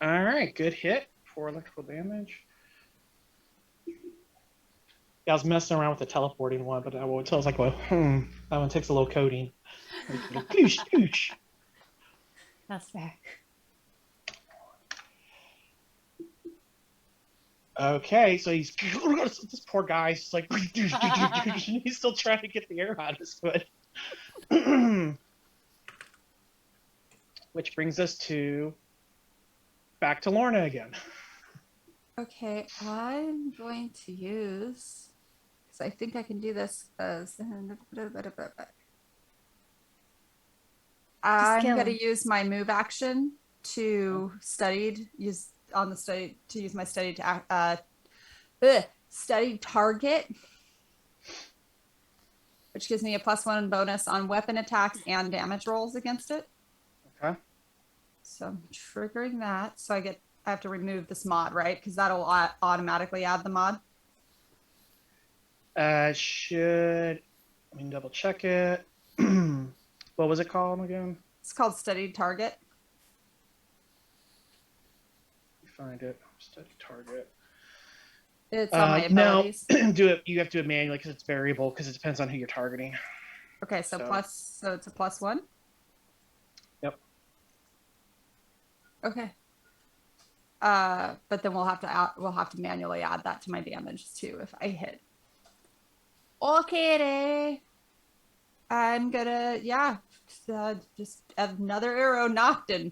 All right, good hit for electrical damage. Yeah, I was messing around with the teleporting one, but I was like, well, that one takes a little coding. Ploosh, ploosh. That's fair. Okay, so he's this poor guy's just like he's still trying to get the air out of his foot. Which brings us to back to Lorna again. Okay, I'm going to use, because I think I can do this as, I'm kill going him. to use my move action to use my study to study target, which gives me a +1 bonus on weapon attacks and damage rolls against it. Okay. So I'm triggering that. So I have to remove this mod, right? Because that'll automatically add the mod. Let me double check it. What was it called again? It's called studied target. Find it. Study target. It's on my no, abilities. you have to do it manually because it's variable because it depends on who you're targeting. Okay, so it's a +1. Yep. Okay. But then we'll have to manually add that to my damage too if I hit. Okay. I'm gonna just another arrow knocked and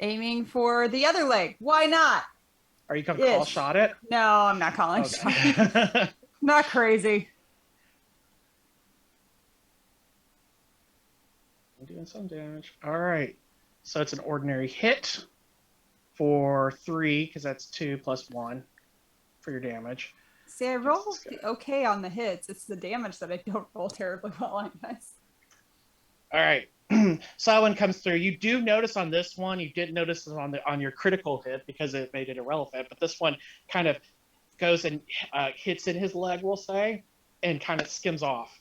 aiming for the other leg. Why not? Are you gonna call shot it? No, I'm not calling shot. Okay. Not crazy. I'm doing some damage. All right. So it's an ordinary hit for 3, because that's 2 + 1 for your damage. See, I roll okay on the hits. It's the damage that I don't roll terribly well on, guys. All right. So that one comes through. You do notice on this one, you did notice it on your critical hit because it made it irrelevant, but this one kind of goes and hits in his leg, we'll say, and kind of skims off.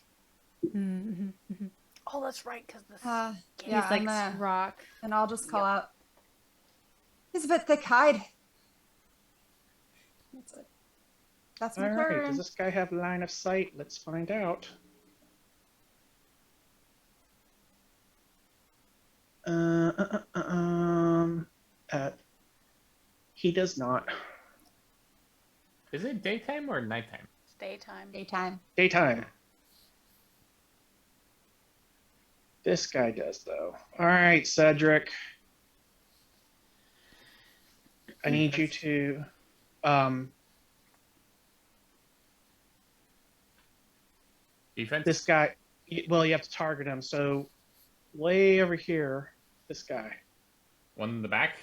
Mm-hmm. Mm-hmm. Oh, that's right, because the Yeah, He's like I'm gonna- rock. and I'll just call out. He's a bit thick hide. That's it. That's my All right. turn. Does this guy have line of sight? Let's find out. He does not. Is it daytime or nighttime? It's daytime. Daytime. Daytime. This guy does, though. All right, Cedric. I need you to Defense? this guy, well, you have to target him. So way over here, this guy. One in the back?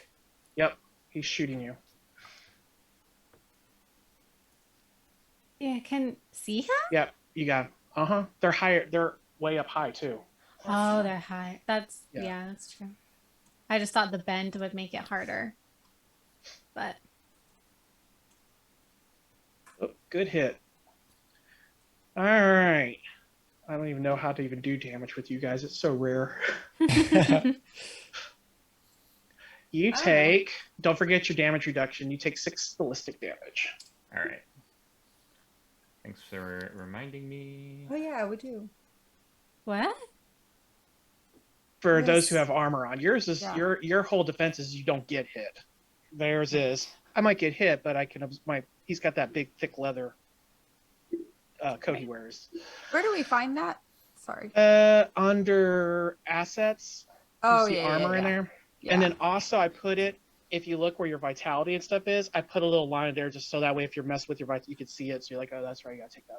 Yep, he's shooting you. Yeah, can see him? Yep, you got him. They're higher. They're way up high too. Oh, they're high. That's Yeah. yeah, that's true. I just thought the bend would make it harder. But Oh, good hit. All right. I don't even know how to even do damage with you guys. It's so rare. You take, don't forget your damage reduction. You take 6 ballistic damage. All right. Thanks for reminding me. Oh yeah, we do. what? For Yes. those who have armor on, yours is Yeah. your whole defense is you don't get hit. Theirs is I might get hit, but I can he's got that big thick leather coat he wears. Where do we find that? Sorry. Under assets, Oh you see yeah, armor yeah, in yeah. there. Yeah. And then also I put it, if you look where your vitality and stuff is, I put a little line there just so that way if you're messing with your vitality, you can see it. So you're like, oh, that's right, you gotta take that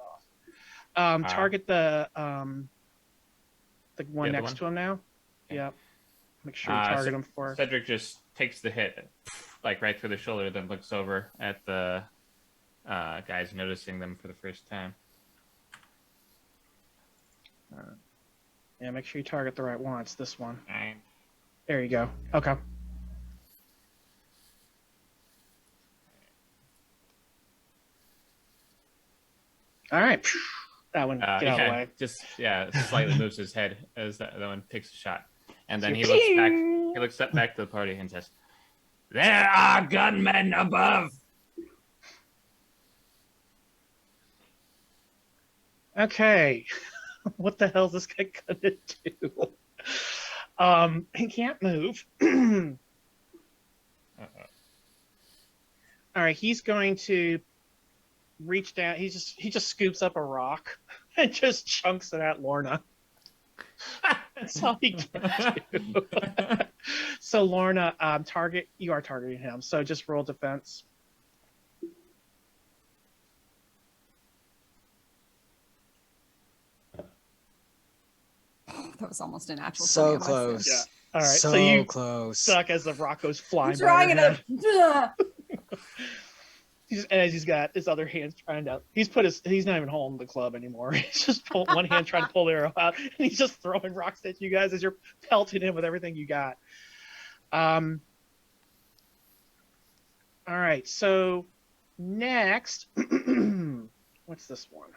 off. Target the one The next one? to him now. Okay. Yep. Make sure you target him for. Cedric just takes the hit, like right through the shoulder, then looks over at the guys noticing them for the first time. Yeah, make sure you target the right one. It's this one. 9. There you go. Okay. All right. That one, get out of the way. Just slightly moves his head as that one takes a shot, and then he looks back. He looks back to the party and says, "There are gunmen above." Okay. What the hell is this guy gonna do? He can't move. Uh-oh. All right, he's going to reach down. He just scoops up a rock and just chunks it at Lorna. That's all he can do. So Lorna, you are targeting him. So just roll defense. That was almost a natural. So 20 on my close. Yeah. All right. So, So you close. suck as the rock goes I'm flying. trying by your head. another. As he's got his other hands trying to, he's not even holding the club anymore. He's just one hand trying to pull the arrow out, and he's just throwing rocks at you guys as you're pelting him with everything you got. All right, so next, what's this one?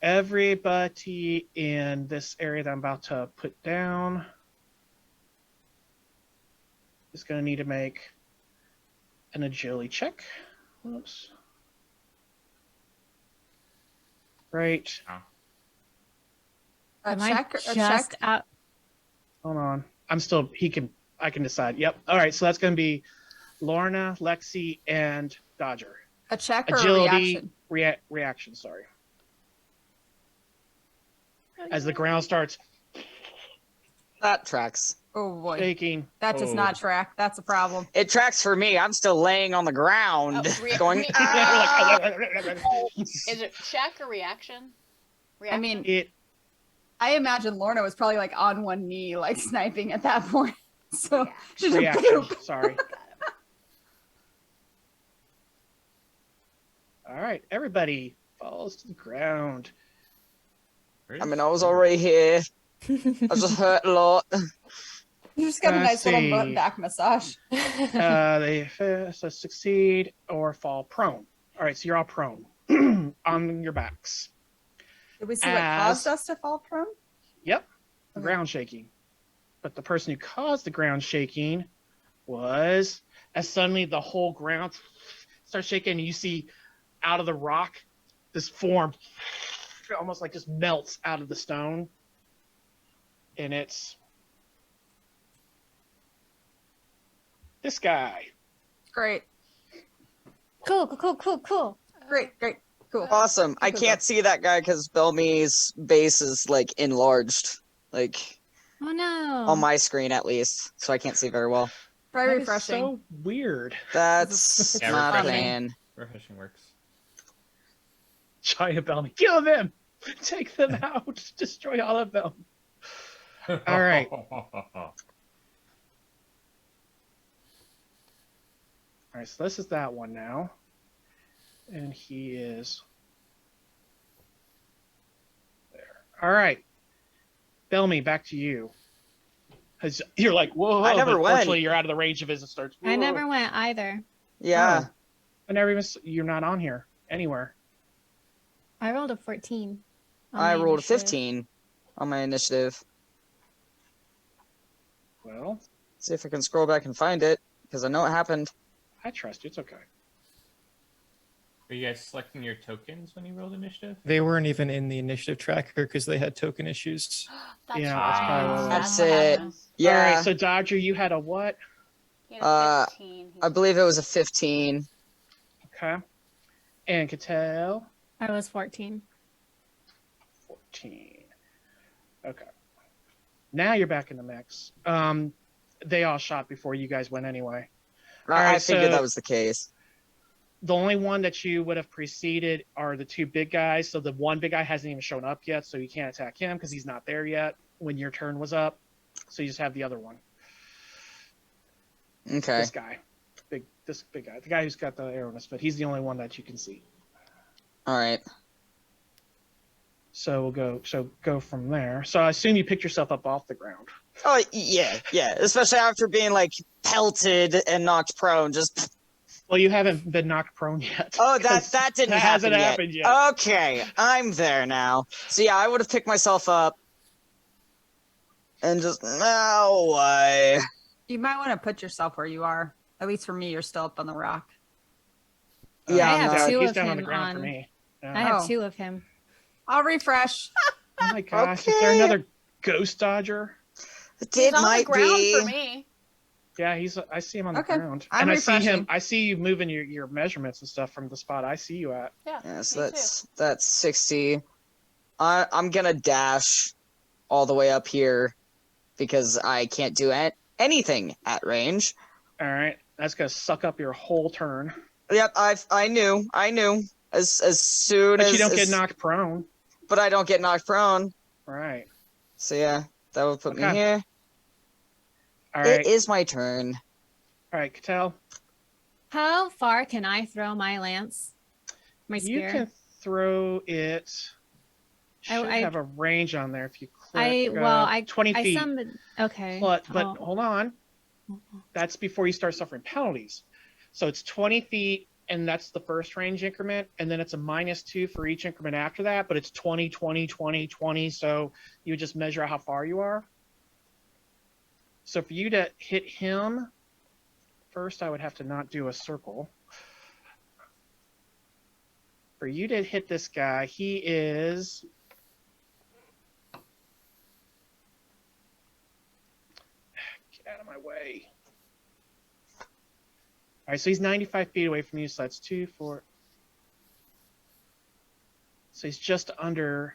Everybody in this area that I'm about to put down is going to need to make an agility check. Whoops. Right. A Am I check. A just check. out? Hold on. I can decide. Yep. All right. So that's going to be Lorna, Lexi, and Dodger. A check or a Agility, reaction. reaction, sorry. As the ground starts That tracks. Oh boy, shaking. that does Oh. not track. That's a problem. It tracks for me. I'm still laying on the ground, going. Is it check or reaction? I mean, It I imagine Lorna was probably like on one knee, like sniping at that point. So she's just reaction. boop. Sorry. All right. Everybody falls to the ground. I mean, I was already here. I was just hurt a lot. You just got a Let's nice little see. back massage. They succeed or fall prone. All right, so you're all prone on your backs. Did we see what caused As- us to fall prone? Yep, Okay. ground shaking. But the person who caused the ground shaking was, as suddenly the whole ground starts shaking, and you see out of the rock this form almost like just melts out of the stone. And it's this guy. Great. Cool, cool, cool, cool. Great. Cool. Awesome. I Cool. can't see that guy because Belmy's base is like enlarged, like Oh no. on my screen at least, so I can't see very well. Very That is refreshing. so weird. That's Yeah, not refreshing. plan. Refreshing works. Giant Bellamy. Kill them! Take them out! Destroy all of them. All right. All right, so this is that one now. And he is there. All right. Bellamy, back to you. 'Cause you're like, whoa, I never but went. fortunately you're out of the range of his. It starts. I whoa. never went either. Yeah. Oh. I never even. You're not on here anywhere. I rolled a 14. on I my rolled a initiative. 15 on my initiative. Well, See if I can scroll back and find it, because I know it happened. I trust you. It's okay. Are you guys selecting your tokens when you rolled initiative? They weren't even in the initiative tracker because they had token issues. That's Yeah, right. that's probably what it was. That's what it. happens. Yeah, All right. So Dodger, you had a what? He had a 15. I believe it was a 15. Okay. And Cattell, I was 14. 14. Okay. Now you're back in the mix. They all shot before you guys went anyway. I right, figured so- that was the case. The only one that you would have preceded are the two big guys. So the one big guy hasn't even shown up yet, so you can't attack him because he's not there yet when your turn was up. So you just have the other one. Okay. This guy. This big guy. The guy who's got the arrow in his foot. He's the only one that you can see. All right. So we'll go from there. So I assume you picked yourself up off the ground. Oh, yeah. Especially after being, like, pelted and knocked prone. Just, Well, you haven't been knocked prone yet. oh, 'cause that didn't that happen hasn't yet. happened yet. Okay, I'm there now. So, yeah, I would have picked myself up. And just, no way. You might want to put yourself where you are. At least for me, you're still up on the rock. Yeah, I have no. two he's of down on the him ground for on- me. Yeah. I have Oh. 2 of him. I'll refresh. Oh my gosh, is there Okay. another ghost dodger? It He's on the might ground be. for me. Yeah, I see him on the Okay, ground. I'm and I see him, refreshing. I see you moving your measurements and stuff from the spot I see you at. Yeah. Yeah, so me that's 60. I'm gonna dash all the way up here because I can't do anything at range. All right. That's gonna suck up your whole turn. Yep, I knew. As soon But as you don't get knocked prone. But I don't get knocked prone. Right. So yeah, that would put me Okay. here. All right. It is my turn. All right, Cattell. How far can I throw my lance? My You spear? can throw it. Should I- have a range on there if you click. 20 I feet. summoned. Okay. But Oh. hold on. That's before you start suffering penalties. So it's 20 feet, and that's the first range increment, and then it's a -2 for each increment after that, but it's 20, 20, 20, 20, so you just measure out how far you are. So for you to hit him, first I would have to not do a circle. For you to hit this guy, he is... Get out of my way. All right, so he's 95 feet away from you, so that's 2, 4. So he's just under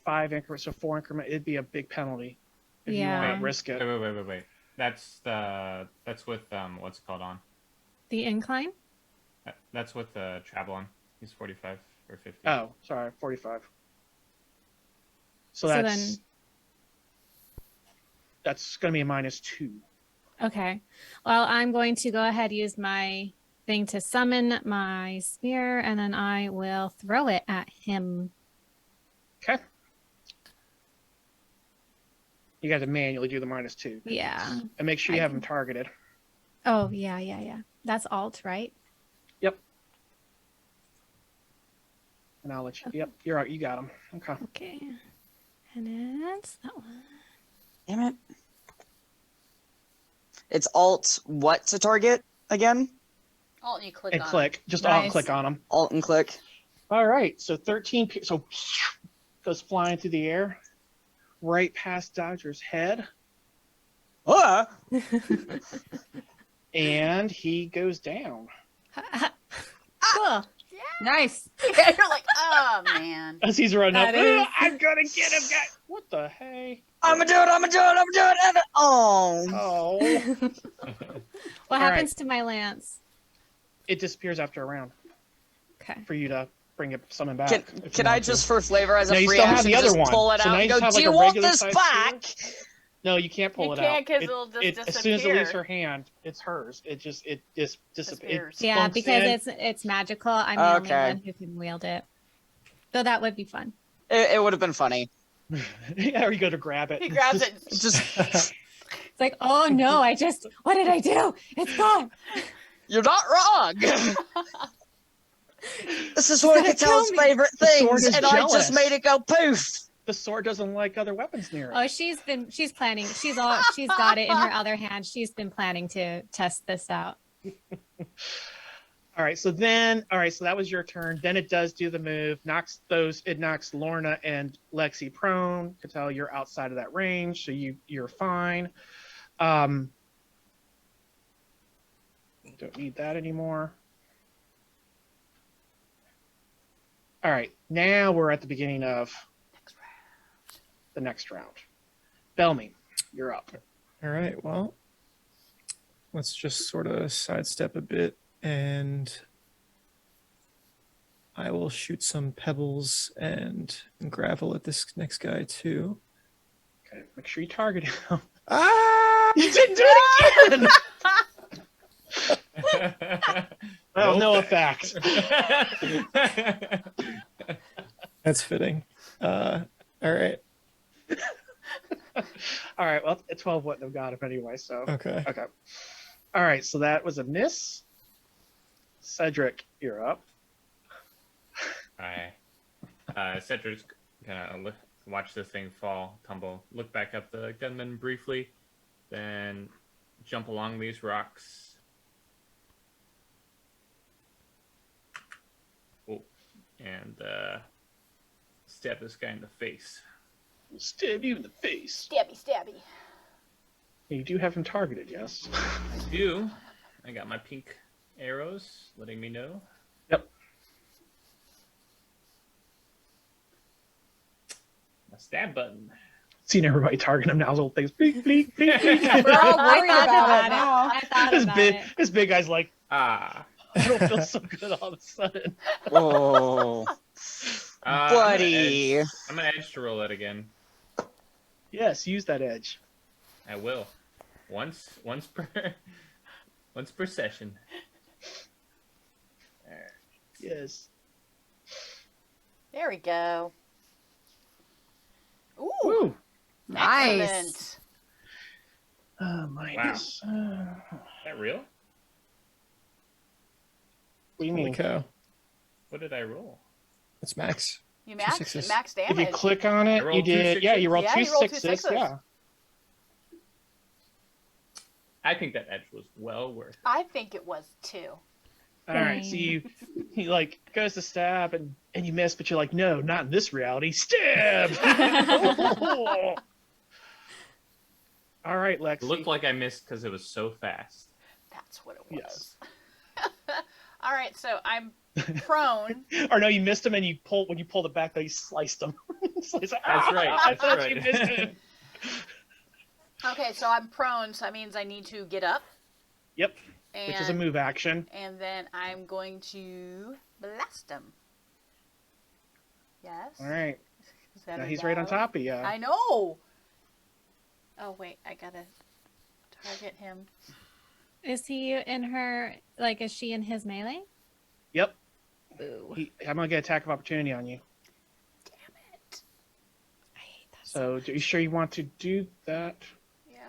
5 increments, so 4 increment. It'd be a big penalty if you want Yeah. to risk it. Wait. That's with what's it called on? The incline? That's with travel on. He's 45 or 50. Oh, sorry, 45. So So that's then- that's going to be a -2. Okay. Well, I'm going to go ahead and use my thing to summon my spear, and then I will throw it at him. Okay. You got to manually do the -2. Yeah. And make sure you have them targeted. Oh, yeah. That's alt, right? Yep. And I'll let you. Yep, you're right. You got them. Okay. Okay. And it's that one. Damn it. It's alt what to target again? Alt and you click And on click. Just Nice. alt click on them. Alt and click. All right. So 13. So goes flying through the air, right past Dodger's head, Ah! and he goes down. Cool. Nice. Yeah, you're like, oh man. As he's running up, That is- I'm gonna get him, guys. What the hey? I'm gonna do it. And oh. Oh, What right. happens to my lance? it disappears after a round Okay. for you to bring it summon back. Can, if you can I want to. just, for flavor, as No, a you free still have action, the other just one. pull it So out now and you go, just have do like you a want regular this size back? No, you can't pull You it can't out. because it'll just As soon as it leaves disappear. her hand, it's hers. It just Disappears. Yeah, funks because in. it's magical. I'm the only Okay. one who can wield it. So that would be fun. It would have been funny. Yeah, or you go to grab it. He grabs it. Just, It's like, oh no, what did I do? It's gone. you're not wrong. This is She's one of gonna kill Catel's me. favorite The sword things, is and I jealous. just made it go poof. The sword doesn't like other weapons near it. Oh, she's planning. She's got it in her other hand. She's been planning to test this out. All right, so that was your turn. Then it does do the move, it knocks Lorna and Lexi prone. Catel, you're outside of that range, so you're fine. Don't need that anymore. All right, now we're at the beginning of the next round. Bellamy, you're up. All right, well, let's just sort of sidestep a bit, and I will shoot some pebbles and gravel at this next guy too. Okay, make sure you target him. Ah! You didn't do it again! Well, no effect. That's fitting. All right. All right, well, 12 wouldn't have got him anyway, so. Okay. Okay. All right, so that was a miss. Cedric, you're up. Alright. Cedric's gonna watch this thing tumble, look back up the gunman briefly, then jump along these rocks. Oh, and stab this guy in the face. We'll stab you in the face. Stabby, stabby. You do have him targeted, yes. I do. I got my pink arrows letting me know. Yep. My stab button. Seen everybody target him now. Those little things. Bleep, bleep, bleep, bleep. We're all worried I thought about it about now. I thought This about big, it. this big guy's like, Ah. I don't feel so good all of a sudden. Oh, buddy. I'm gonna edge to roll it again. Yes, use that edge. I will. Once per session. Alright. Yes. There we go. Ooh, Woo. Nice. excellent. Minus. Is that real? What do you Holy mean? cow. What did I roll? That's max. You Two max sixes. max If damage. you click on it, I rolled you two did. Yeah, sixes? you rolled Yeah, two you rolled two sixes. sixes. Yeah. I think that edge was well worth it. I think it was too. All right, so he like goes to stab and you miss, but you're like, no, not in this reality. Stab. All right, Lexi. It looked like I missed because it was so fast. That's what it Yes. was. All right, so I'm prone. Or no, you missed him, and when you pulled it back, though, you sliced him. That's right, I that's thought right. you missed him. Okay, so I'm prone, so that means I need to get up. Yep, And, which is a move action. And then I'm going to blast him. Yes. All right, Is that now a he's right on no? top of you. I know. Oh wait, I gotta target him. Is he in her? Like, is she in his melee? Yep, Boo. I'm gonna get attack of opportunity on you. Damn it. I hate that. So, are you sure you want to do that? Yeah.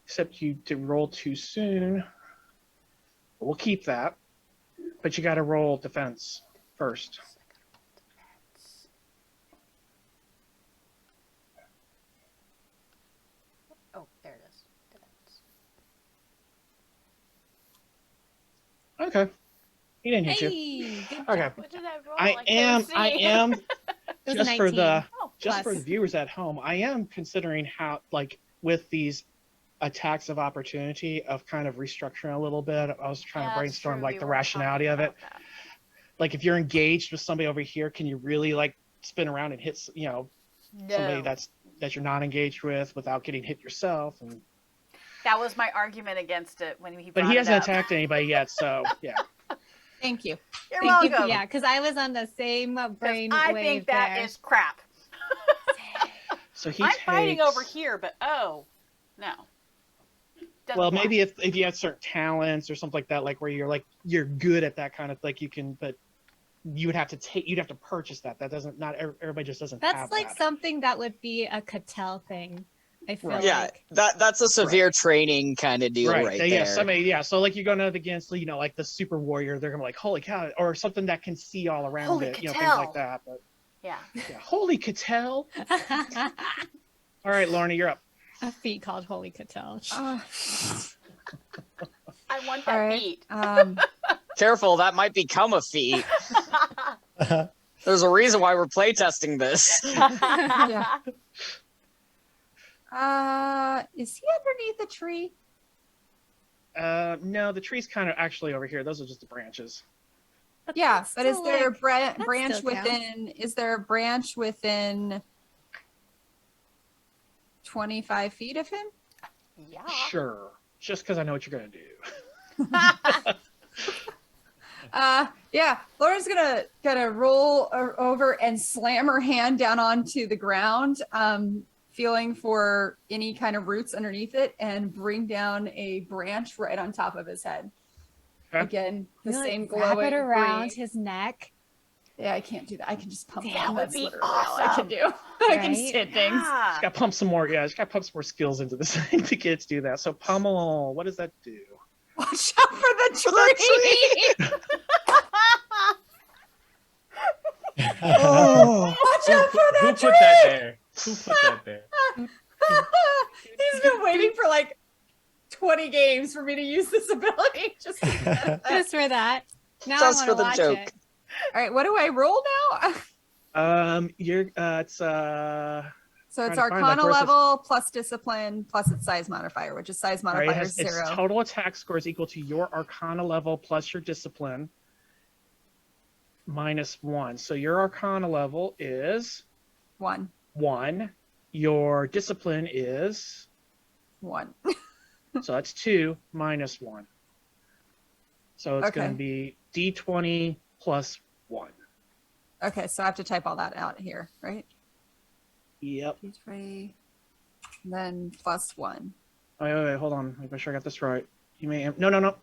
Except you did roll too soon. We'll keep that. But you got to roll defense first. Oh, there it is. Defense. Okay. He didn't hit you. Hey, good Okay. job. What did I roll? I am It was just for 19. the Oh, just for plus. the viewers at home, I am considering how, like, with these attacks of opportunity of kind of restructuring a little bit. I was trying to brainstorm like the rationality of it. Like, if you're engaged with somebody over here, can you really like spin around and hit, somebody that you're not engaged with without getting hit yourself? And That was my argument against it when he. but brought he it hasn't up. attacked anybody yet, so yeah. Thank you. You're Thank you. welcome. Yeah, because I was on the same 'Cause brain I wave think that there. is crap. So he I'm takes, fighting over here, but no. Doesn't Well, apply. maybe if you have certain talents or something like that, like where you're good at that kind of, like, you can, but you'd have to purchase that. That doesn't, not everybody just doesn't have That's like that. something that would be a Cattell thing. I feel Right. Yeah, like. that's a severe training kind of deal right Yeah, there. so like you're going up against, like the super warrior, they're gonna be like, holy cow, or something that can see all around Holy it, things Cattell. like that. But Yeah. yeah, holy Cattell. All right, Lorna, you're up. A feat called Holy Cattell. Uh, I want all that right. beat. Careful, that might become a feat. There's a reason why we're playtesting this. Yeah. Is he underneath a tree? No, the tree's kind of actually over here. Those are just the branches. Yeah, that's but is still, there a like, branch still counts. within? Is there a branch within 25 feet of him? Yeah. Sure, just because I know what you're gonna do. Yeah, Laura's gonna roll over and slam her hand down onto the ground, feeling for any kind of roots underneath it, and bring down a branch right on top of his head. Okay. Again, the You, like, same wrap glowing it around green. his neck. Yeah, I can't do that. I can just pump That him. would That's be literally all I can awesome. do. I can just Right? hit things. Yeah. Just gotta pump some more. Yeah, just gotta pump some more skills into this thing to get it to do that. So pummel, what does that do? Watch out for the tree. Oh, Watch out for Who that put tree. that there? Who put that there? He's been waiting for like 20 games for me to use this ability. Just to get that effect. Just for that. Now Just I for want the to watch joke. it. All right, what do I roll now? you're it's So it's Trying to find, like, Arcana where's this- level plus discipline plus its size modifier, which is size all right, modifier is its 0. total attack score is equal to your Arcana level plus your discipline -1. So your Arcana level is 1. 1. Your discipline is 1. so that's 2 minus 1. So it's going Okay. to be D20 plus 1. Okay, so I have to type all that out here, right? Yep. D20, then plus 1. Wait, hold on. Make sure I got this right. You may have, no.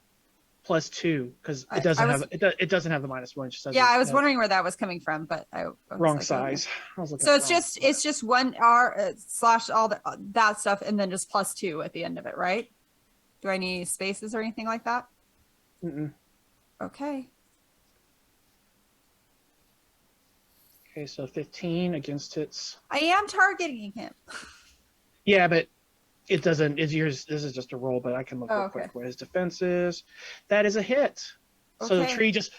Plus 2, because I it doesn't was- have it doesn't have the -1. It just says Yeah, it- I was wondering where that was coming from, but I was wrong like, size. I was looking So at it's wrong just size. one R slash all that stuff, and then just plus 2 at the end of it, right? Do I need spaces or anything like that? Mm-mm. Okay. Okay, so 15 against its. I am targeting him. Yeah, but it doesn't. It's yours. This is just a roll, but I can look Oh, real okay. quick what his defense is. That is a hit. So the Okay. tree just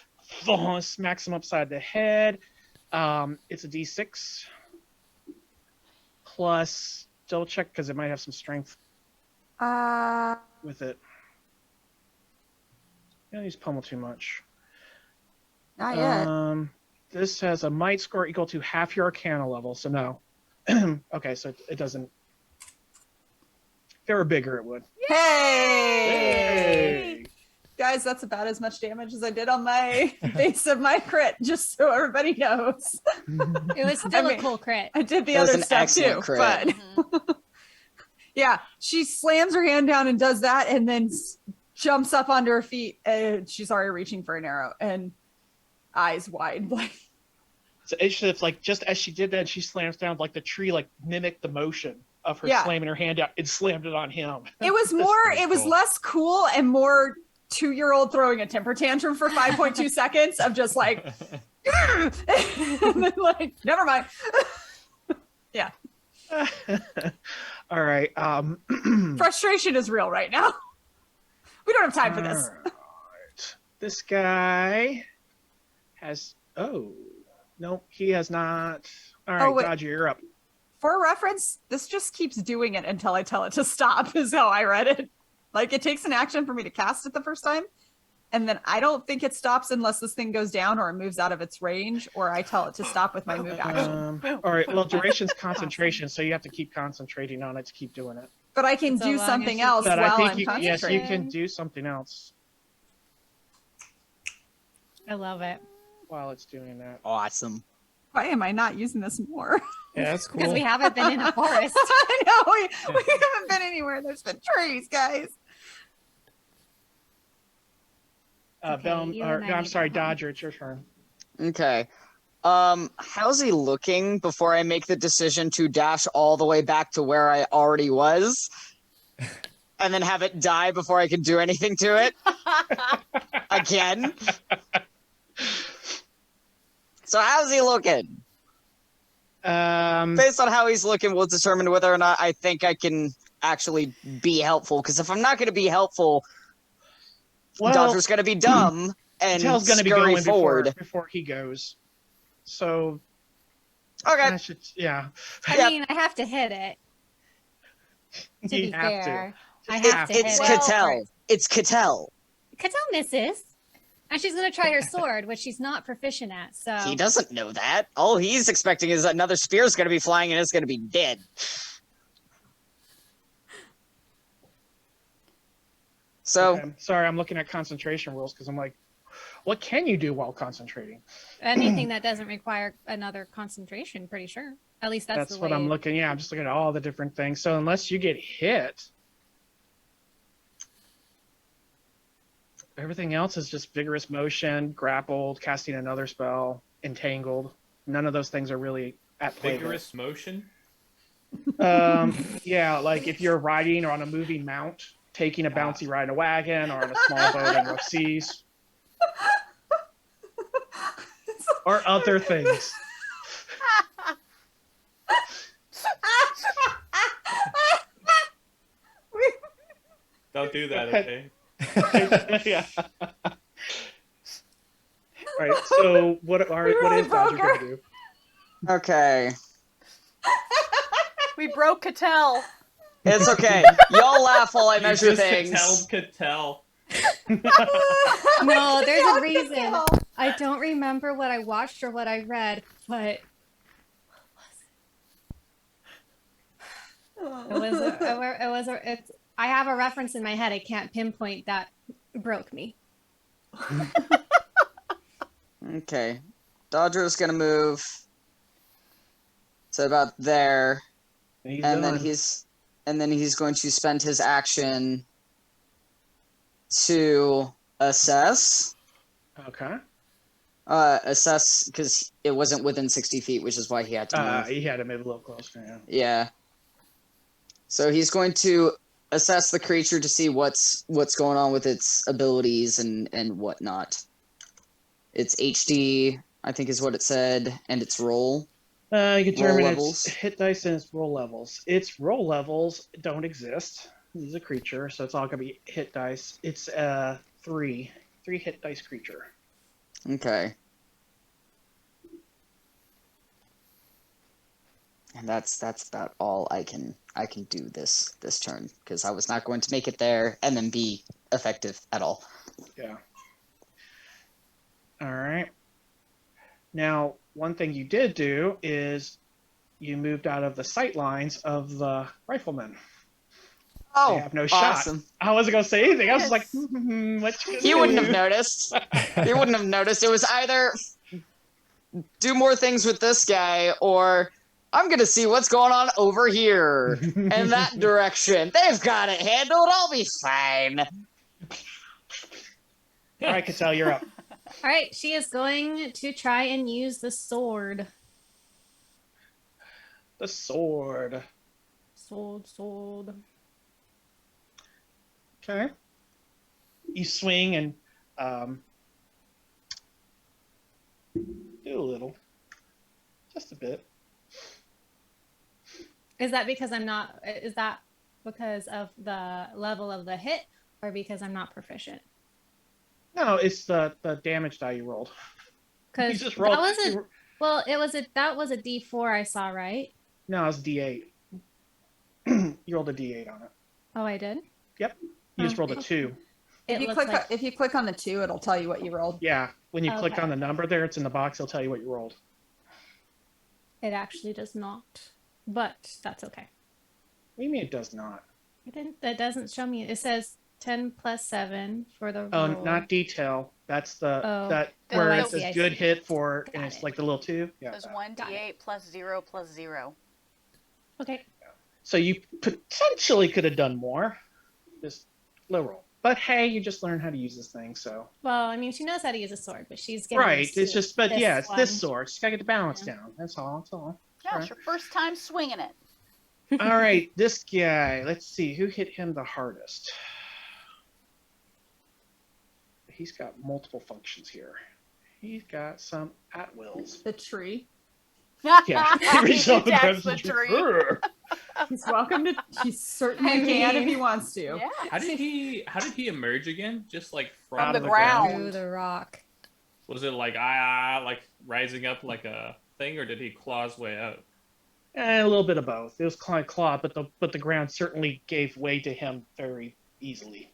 smacks him upside the head. It's a D6 plus. Double check because it might have some strength with it. Yeah, he's pummeled too much. Not yet. This has a might score equal to half your Arcana level, so no. Okay, so it doesn't. If they were bigger, it would. Hey! Guys, that's about as much damage as I did on my base of my crit, just so everybody knows. It was still mean- a cool crit. I did the That was other an stuff excellent too, crit. but Mhm. yeah, she slams her hand down and does that, and then jumps up onto her feet, and she's already reaching for an arrow, and eyes wide, like So it's like just as she did that, she slams down, like the tree like mimicked the motion of her Yeah. slamming her hand out and slammed it on him. It was more, pretty it was cool. less cool and more 2-year-old throwing a temper tantrum for 5.2 seconds of just like, and then like, never mind. Yeah. All right. Frustration is real right now. We don't have time for this. Alright. This guy has. Oh, no, he has not. All right, wait. Dodger, you're up. For reference, this just keeps doing it until I tell it to stop, is how I read it. Like, it takes an action for me to cast it the first time, and then I don't think it stops unless this thing goes down or it moves out of its range, or I tell it to stop with my move action. All right. Well, duration's concentration, so you have to keep concentrating on it to keep doing it. But I can So do long something as you- else But while I think I'm yes, concentrating. you can do something else I love it. while it's doing that. Awesome. Why am I not using this more? Yeah, that's Because cool. we haven't been in a forest. I know, we haven't been anywhere. There's been trees, guys. Okay, you and I I'm need to sorry, go home. Dodger, it's your turn. Okay. How's he looking before I make the decision to dash all the way back to where I already was? And then have it die before I can do anything to it? Again? So how's he looking? Based on how he's looking, we'll determine whether or not I think I can actually be helpful. Because if I'm not going to be helpful, Well, Dodger's going to be dumb and Tell's going to be scurry going forward. before he goes. So, Okay. I should, yeah. I Yep. mean, I have to hit it. To You be have fair, to. I Just have to It's hit it. Cattell. It's Cattell. Cattell misses, and she's gonna try her sword, which she's not proficient at. So He doesn't know that. All he's expecting is another spear's going to be flying and it's going to be dead. So, Okay. Sorry, I'm looking at concentration rules because I'm like, what can you do while concentrating? anything that doesn't require another concentration, pretty sure. At least that's the what way. I'm looking. Yeah, I'm just looking at all the different things. So unless you get hit, everything else is just vigorous motion, grappled, casting another spell, entangled. None of those things are really at play. Vigorous motion. Yeah, like if you're riding or on a moving mount, taking a bouncy ride in a wagon or on a small boat in rough seas, or other things. Don't do that, okay? Yeah. All right. So what is really Dodger broke her. gonna do? okay. We broke Cattell. It's okay. Y'all laugh while I You measure just things. could tell. No, there's Yeah, a reason. Cattell. I don't remember what I watched or what I read, but I have a reference in my head. I can't pinpoint that broke me. Okay. Dodger's going to move to about there. And then he's going to spend his action to assess. Okay. Assess because it wasn't within 60 feet, which is why he had to move. He had to move a little closer. Yeah. Yeah. So he's going to assess the creature to see what's going on with its abilities and whatnot. Its HD, I think, is what it said, and its roll. You can determine levels. its hit dice and its roll levels. Its roll levels don't exist. He's a creature, so it's all gonna be hit dice. It's three hit dice creature. Okay. And that's about all I can do this turn because I was not going to make it there and then be effective at all. Yeah. All right. Now, one thing you did do is you moved out of the sight lines of the riflemen. Oh, They have no shot. awesome. I wasn't gonna say anything. I was Yes. like, what you He wouldn't have noticed. He wouldn't have noticed. It was either do more things with this guy or I'm going to see what's going on over here in that direction. They've got it handled. I'll be fine. All right, Cattell, you're up. All right, she is going to try and use the sword. The sword. Sword. Okay. You swing and do a little, just a bit. Is that because I'm not? Is that because of the level of the hit, or because I'm not proficient? No, it's the damage die you rolled. You Because just that rolled. was a well, that was a D4 I saw, right? No, it's D8. You rolled a D8 on it. Oh, I did. Yep. You just rolled a 2. It looks like If you click on the 2, it'll tell you what you rolled. Yeah. When you click Okay. on the number there, it's in the box. It'll tell you what you rolled. it actually does not, but that's okay. What do you mean it does not? It didn't. That doesn't show me. It says 10 plus 7 for the Oh, roll. not detail. That's the Oh. that Oh, where I it see, says I good see. hit for, and Got it's it. like the little 2. Yeah. There's that. 1d8 plus 0 plus 0. Okay. So you potentially could have done more. Just low roll. But hey, you just learned how to use this thing, so. Well, I mean, she knows how to use a sword, but she's getting Right. used It's to just, but yeah, it's one. this sword. Just gotta get the balance Yeah. down. That's all. That's all. Yeah, Alright. it's your first time swinging it. All right, this guy. Let's see who hit him the hardest. He's got multiple functions here. He's got some at wills. The tree. Yeah, He reaches up and attacks grabs the the tree. tree. He's welcome to. He certainly I can if mean- he wants to. Yeah. How did he emerge again? Just like From Out the of the ground. Through the rock. was it like like rising up like a thing, or did he claw his way out? A little bit of both. It was claw, but the ground certainly gave way to him very easily.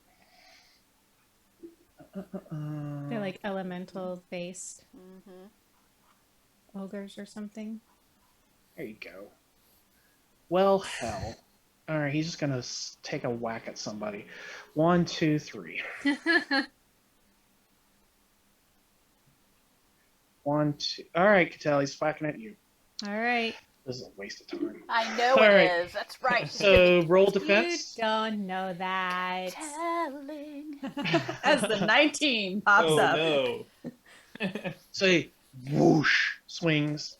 They're like elemental based Mm-hmm. ogres or something. There you go. Well, hell. All right, he's just gonna take a whack at somebody. 1, 2, 3. 1, 2. All right, Cattell, he's whacking at you. All right. This is a waste of time. I know All it right. is. That's right. So roll You defense. don't know that. Telling. As the 19 pops Oh up. no! So he whoosh swings.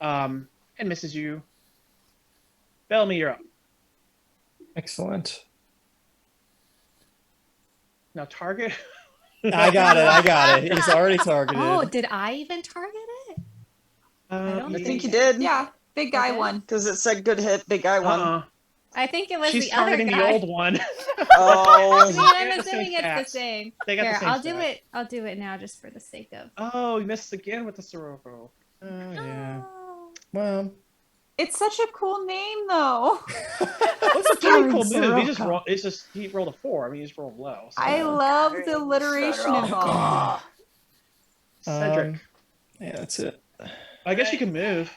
And misses you. Bellamy, you're up. Excellent. Now target. I got it. He's already targeted. Oh, did I even target it? don't I think think you did. Yeah, big guy Okay. won. Because it said good hit, big guy won. I think it was She's the other targeting guy. the old one. I Oh. mean, They I'm have the same assuming it's stats. the same. They got Here, the same I'll do stats. it. I'll do it now just for the sake of. Oh, you missed again with the Sirocco. Oh, yeah. Oh. Well, It's such a cool name, though. It's a pretty cool Starring move. He just Sirocco. rolled. It's just he rolled a 4. I mean, he just rolled low. So. I love the alliteration involved. Cedric. yeah, that's it. I guess you can move.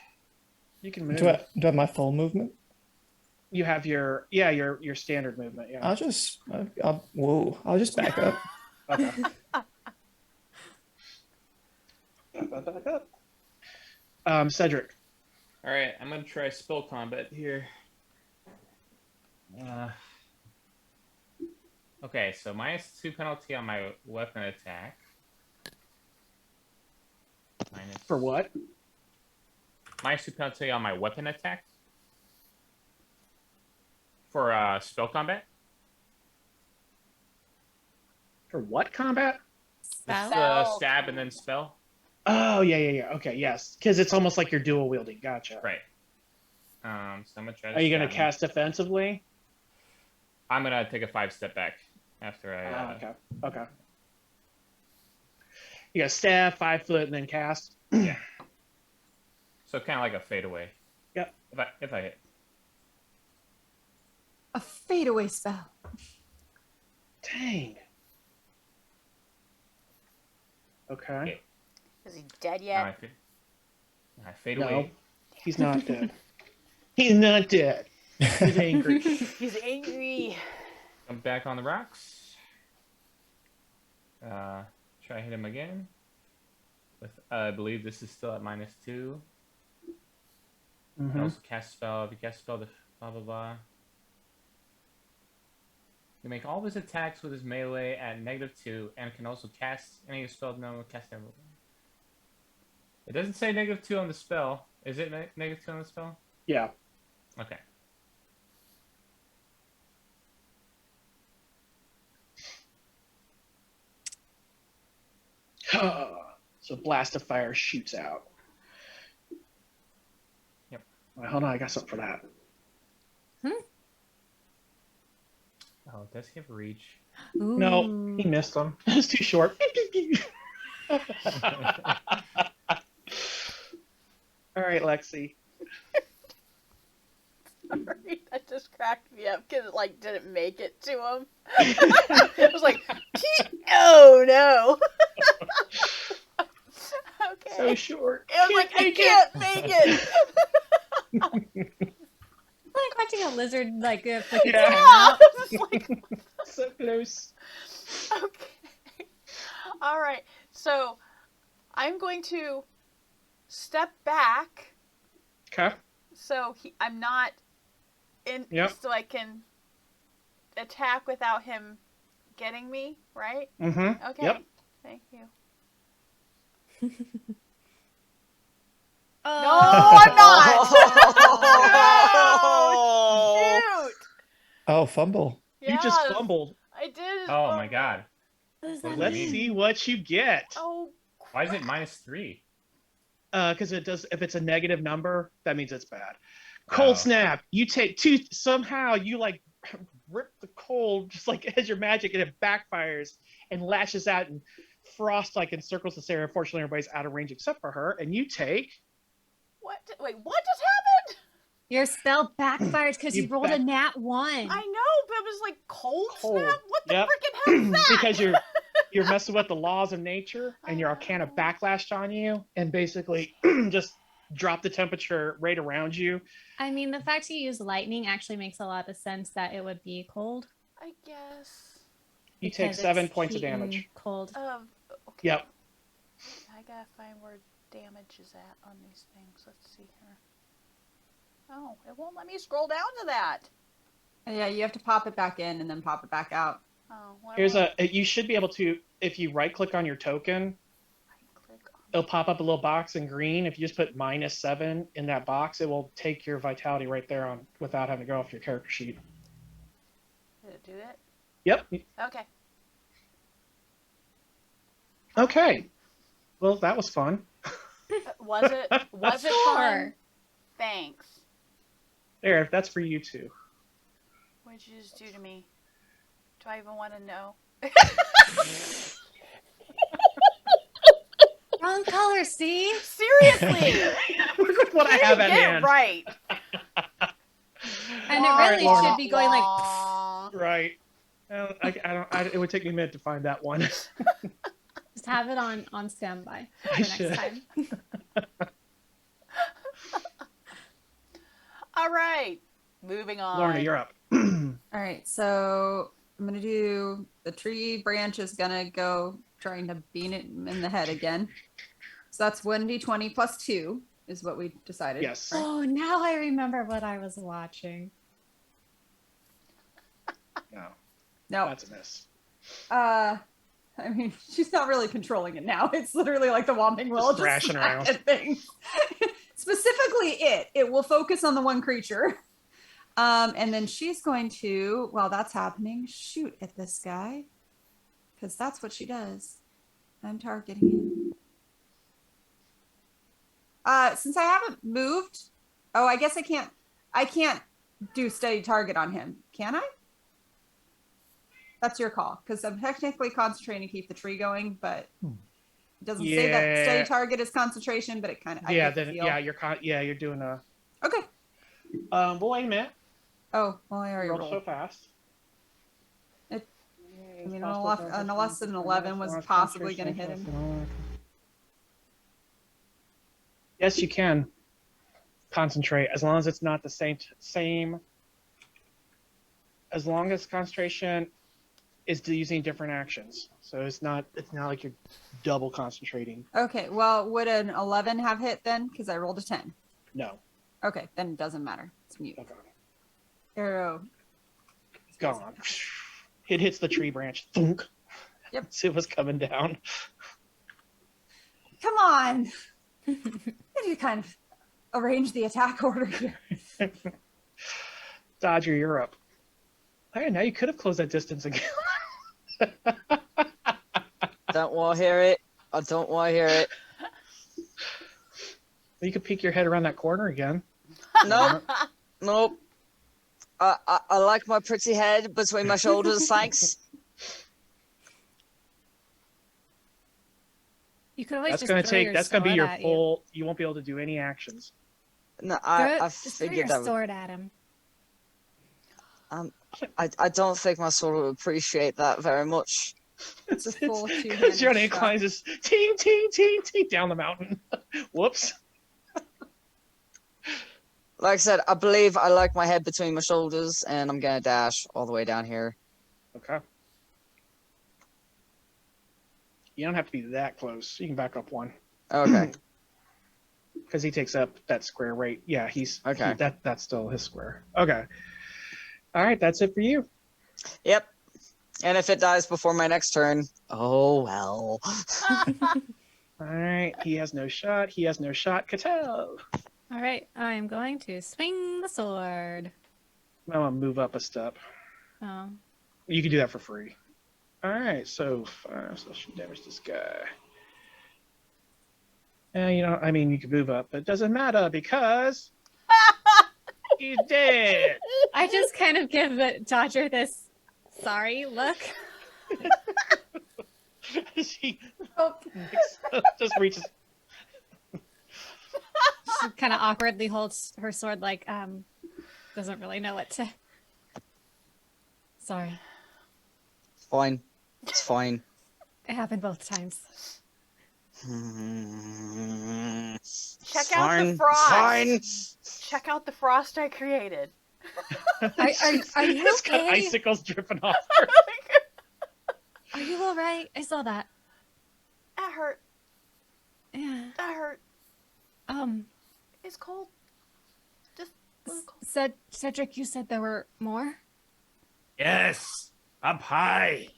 You can move. Do I have my full movement? You have your standard movement. Yeah. I'll just back up. Okay. Back up. Cedric. All right, I'm gonna try spell combat here. Okay, so -2 penalty on my weapon attack. For what? -2 penalty on my weapon attack. For spell combat. For what combat? That's Spell? stab and then spell. Oh yeah. Okay, yes, because it's almost like you're dual wielding. Gotcha. Right. So I'm gonna try. Are you gonna stab him. cast defensively? I'm gonna take a 5-step back after I. Okay. You got stab 5 foot and then cast. Yeah. So kind of like a fadeaway. Yep. If I hit. A fadeaway spell. Dang. Okay. Is he dead No, yet? I fade No, away. he's not dead. He's not dead. He's angry. He's angry. Jump back on the rocks. Try to hit him again. With I believe this is still at -2. Mhm. And also cast spell. If you cast spell, blah blah blah. can make all of his attacks with his melee at -2, and can also cast any spell no cast ever. It doesn't say -2 on the spell. Is it -2 on the spell? Yeah. Okay. So blast of fire shoots out. Yep. Wait, hold on, I got something for that. Oh, does he have reach? No, he missed them. It's too short. All right, Lexi. Sorry, that just cracked me up because it like didn't make it to him. It was like, oh no. Okay. So short. I was like, I can't make it. Like watching a lizard like flick its Yeah. tongue out. It's like, So close. okay. All right. So I'm going to step back Okay. so I'm not in, Yep. so I can attack without him getting me, right? Mm-hmm. Okay. Yep. Thank you. Oh. No, I'm not. Oh. No, shoot. Oh, fumble. You just Yes, fumbled. I did. Oh my god. What does What that does Let's mean? see what you get. Oh, Why is it -3? Because it does. If it's a negative number, that means it's bad. Cold Oh. snap. You take two. Somehow you like rip the cold just like as your magic, and it backfires and lashes out, and frost like encircles this area. Unfortunately, everybody's out of range except for her, and you take. what? Wait, what just happened? Your spell backfired because you You rolled a nat 1. I know, but it was like cold Cold. snap. What the Yep. freaking hell is that? Because you're messing with the laws of nature, and your arcana know. backlashed on you, and basically just drop the temperature right around you. I mean, the fact you use lightning actually makes a lot of sense that it would be cold. I guess. You take because 7 it's points of heat and damage. Cold. Okay. Yep. I gotta find where damage is at on these things. Let's see here. Oh, it won't let me scroll down to that. Yeah, you have to pop it back in and then pop it back out. Oh, well, Here's you should be able to, if you right click on your token, click on. it'll pop up a little box in green. If you just put -7 in that box, it will take your vitality right there on without having to go off your character sheet. Did it do it? Yep. Okay. Okay. Well, that was fun. Was it? Was it Sure. fun? Thanks. There, that's for you too. What did you just do to me? Do I even want to know? Wrong color, Steve. Seriously. Look at what I have at Get it hand. right. And it All right, really Laura. should be going like. Aw. Right. I don't. It would take me a minute to find that one. Just have it on standby for I next should. time. All right. Moving on. Lorna, you're up. All right, so I'm gonna do the tree branch is gonna go trying to bean it in the head again. So that's 1d20 plus 2 is what we decided. Yes. right? Oh, now I remember what I was watching. No, No, that's a miss. I mean, she's not really controlling it now. It's literally like the Whomping Will Just thrashing around. smacking things. Specifically, it will focus on the one creature. And then she's going to, while that's happening, shoot at this guy. Because that's what she does. I'm targeting him. Since I haven't moved, I guess I can't do steady target on him. Can I? That's your call. Because I'm technically concentrating to keep the tree going, but it doesn't say that Yeah. steady target is concentration, but it kind of, Yeah. Then you're doing a. Okay. But wait a minute. Oh, well, I already Rolled rolled. so fast. I mean, unless an 11 was possibly going to hit him. Yes, you can concentrate as long as it's not the same. As long as concentration is using different actions, so it's not like you're double concentrating. Okay, well, would an 11 have hit then? Because I rolled a 10. No. Okay, then it doesn't matter. It's mute. Okay. Arrow. Gone. It hits the tree branch. Thunk. Yep. See what's coming down. Come on. I need to kind of arrange the attack order here. Dodger, you're up. Hey, now you could have closed that distance again. Don't want to hear it. I don't want to hear it. You could peek your head around that corner again. Nope. Nope. I like my pretty head between my shoulders, thanks. You could always That's just gonna throw take. your That's gonna be sword your at full. You won't be able to do any actions. No, I I just throw figured your that. sword at him. I don't think my sword would appreciate that very much. It's a full two-handed Because your shot. inclines is ting ting ting ting down the mountain. Whoops. Like I said, I believe I like my head between my shoulders, and I'm gonna dash all the way down here. Okay. You don't have to be that close. You can back up one. Okay. Because he takes up that square right. Yeah, he's Okay. That's still his square. Okay. All right, that's it for you. Yep. And if it dies before my next turn, oh well. All right, he has no shot. He has no shot. Cattell. All right, I am going to swing the sword. I'm gonna move up a step. Oh, You can do that for free. All right, so 5 slashing damage this guy. You know, I mean, you can move up, but it doesn't matter because he's dead. I just kind of give the Dodger this sorry look. She Oh, just reaches. She kind of awkwardly holds her sword like doesn't really know what to. Sorry, Fine. It's fine. it happened both times. Check out the frost. Fine. Check out the frost I created. Are you It's got okay? icicles dripping off her. Are you all right? I saw that. That hurt. Yeah. That hurt. It's cold. Just a little cold. Cedric, you said there were more? Yes, up high.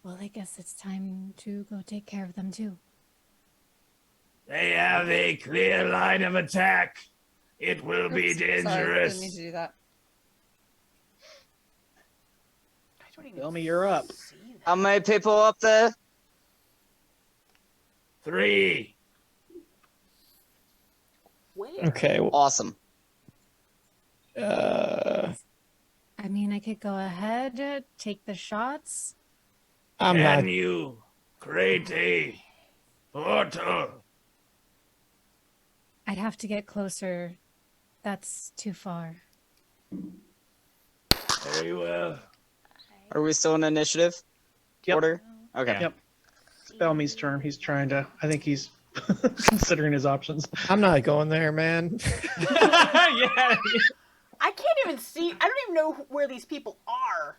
Well, I guess it's time to go take care of them too. They have a clear line of attack. It will be oops, sorry, didn't mean dangerous. to do that. I don't even Tell me you're up. see that. How many people up there? 3. Where? Okay. Awesome. I mean, I could go ahead, take the shots. I'm not. Can you create a portal? I'd have to get closer. That's too far. Very well. Are we still in initiative Yep. order? Okay. Yep. It's Bellamy's turn. He's trying to. I think he's considering his options. I'm not going there, man. Yeah. I can't even see. I don't even know where these people are.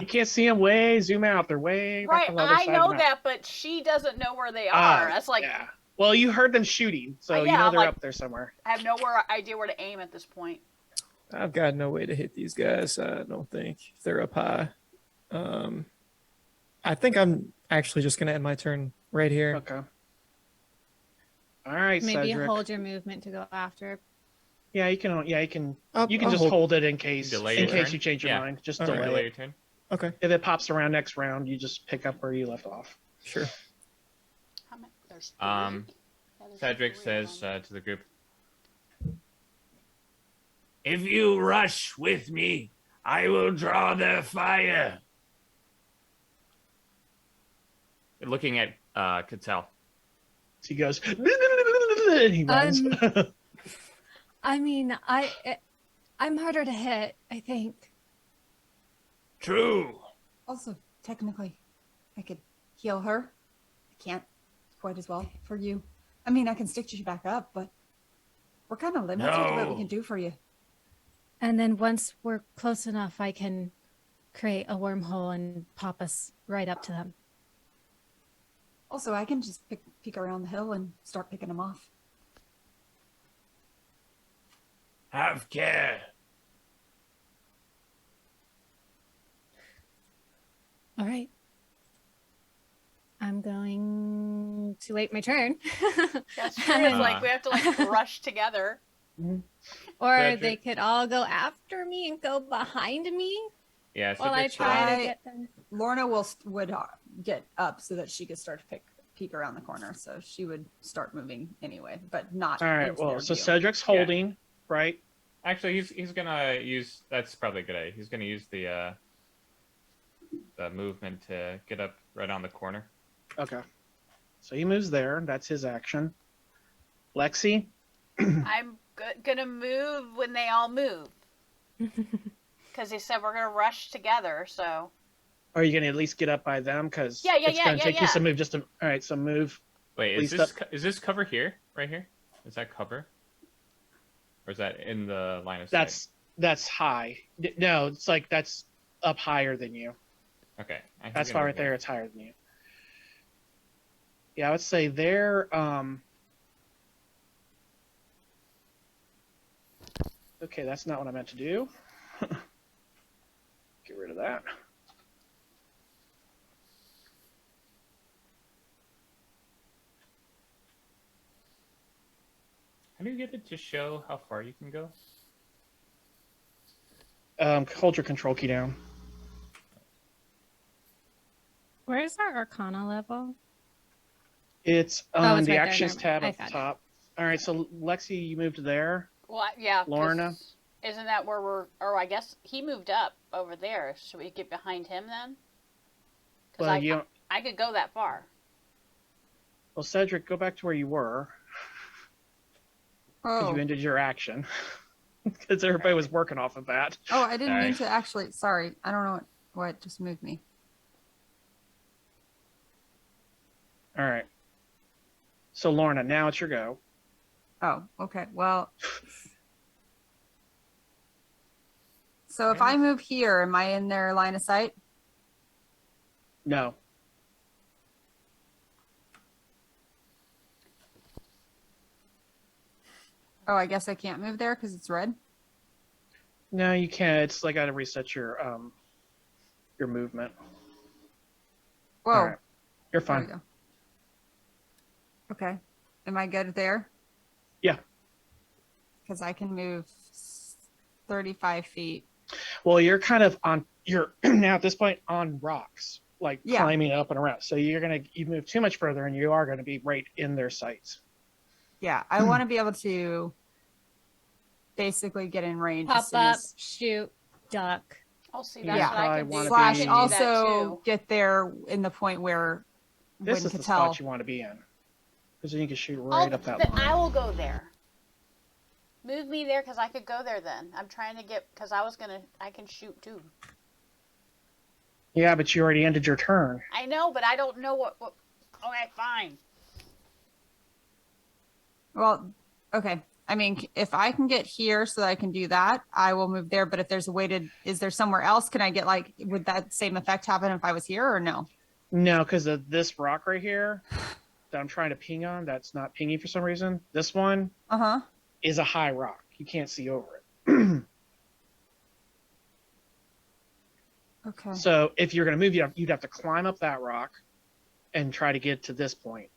You can't see them way. Zoom out. They're way. back Right, on the other I side of know the map. that, but she doesn't know where they Ah, are. That's like yeah. Well, you heard them shooting, so you Yeah, know I'm they're like- up there somewhere. I have no idea where to aim at this point. I've got no way to hit these guys. I don't think if they're up high. I think I'm actually just gonna end my turn right here. Okay. All right, Maybe Cedric. hold your movement to go after. Yeah, you can. Yeah, you can. I'll just hold. hold it in case Delay in your case turn? you change your Yeah. mind. Just All right. delay Delay it. your turn. Okay, If it pops around next round, you just pick up where you left off. sure. How many? There's three. Um, Yeah, there's Cedric three of says them. to the group, If you rush with me, I will draw their fire. looking at Cattell. So he goes, and he runs. I mean, I'm harder to hit, I think. True. Also, technically, I could heal her. I can't quite as well for you. I mean, I can stitch you back up, but we're kind of limited to what we No. can do for you. And then once we're close enough, I can create a wormhole and pop us right up to them. Also, I can just peek around the hill and start picking them off. Have care. All right. I'm going to wait my turn. That's true. It's like we have to like rush together. Or Cedric. they could all go after me and go behind me Yeah, while I Cedric's try I- to get them. Lorna would get up so that she could start to peek around the corner. So she would start moving anyway, but not. All right. into Well, their so view. Cedric's holding, right? Actually, he's gonna use. That's probably a good idea. He's gonna use the movement to get up right on the corner. Okay. So he moves there. That's his action. Lexi. I'm gonna move when they all move. Because they said we're gonna rush together, so. Are you going to at least get up by them? Because Yeah, it's going to take you some move just to. All right. So move. Wait, Please is this cover here? Right here? Is that cover? Or is that in the line of sight? That's high. No, it's like that's up higher than you. Okay. That's far right there. It's higher than you. Yeah, I would say they're okay, that's not what I meant to do. Get rid of that. How do you get it to show how far you can go? Hold your control key down. Where's our Arcana level? It's on it's the right there, actions never tab mind. at the top. All right, so Lexi, you moved there. Well, yeah. 'cause Lorna? Isn't that where we're? Or I guess he moved up over there. Should we get behind him then? Because Well, I could go that far. well, Cedric, go back to where you were because Oh, you ended your action. Because everybody was working off of that. oh, I didn't mean Sorry. to actually. Sorry, I don't know what just moved me. All right. So Lorna, now it's your go. Oh, okay. Well, so if I move here, am I in their line of sight? No. Oh, I guess I can't move there because it's red. No, you can't. It's like I gotta reset your movement. Whoa, All right. You're there we fine. go. Okay, am I good there? Yeah. Because I can move 35 feet. Well, you're kind of on. You're now at this point on rocks, like Yeah. climbing up and around. So you move too much further, and you are gonna be right in their sights. Yeah, I want to be able to basically get in range Pop as soon up, as shoot, duck. Oh, see, Yeah. that's what I Probably can do. wanna slash be- I can do that also too. get there in the point where This when is the Cattell. spot you want to be in, because then you can shoot right up that Then line. I will go there. Move me there because I could go there then. I'm trying to get because I can shoot too. Yeah, but you already ended your turn. I know, but I don't know what. Okay, fine. Well, okay. I mean, if I can get here so that I can do that, I will move there. But if there's a way to, is there somewhere else? Can I get like, would that same effect happen if I was here or no? No, because of this rock right here that I'm trying to ping on, that's not pinging for some reason. This one Uh huh. is a high rock. You can't see over it. Okay. So if you're going to move, you'd have to climb up that rock and try to get to this point.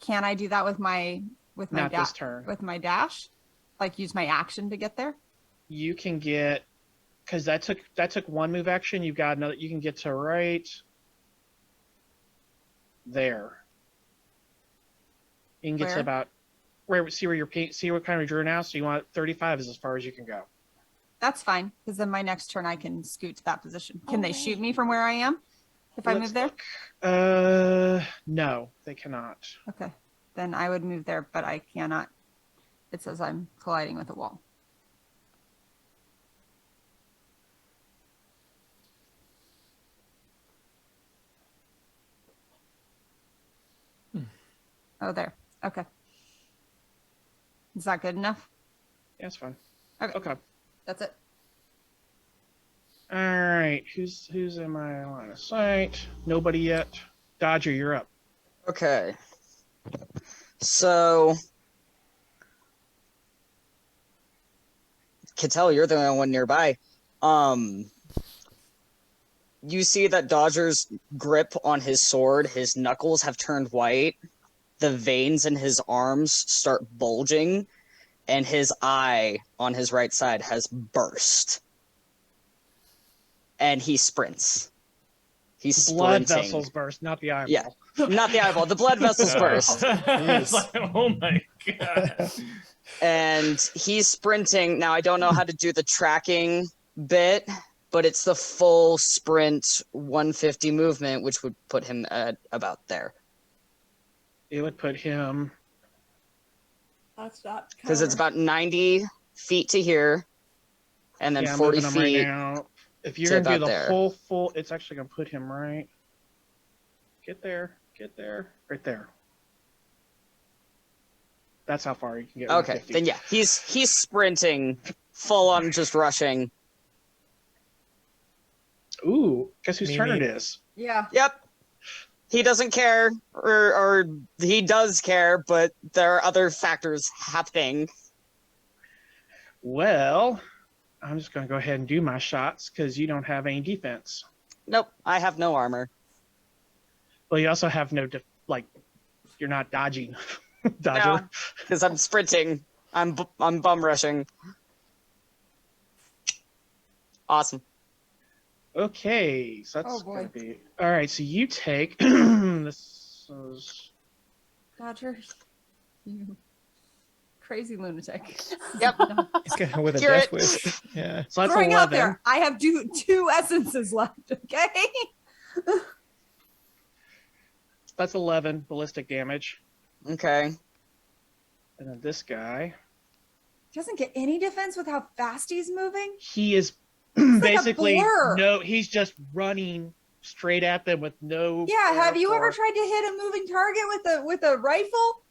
Can I do that with my Not this turn. with my dash? Like use my action to get there? You can get, because that took one move action. You've got another. You can get to right there. You can get to Where? about where. See where see what kind of drew now. So you want 35 is as far as you can go. That's fine, because then my next turn I can scoot to that position. Can they Okay. shoot me from where I am if I Let's move there? look. No, they cannot. Okay, then I would move there, but I cannot. It says I'm colliding with a wall. Oh, there. Okay. Is that good enough? Yeah, it's fine. Okay. Okay. That's it. All right. Who's in my line of sight? Nobody yet. Dodger, you're up. Okay. So, Cattell, you're the only one nearby. You see that Dodger's grip on his sword, his knuckles have turned white, the veins in his arms start bulging, and his eye on his right side has burst. And he sprints. He's Blood sprinting. vessels burst, not the eyeball. Yeah, not the eyeball. The blood vessels burst. It's like, oh my god. And he's sprinting. Now, I don't know how to do the tracking bit, but it's the full sprint 150 movement, which would put him at about there. It would put him... That's not Because it's about 90 feet to here, and then Yeah, I'm 40 moving him right feet. now. If you're to going to do about the there. whole full... It's actually going to put him right... Get there. Right there. That's how far you can get. Okay, 150. then yeah, he's sprinting, full on just rushing. Ooh, guess whose turn it Mimi. is? Yeah. Yep. He doesn't care, or he does care, but there are other factors happening. Well, I'm just going to go ahead and do my shots because you don't have any defense. Nope, I have no armor. Well, you also have no, you're not dodging. Dodger. Because I'm sprinting. I'm bum rushing. Awesome. Okay, so that's Oh, boy. going to be... All right, so you take... this is... Dodger. You crazy lunatic. Yep. He's going with a Hear death it. wish. Yeah. So that's Throwing 11. out there, I have two essences left, okay? That's 11 ballistic damage. Okay. And then this guy, Doesn't get any defense with how fast he's moving. he is like a basically blur. he's just running straight at them with no... Yeah, have you ever air tried to hit a moving target with a rifle?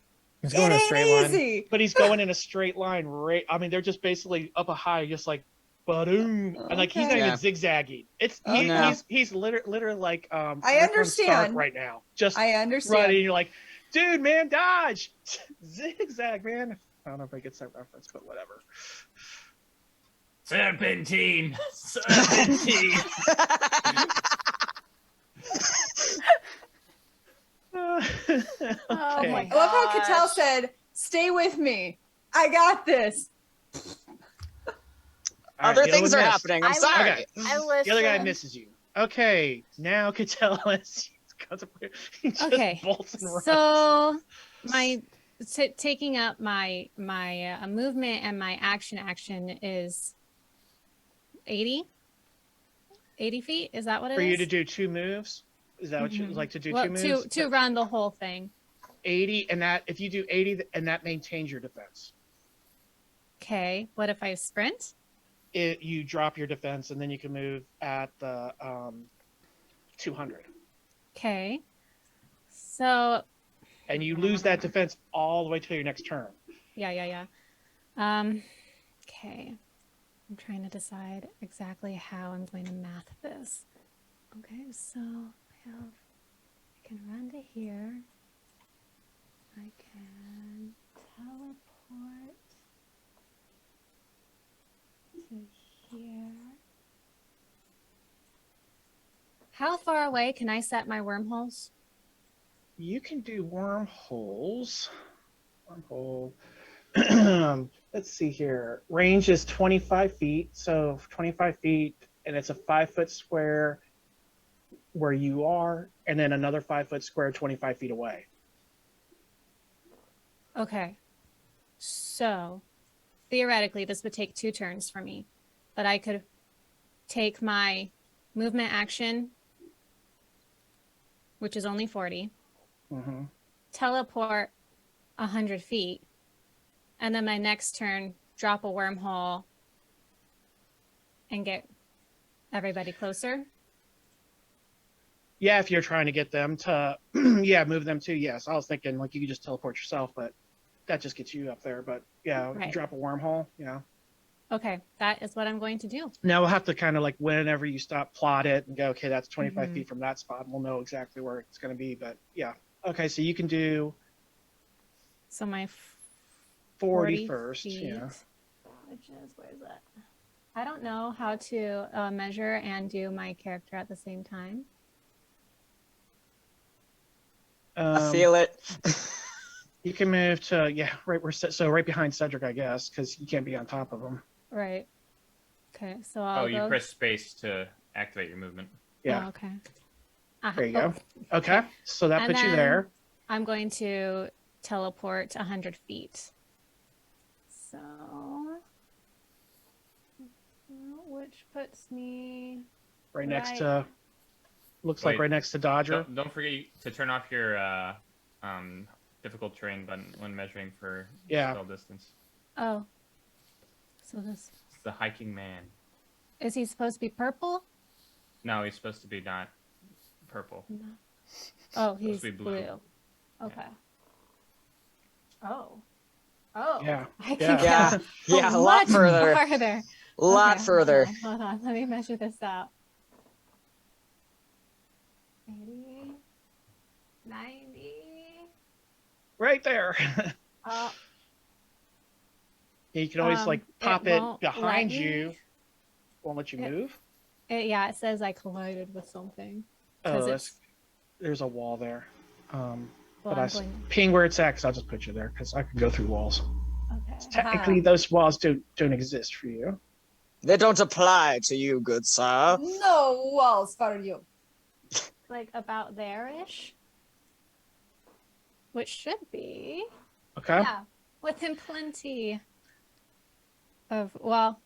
He's It going a ain't straight line. easy. But he's going in a straight line, right? I mean, they're just basically up a high, just like, boom. And like, he's not Okay. Yeah. even zigzagging. No. He's literally like, I Rick from Stark understand. right now. Just I understand. running. You're like, dude, man, dodge. Zigzag, man. I don't know if I get that reference, but whatever. Serpentine. Serpentine. Oh Okay. my I love how Cattell gosh. said, "Stay with me. I got this." All right, Other the things other are one happening. I'm I sorry. Okay. I listen. The other guy misses you. Okay, now Cattell is he just Okay, bolts and runs. So my taking up my movement and my action is 80 feet. Is that what it is? For you to do two moves? Is that what you Mhm. like to do? Well, two moves? to run the whole thing. 80, and that if you do 80, and that maintains your defense. Okay. What if I sprint? You drop your defense, and then you can move at the 200, Okay. So and you lose that defense all the way till your next turn. yeah. Okay. I'm trying to decide exactly how I'm going to math this. Okay, so I can run to here. I can teleport to here. How far away can I set my wormholes? You can do wormholes. Wormhole. Let's see here. Range is 25 feet, so 25 feet, and it's a 5-foot square where you are, and then another 5-foot square 25 feet away. Okay. So, theoretically, this would take 2 turns for me. But I could take my movement action, which is only 40, Mm-hmm. teleport 100 feet, and then my next turn, drop a wormhole and get everybody closer. Yeah, if you're trying to get them to, move them to, yes. I was thinking, like, you could just teleport yourself, but that just gets you up there. But, yeah, if you Right. drop a wormhole, yeah. Okay, that is what I'm going to do. Now we'll have to kind of, like, whenever you stop, plot it and go, okay, that's 25 Mhm. feet from that spot, and we'll know exactly where it's going to be. But, yeah. Okay, so you can do So my 40 first, feet, yeah. which is, where is that? I don't know how to measure and do my character at the same time. I feel it. You can move to right behind Cedric, I guess, because you can't be on top of him. Right. Okay, so I'll Oh, you go. press space to activate your movement. Yeah. Oh, okay. Uh-huh. There you go. Okay, so that And puts you then there. I'm going to teleport 100 feet. So, which puts me Right next right- to. Looks like Wait. right next to Dodger. Don't forget to turn off your difficult terrain button when measuring for Yeah. spell distance. Oh. So this It's the hiking man. is he supposed to be purple? No, he's supposed to be not purple. No. Oh, he's to be blue. blue. Okay. Oh. Oh. Yeah. I Yeah. can Yeah, go yeah, a lot much further. farther. A lot Okay, further. Hold on. Let me measure this out. 80, 90. Right there. Oh, You can always like pop it won't behind let you. me. Won't let you It- move. Yeah, it says I collided with something. Oh, 'Cause that's, it's- there's a wall there. Well, But I'm going. ping where it's at, because I'll just put you there, because I can go through walls. Okay. Technically, those walls don't exist for you. They don't apply to you, good sir. No walls for you. Like about there-ish. Which should be. Okay. Yeah. Within plenty of, well.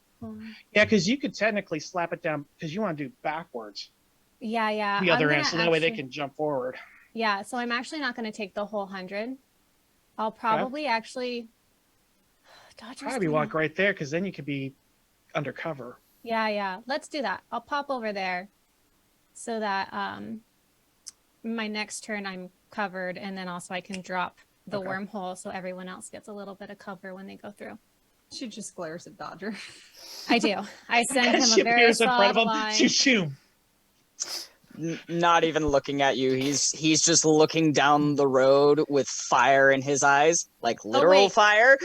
Yeah, because you could technically slap it down, because you want to do backwards Yeah. the other I'm end, so gonna that way they actually- can jump forward. Yeah, so I'm actually not going to take the whole 100. I'll probably actually. Dodger's Probably gonna- walk right there, because then you could be undercover. Yeah. Let's do that. I'll pop over there so that my next turn I'm covered, and then also I can drop the Okay. wormhole so everyone else gets a little bit of cover when they go through. She just glares at Dodger. I do. I send him She a very appears in front solid of him. line. Shoo. Not even looking at you. He's just looking down the road with fire in his eyes, like literal wait. fire.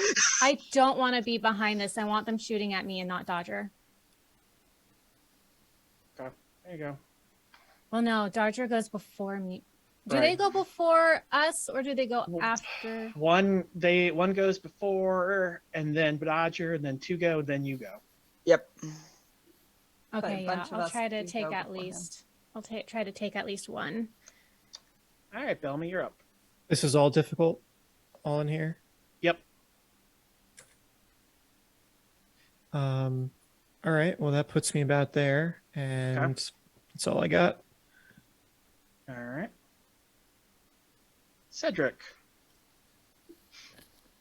I don't want to be behind this. I want them shooting at me and not Dodger. Okay. There you go. Well, no, Dodger goes before me. Do Right. they go before us or do they go Well, after? One goes before, and then Dodger, and then two go, then you go. Yep. But a Okay, yeah. bunch of I'll us try to do take go at before him. least. I'll try to take at least one. All right, Bellamy, you're up. This is all difficult, all in here. Yep. All right. Well, that puts me about there, and that's all I got. All right. Cedric.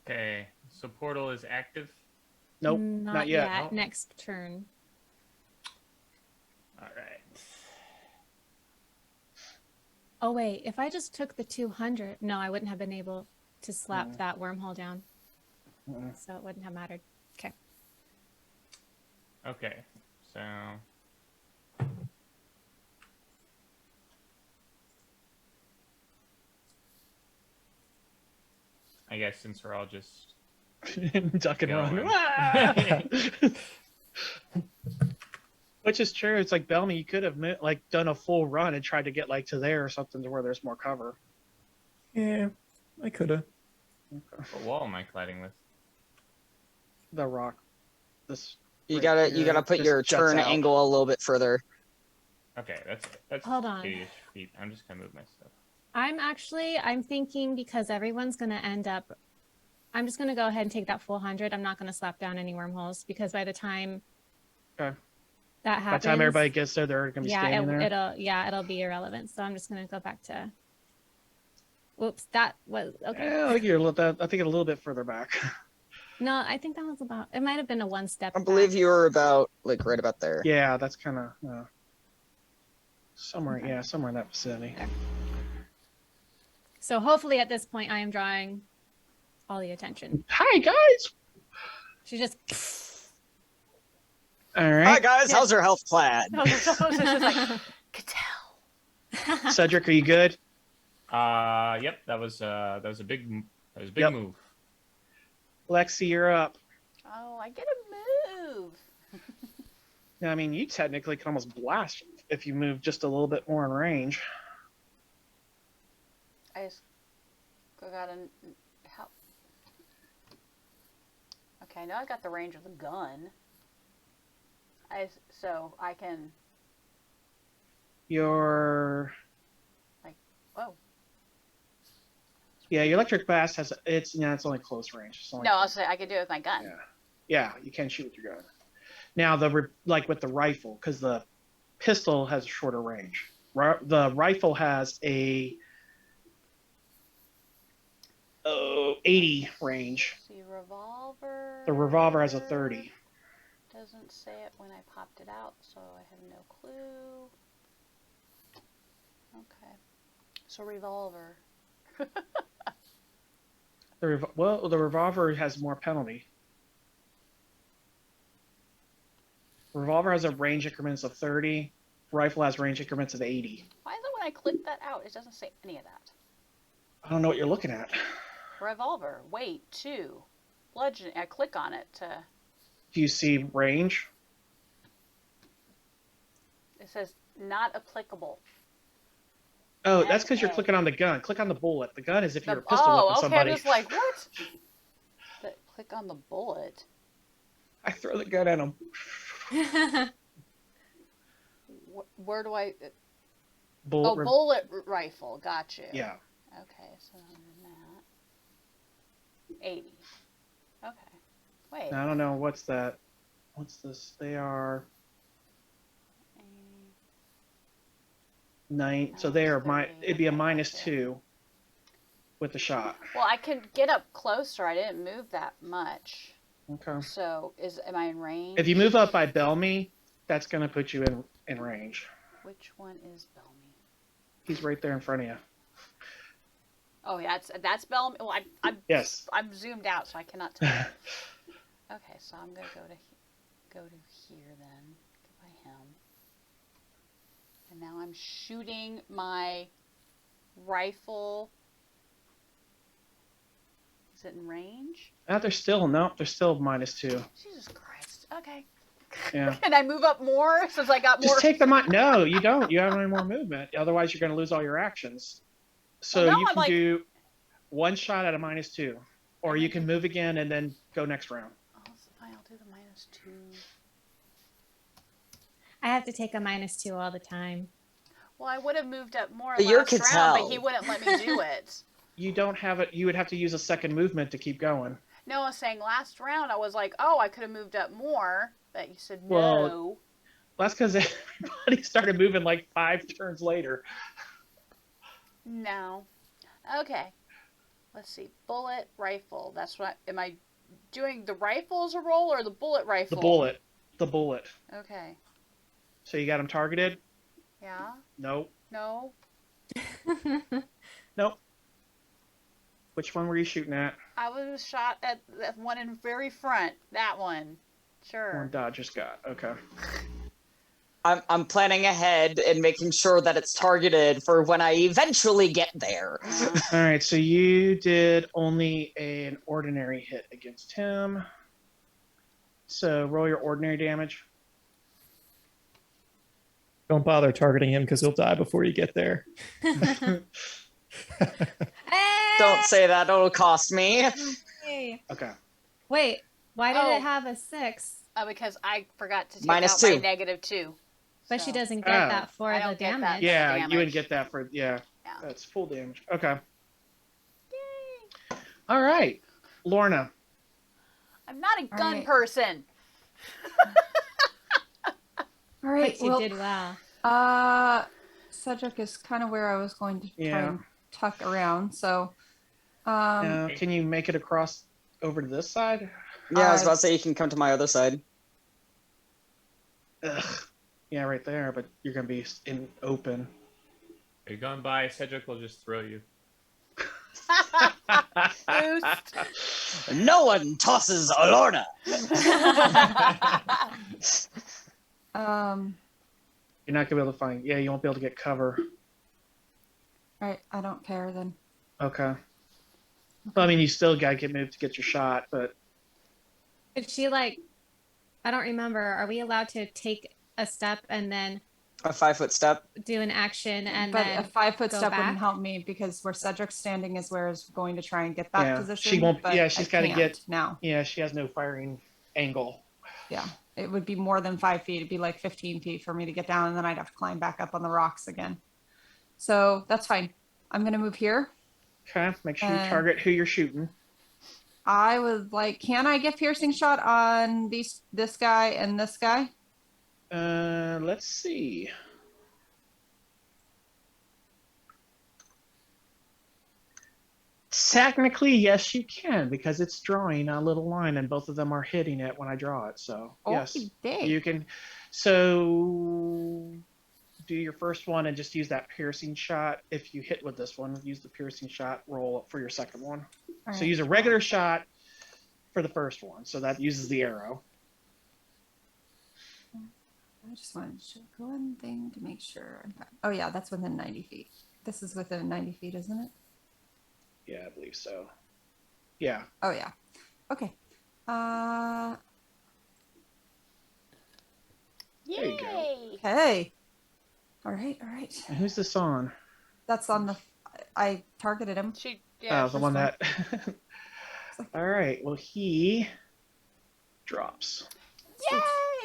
Okay, so portal is active. Nope, Not yet. yet. Nope. Next turn. All right. Oh wait, if I just took the 200, no, I wouldn't have been able to slap that wormhole down. Mm-mm. So it wouldn't have mattered. Okay. Okay, so I guess since we're all just Duck and run. Going. Ah! Which is true. It's like Bellamy, you could have done a full run and tried to get like to there or something to where there's more cover. Yeah, I could have. what wall am I colliding with? The rock. This. You right gotta here put just your juts turn out. angle a little bit further. Okay, that's Hold on. 80-ish feet. I'm just gonna move my stuff. I'm thinking because everyone's going to end up, I'm just going to go ahead and take that full 100. I'm not going to slap down any wormholes because by the time Okay. that By happens. the time everybody gets there, they're gonna be standing there. it'll be irrelevant. So I'm just going to go back to, whoops, that was, okay. Yeah, I think you're a little bit further back. No, I think that was about, it might have been a one step. I believe you were about right about there. Yeah, that's kind of somewhere. Okay. Yeah, somewhere in that vicinity. So hopefully at this point I am drawing all the attention. Hi guys. She just, All Hi right, guys, Yeah. how's your health plan? It's just like, could tell. Cedric, are you good? Yep, that was a big Yep. move. Lexi, you're up. Oh, I get a move. Now, I mean, you technically can almost blast if you move just a little bit more in range. I just gotta help. Okay, I know I got the range of the gun. So I can. Your Whoa. your electric blast has it's only close range. It's only No, I'll say I could do it with my gun. Yeah, you can shoot with your gun. Now like with the rifle, because the pistol has a shorter range. The rifle has a 80 range. See, revolver. The revolver has a 30. Doesn't say it when I popped it out, so I have no clue. Okay. So revolver. The revolver has more penalty. Revolver has a range increments of 30. Rifle has range increments of 80. Why is it when I click that out, it doesn't say any of that? I don't know what you're looking at. Revolver. Weight 2. Bludgeoning. I click on it to. Do you see range? It says not applicable. Oh, that's because you're NA. clicking on the gun. Click on the bullet. The gun is if you're a pistol whipping okay. somebody. I'm just like, what? Click on the bullet. I throw the gun at him. Where do I? Bullet. Bullet rifle. Got you. Yeah. Okay, so I'm in that. 80. Okay. Wait. I don't know what's that. What's this? They are 9. So they are it'd be a -2 with the shot. Well, I can get up closer. I didn't move that much. Okay. So am I in range? If you move up by Bellamy, that's going to put you in range. Which one is Bellamy? He's right there in front of you. Oh, yeah, that's Bellamy. Well, Yes. I'm zoomed out, so I cannot tell. Okay, so I'm gonna go to here then. Get by him. And now I'm shooting my rifle. Is it in range? They're still -2. Jesus Christ. Okay. Yeah. Can I move up more since I got more? Just take the No, you don't. You have any more movement. Otherwise, you're going to lose all your actions. So Well, no, you I'm can like- do one shot at a -2, or you can move again and then go next round. Oh, fine, I'll do the -2. I have to take a -2 all the time. Well, I would have moved up more But you're last round, Cattell. but he wouldn't let me do it. You don't have it. You would have to use a second movement to keep going. No, I was saying last round I was like, oh, I could have moved up more, but you said no. Well, that's because everybody started moving like 5 turns later. No. Okay. Let's see. Bullet rifle. That's what. Am I doing the rifle as a roll or the bullet rifle? The bullet. Okay. So you got him targeted? Yeah. Nope. No. Nope. Which one were you shooting at? I was shot at that one in very front. That one. One Sure. dodge just got. Okay. I'm planning ahead and making sure that it's targeted for when I eventually get there. All right. So you did only an ordinary hit against him. So roll your ordinary damage. Don't bother targeting him because he'll die before you get there. Don't say that, it'll cost me. Hey. Okay. Wait, why did Oh. it have a 6? Because I forgot to take -2. out my -2. But she So- doesn't get Oh. that for I the don't get that. damage. Yeah, damage. you would get that for Yeah. That's full damage. Okay. All right, Lorna. I'm not a gun right. person. All right. But you well, did well. Cedric is kind of where I was going to try Yeah. and tuck around. So, Now, can you make it across over to this side? Yeah, I was about to say you can come to my other side. Ugh. Yeah, right there. But you're gonna be in open. Are you going by? Cedric will just throw you. Boost. No one tosses Alorna. You're not gonna be able to find. Yeah, you won't be able to get cover. right. I don't care then. Okay. Well, I mean, you still gotta get moved to get your shot, but Could she like I don't remember. Are we allowed to take a step and then A 5-foot step. do an action and But then a 5-foot go step back? wouldn't help me because where Cedric's standing is where is going to try and get that Yeah, position. she won't. But Yeah, she's got to get. now. Yeah, she has no firing angle. Yeah, it would be more than 5 feet. It'd be like 15 feet for me to get down, and then I'd have to climb back up on the rocks again. So that's fine. I'm gonna move here. Okay, make sure you target who you're shooting. I would like. Can I get piercing shot on this guy and this guy? Let's see. Technically, yes, you can because it's drawing a little line, and both of them are hitting it when I draw it. So yes, you can. So do your first one and just use that piercing shot. If you hit with this one, use the piercing shot roll for your second one. All So right. use a regular shot for the first one. So that uses the arrow. I just wanted to check one thing to make sure. Oh yeah, that's within 90 feet. This is within 90 feet, isn't it? Yeah, I believe so. Yeah. Oh yeah. Okay. There you go. Yay! Hey. All right. All right. And who's this on? That's on the. I targeted him. She, yeah, Oh, the one that. All right. Well, he drops. yay!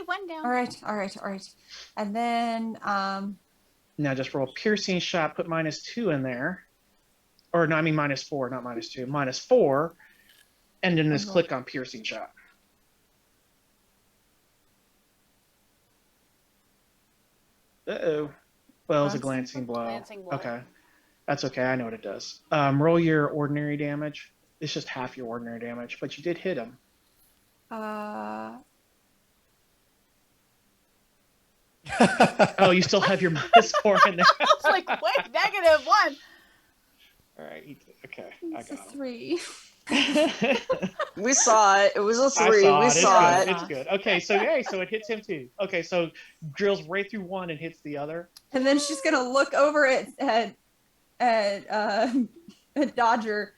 One down. All right. All right. All right. And then Now just roll a piercing shot. Put -2 in there, or no, I mean -4, not -2. -4, and then just click on piercing shot. Uh-oh. Well, it's a glancing blow. Glancing blow. Okay. That's okay. I know what it does. Roll your ordinary damage. It's just half your ordinary damage, but you did hit him. Oh, you still have your -4 in there. I was like, wait, -1. All right. Okay. I it's a got 3. him. We saw it. It was a 3. I We saw it's it. good. It's good. Okay, so yay, so it hits him too. Okay, so drills right through one and hits the other. And then she's gonna look over at Dodger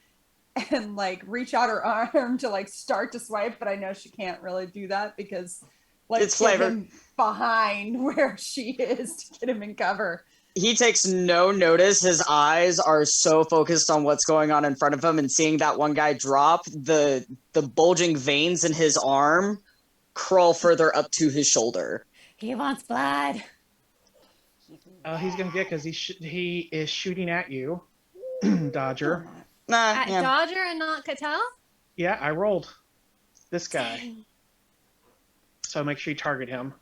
and like reach out her arm to like start to swipe, but I know she can't really do that because like It's flavor. him behind where she is to get him in cover. He takes no notice. His eyes are so focused on what's going on in front of him, and seeing that one guy drop, the bulging veins in his arm crawl further up to his shoulder. He wants blood. He's gonna get because he is shooting at you, Dodger. Nah, At yeah. Dodger and not Cattell? Yeah, I rolled this guy, so make sure you target him.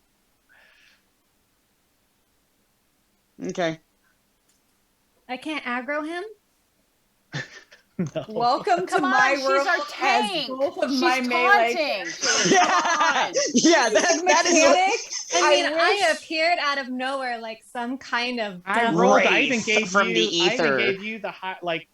Okay. I can't aggro him? No. Welcome to Come on, my she's world our as tank. both of She's my melee. taunting. Yeah, yeah, that is what, Mechanic, I mean, I wish- appeared out of nowhere like some kind of I devil. rolled. I Wraith even gave from you. the I even ether. gave you the high, like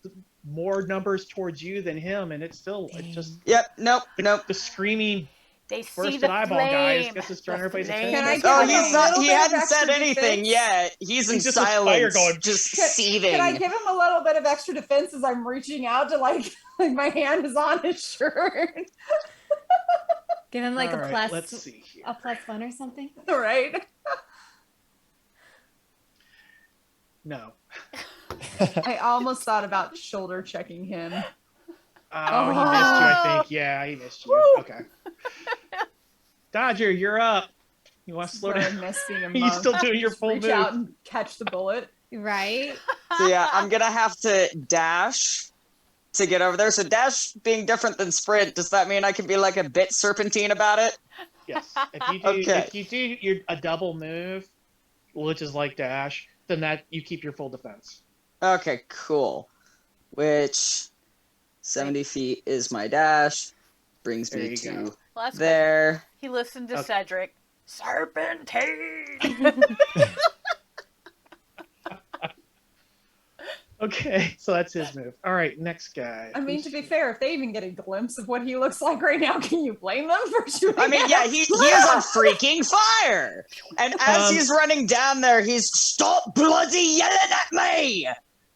more numbers towards you than him, and it's still it just Yep, nope. the screaming They see bursted the eyeball flame. guys gets us drawing The everybody's flame attention. Can I is give Oh, him coming. he's not. little He bit of hadn't said extra anything defense? yet. He's in He's just a spider silence, going, just Can seething. I give him a little bit of extra defense as I'm reaching out to like my hand is on his shirt? Give him like All a right, plus Let's see here. a +1 or something. Right? No. I almost thought about shoulder checking him. Oh, he missed you, I think. Yeah, he missed you. Okay. Dodger, you're up. You want to slow Where I down? miss being a Are you monk. still doing your Just full reach move? out and catch the bullet. Right? So yeah, I'm gonna have to dash to get over there. So dash being different than sprint, does that mean I can be like a bit serpentine about it? Yes. If you do, Okay. if you do a double move, which is like dash, then that you keep your full defense. Okay, cool. Which 70 feet is my dash. Brings There me you to go. Well, that's good. there. He listened to Okay. Cedric. Serpentine. Okay, so that's his move. All right, next guy. I mean, to be fair, if they even get a glimpse of what he looks like right now, can you blame them for shooting? I mean, at yeah, him? he is on freaking fire. And as he's running down there, he's stop bloody yelling at me.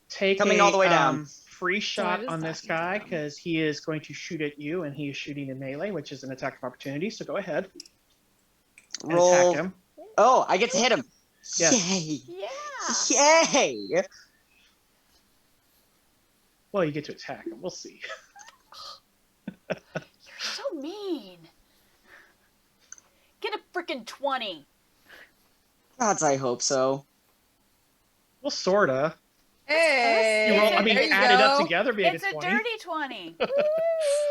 Take coming all the way down. Free shot was on this talking to guy them. because he is going to shoot at you, and he is shooting in melee, which is an attack of opportunity. So go ahead. and Roll. attack him. Oh, I get to hit him. Yes. Yay! Yeah. Yay! Well, you get to attack him. We'll see. You're so mean. Get a freaking 20. Gods, I hope so. Well, sorta. Hey, You roll, I mean, there you add it up go. together, be It's a a 20. dirty 20.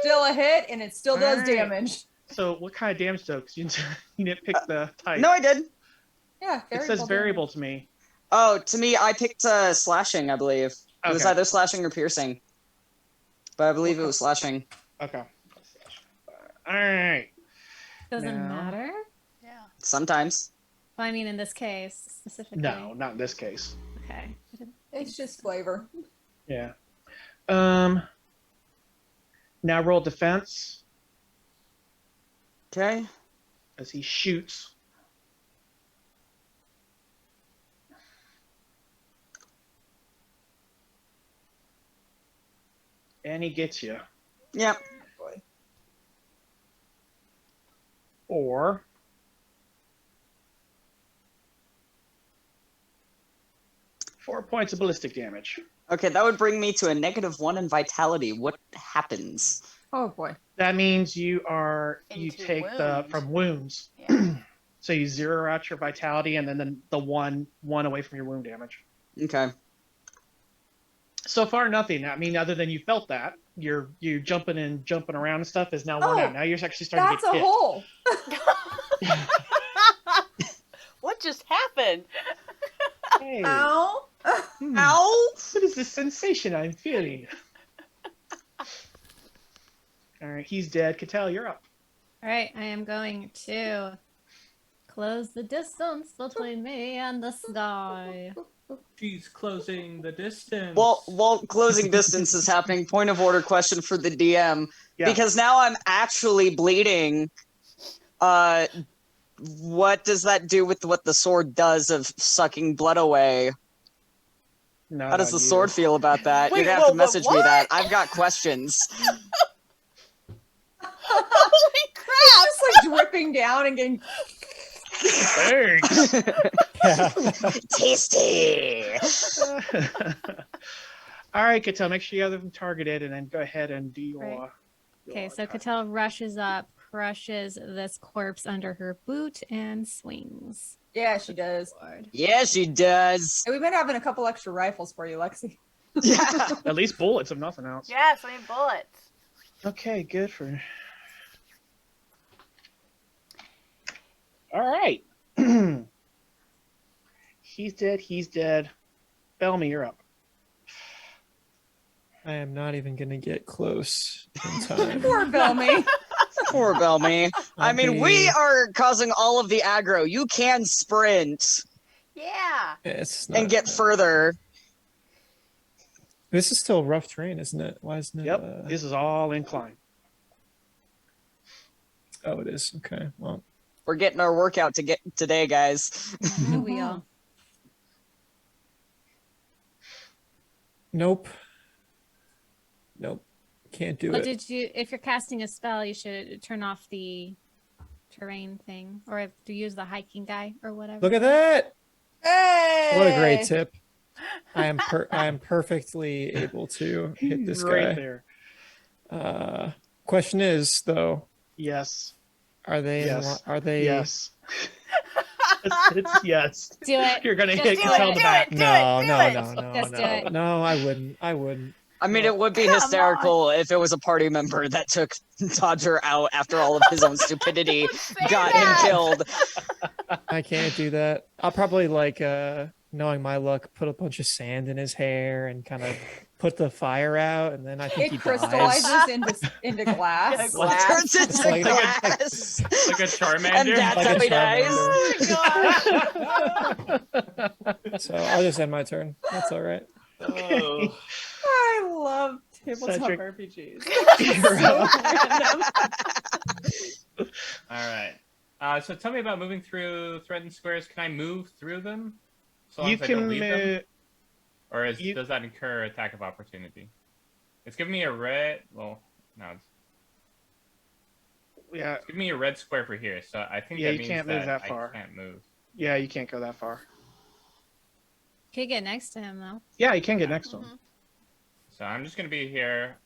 Still a hit, and it still does Alright. damage. So, what kind of damage though? Because you didn't pick the type. No, I did. Yeah, It says variable to me. Oh, to me, I picked slashing, I believe. It was Okay. either slashing or piercing. But I believe it was slashing. Okay. All right. Doesn't No. matter. Yeah. Sometimes. Well, I mean, in this case specifically. No, not in this case. Okay. It's just flavor. Yeah. Now roll defense Okay. as he shoots. And he gets you. Yep. Boy. Or four points of ballistic damage. Okay, that would bring me to a -1 in vitality. What happens? Oh boy. That means you Into take the wounds. from wounds. Yeah. So you zero out your vitality and then the one away from your wound damage. Okay. So far, nothing. I mean, other than you felt that you jumping around and stuff is now worn Oh, out. Now you're actually starting That's to a get hit. hole. What just happened? Hey, Ow. Ow! what is this sensation I'm feeling? All right, he's dead. Cattell, you're up. All right, I am going to close the distance between me and the sky. She's closing the distance. Well, while closing distance is happening, point of order question for the DM. Yeah. Because now I'm actually bleeding. What does that do with what the sword does of sucking blood away? No, How does the not you. sword feel about that? Wait, You're gonna have to whoa, message me what? that. I've got questions. Holy crap! Just like dripping down and getting. Thanks. Yeah. Tasty. All right, Cattell, make sure you have them targeted, and then go ahead and do your. Right. Okay, your so attack. Cattell rushes up, crushes this corpse under her boot, and swings. Yeah, she does. Forward. Yeah, she does. Hey, we've been having a couple extra rifles for you, Lexi. Yeah. At least bullets, if nothing else. Yes, I mean bullets. Okay, good for. All right. He's dead. He's dead. Bellamy, you're up. I am not even gonna get close in time. Poor Bellamy. Poor Bellamy. I I'll mean, we be- are causing all of the aggro. You can sprint Yeah. It's not, and get further. This is still rough terrain, isn't it? Why isn't it? Yep. This is all incline. Oh, it is. Okay. Well, We're getting our workout to get today, guys. We all. nope. Nope. Can't do Well, it. did you? If you're casting a spell, you should turn off the terrain thing, or if to use the hiking guy or whatever. Look at that! Hey. What a great tip. I am perfectly able to hit this right guy. there. Question is though, Yes. are they Yes. are they Yes. it's yes. Do it. You're gonna Just hit do Cattell it, in the do back. it. No, do no, it. no, no, Just do no. it. No, I wouldn't. I mean, it would be Come hysterical if it was a party member that took Dodger out after all of his own stupidity Say got that. him killed. I can't do that. I'll probably knowing my luck, put a bunch of sand in his hair and kind of put the fire out, and then I think It he crystallizes dies. into glass. Yeah, Glass. Turns It's into like- glass. Like a Charmander. And that's Like how a he dies. Oh my god. So I'll just end my turn. That's all right. Oh. I love tabletop Cedric. RPGs. You're up. Random. All right. So tell me about moving through threatened squares. Can I move through them? So long You as I don't can. leave them? Or you- does that incur attack of opportunity? It's giving me a red. Well, no. Yeah, Give me a red square for here. So I think Yeah, that you means can't move that I far. can't move. yeah, you can't go that far. Could get next to him though. Yeah, you can get next to him. Mhm. So I'm just gonna be here.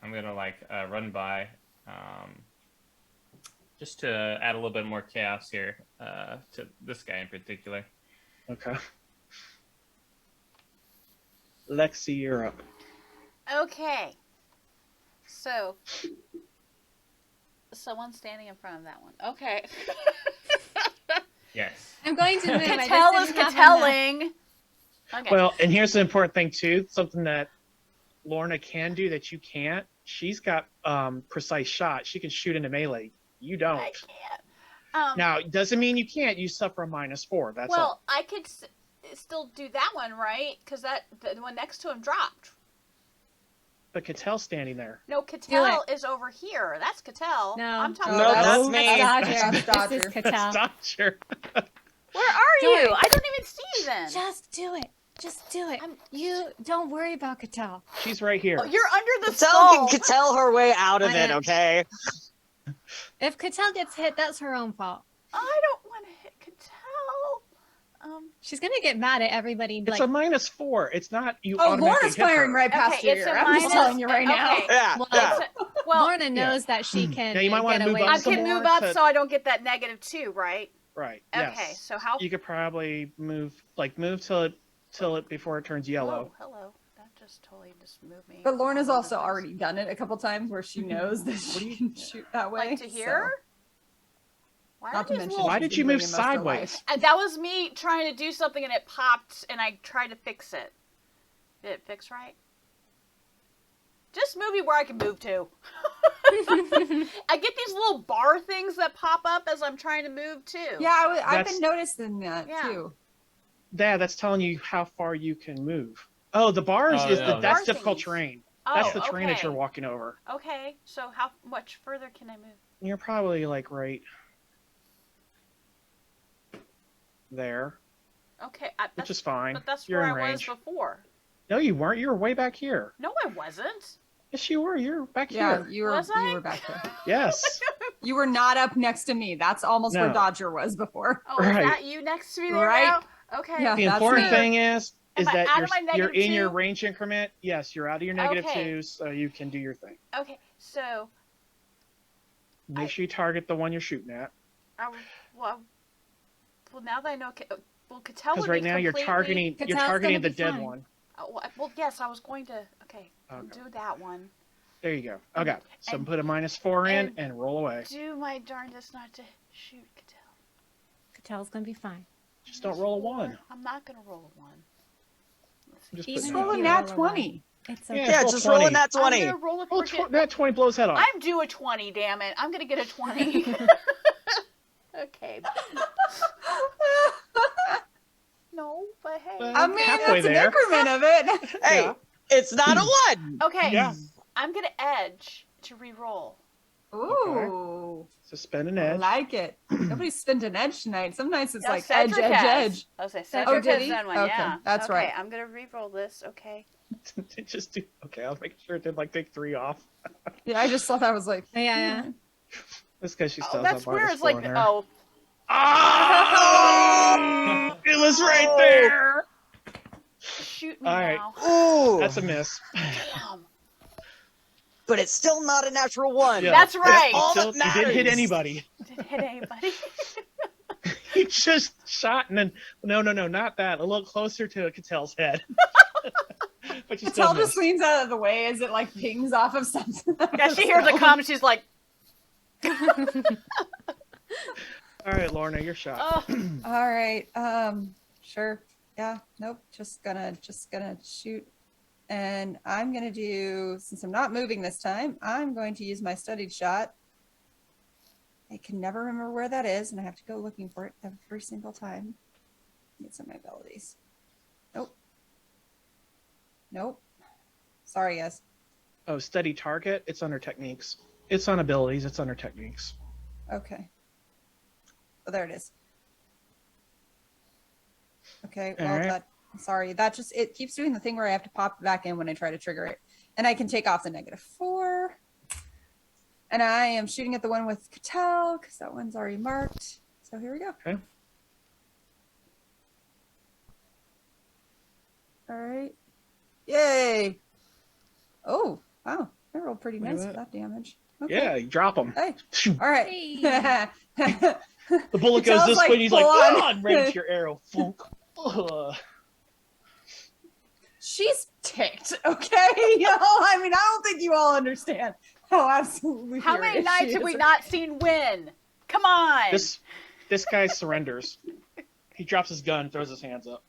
I'm gonna like run by, just to add a little bit more chaos here to this guy in particular. Okay. Lexi, you're up. Okay. So, someone's standing in front of that one. Okay. Yes. I'm going to move. I just Cattell is didn't have enough. Cattelling. Okay. Well, and here's the important thing too. Something that Lorna can do that you can't. She's got precise shot. She can shoot into melee. You don't. I can't. Now, it doesn't mean you can't. You suffer a -4. That's all. Well, I could still do that one, right? Because the one next to him dropped. But Cattell's standing there. No, Cattell is over here. That's Cattell. No. I'm talking No, about. that's me. That's Dodger. That's This is Dodger. Cattell. Dodger. Where are Do you? it. I don't even see you then. Just do it. Just do it. I'm- You don't worry about Cattell. She's right here. Oh, you're under the Cattell skull. can Cattell her way out of I it, am. okay? If Cattell gets hit, that's her own fault. I don't want to hit Cattell. She's gonna get mad at everybody. It's Like, a -4. It's not you. Oh, automatically Lorna's hit her. firing right past Okay, you. it's a I'm just minus- telling you right now. okay. Yeah, Well, yeah. Well, Lorna knows that she can Yeah, you might wanna get move away. up I with some it. can more move up to- so I don't get that -2, right? Right. Okay, Yes. so how? You could probably move till it before it turns yellow. Oh, hello. That just totally just moved me. But Lorna's all over also the place. already done it a couple times where she knows that she can shoot that way. Like to here? Why Not are to these mention, little- Why she's did you been move doing it most of her sideways? life. And that was me trying to do something and it popped and I tried to fix it. Did it fix right? Just move me where I can move to. I get these little bar things that pop up as I'm trying to move too. Yeah, I've That's- been noticing that Yeah. too. Yeah, that's telling you how far you can move. Oh, the bars Oh, is no, that's bar difficult thingies. terrain. Oh, That's the terrain that okay. you're walking over. Okay, so how much further can I move? You're probably like right there, Okay, which that's, is fine. but that's You're where in I range. was before. No, you weren't. You were way back here. No, I wasn't. Yes, you were. You're back Yeah, here. you were Was I? you were back there. Yes. You were not up next to me. That's almost where No. Dodger was before. Oh, Right. is that you next to me there Right. now? Okay. Yeah. The That's important me. thing is Am I that out of my you're in your -2? range increment. Yes, you're out of your -2, Okay. so you can do your thing. Okay, so Make sure you target the one you're shooting at. well, now that I know, well, Cattell Because would right be now you're completely- targeting Catel's the gonna be dead fine. one. Oh, well, yes, I was going to. Okay, Okay. do that one. There you go. Okay. So And- put a -4 in and- and roll away. Do my darndest not to shoot Cattell. Cattell's gonna be fine. Just don't roll a 1. I'm not gonna roll a 1. Let's see. Just Even put if Roll a you nat roll a 20. It's Yeah, okay. Yeah, roll just roll 20. a nat 20. I'm gonna roll a Roll freaking. that 20 blows head off. I'm due a 20. Damn it! I'm gonna get a 20. Okay. No, but hey. Well, I mean, halfway that's an there. increment of it. Hey, Yeah. it's not a 1. Okay. Yeah. I'm gonna edge to re-roll. Ooh, So spend an I edge. like it. Nobody's spent an edge tonight. Some nights it's No, like edge, Cedric edge, has. edge. I was say Oh, Cedric did has he? done one. Okay, Yeah, that's okay, right. I'm gonna re-roll this. Okay. Just do. Okay, I'll make sure it did like take 3 off. Yeah, I just thought that was like, Yeah. This guy she still Oh, has that's that where -4 it's like. in her. Oh, Oh! It was right there. shoot me All right. now. Ooh, That's a miss. Damn. but it's still not a natural 1. Yeah. That's right. all Still, that you didn't hit matters. anybody. Didn't hit anybody. He just shot and then no, not that. A little closer to Cattell's head. But you still Patel just missed. leans out of the way as it like pings off of something. Yeah, she hears it come. And she's like, All right, Lorna, your shot. oh. All right. Sure. Yeah. Nope. Just gonna shoot. And I'm gonna do, since I'm not moving this time, I'm going to use my studied shot. I can never remember where that is, and I have to go looking for it every single time. Get some of my abilities. Nope. Sorry, guys. Oh, steady target. It's under techniques. It's on abilities. It's under techniques. Okay. Oh, there it is. Okay, well, All right. sorry, that just, it keeps doing the thing where I have to pop it back in when I try to trigger it. And I can take off the -4. And I am shooting at the one with Cattell because that one's already marked. So here we go. Okay. All right. Yay. Oh, wow. I rolled pretty Look at nice with that. that damage. Okay. Yeah, you drop him. Hey. All right. Hey. The bullet goes Cattell's this like, way, and he's like, "Full on." "Ah," right into your arrow. Funk. Ugh. She's ticked, okay? Y'all, I mean, I don't think you all understand how absolutely How many furious she nights have we is. not seen win? Come on. This guy surrenders. He drops his gun, throws his hands up.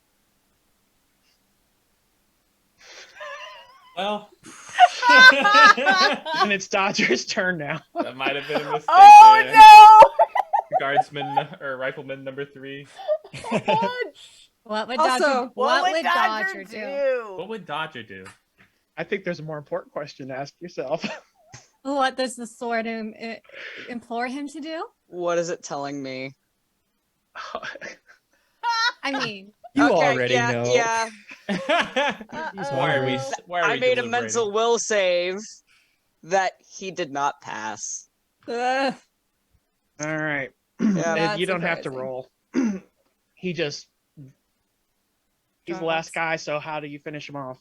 Well, And it's Dodger's turn now. that might have been a mistake. Oh there. no! Guardsman or rifleman number 3. What would Also, Dodger, what would Dodger do? What would Dodger do? I think there's a more important question to ask yourself. What does the sword implore him to do? What is it telling me? I mean, You Okay, already yeah, know. Yeah, Why are we? Why are I we made a deliberating? mental will save that he did not pass. Ugh. All right. Yeah. That's You don't have to surprising. roll. He's the last guy, so how do you finish him off?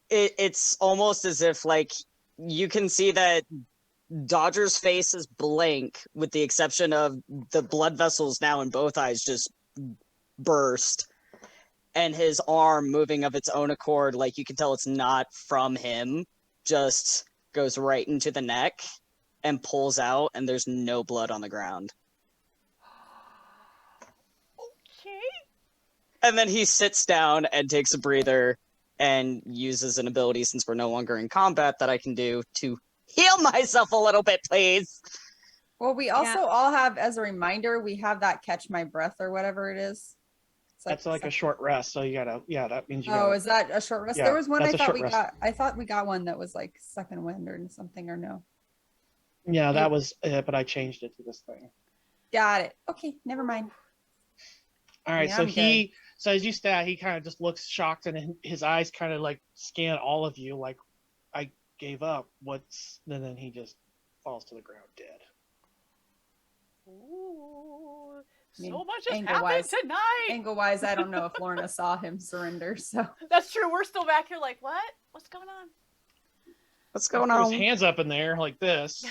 It's almost as if, like, you can see that Dodger's face is blank, with the exception of the blood vessels now in both eyes just burst. And his arm moving of its own accord, like you can tell it's not from him, just goes right into the neck and pulls out, and there's no blood on the ground. Okay. And then he sits down and takes a breather and uses an ability, since we're no longer in combat, that I can do to heal myself a little bit, please. Well, we also all have, as a reminder, we have that catch my breath or whatever it is. It's That's like a short rest, so you gotta. Yeah, that means you. Oh, gotta, is that a short rest? Yeah, There was one I that's a thought short we rest. got. I thought we got one that was like second wind or something, or no? Yeah, that was it, but I changed it to this thing. Got it. Okay, never mind. All right, Yeah, so I'm so as you stat, he kind of just looks shocked, and his eyes kind of like scan all of you, like, I gave up. And then he just falls to the ground dead. Ooh, I mean, so much has happened angle-wise- tonight. Angle wise, I don't know if Lorna saw him surrender. So That's true. We're still back here like, what? What's going on? What's He going threw on? his hands up in there like this.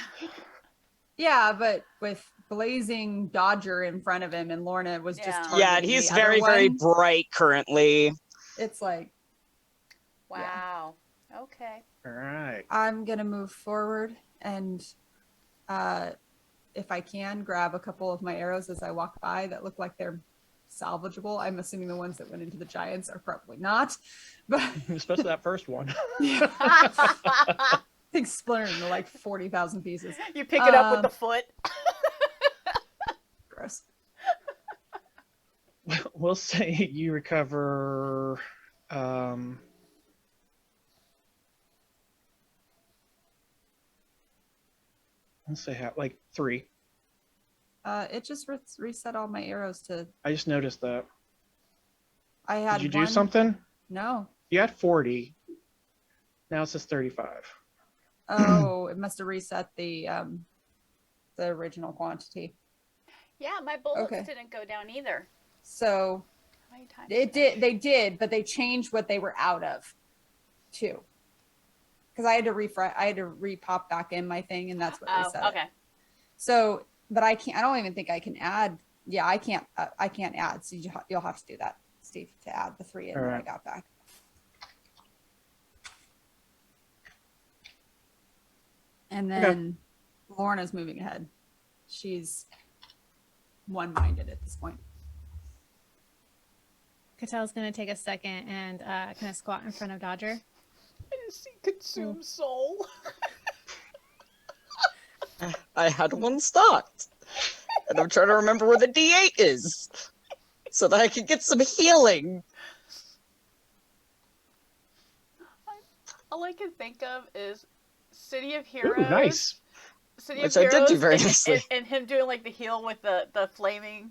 yeah, but with blazing Dodger in front of him, and Lorna was just Yeah. targeting Yeah, and he's the other very, very one, bright currently. It's like Wow. Okay. All right. I'm gonna move forward and, if I can, grab a couple of my arrows as I walk by that look like they're salvageable. I'm assuming the ones that went into the giants are probably not, but Especially that first one. I think splintered into like 40,000 pieces. You pick it up with the foot. Gross. We'll say you recover. Let's say like 3. It just reset all my arrows to. I just noticed that. I had. Did you do one- something? No. You had 40. Now it says 35. Oh, it must have reset the original quantity. Yeah, my bullets Okay. didn't go down either. So How many times? it did. They did, but they changed what they were out of, too. Because I had to refresh. I had to repop back in my thing, and that's what reset Oh, it. okay. So, but I can't. I don't even think I can add. Yeah, I can't. I can't add. So you'll have to do that, Steve, to add the 3 in All that I right. got back. And Okay. then Lorna's moving ahead. She's one-minded at this point. Cattell's gonna take a second and kind of squat in front of Dodger. I just see consume soul. I had one stocked. And I'm trying to remember where the D8 is. So that I can get some healing. All I can think of is City of Heroes. Ooh, nice. City Which of I did Heroes do very and, nicely. and him doing like the heal with the flaming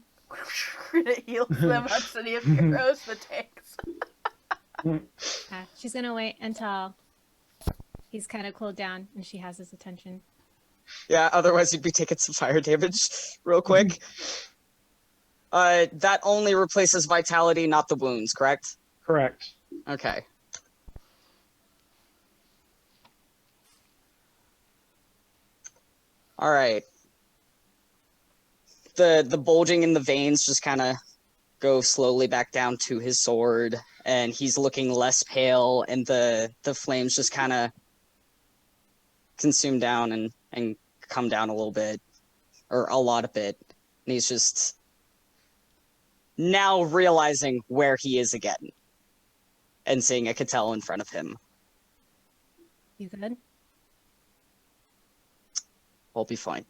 it heals them on City of Heroes, the tanks. She's gonna wait until He's kind of cooled down, and she has his attention. Yeah, otherwise you'd be taking some fire damage real quick. That only replaces vitality, not the wounds, correct? Correct. Okay. All right. The bulging in the veins just kind of go slowly back down to his sword, and he's looking less pale, and the flames just kind of consume down and come down a little bit, or a lot of it, and he's just now realizing where he is again, and seeing a Cattell in front of him. You good? I'll be fine.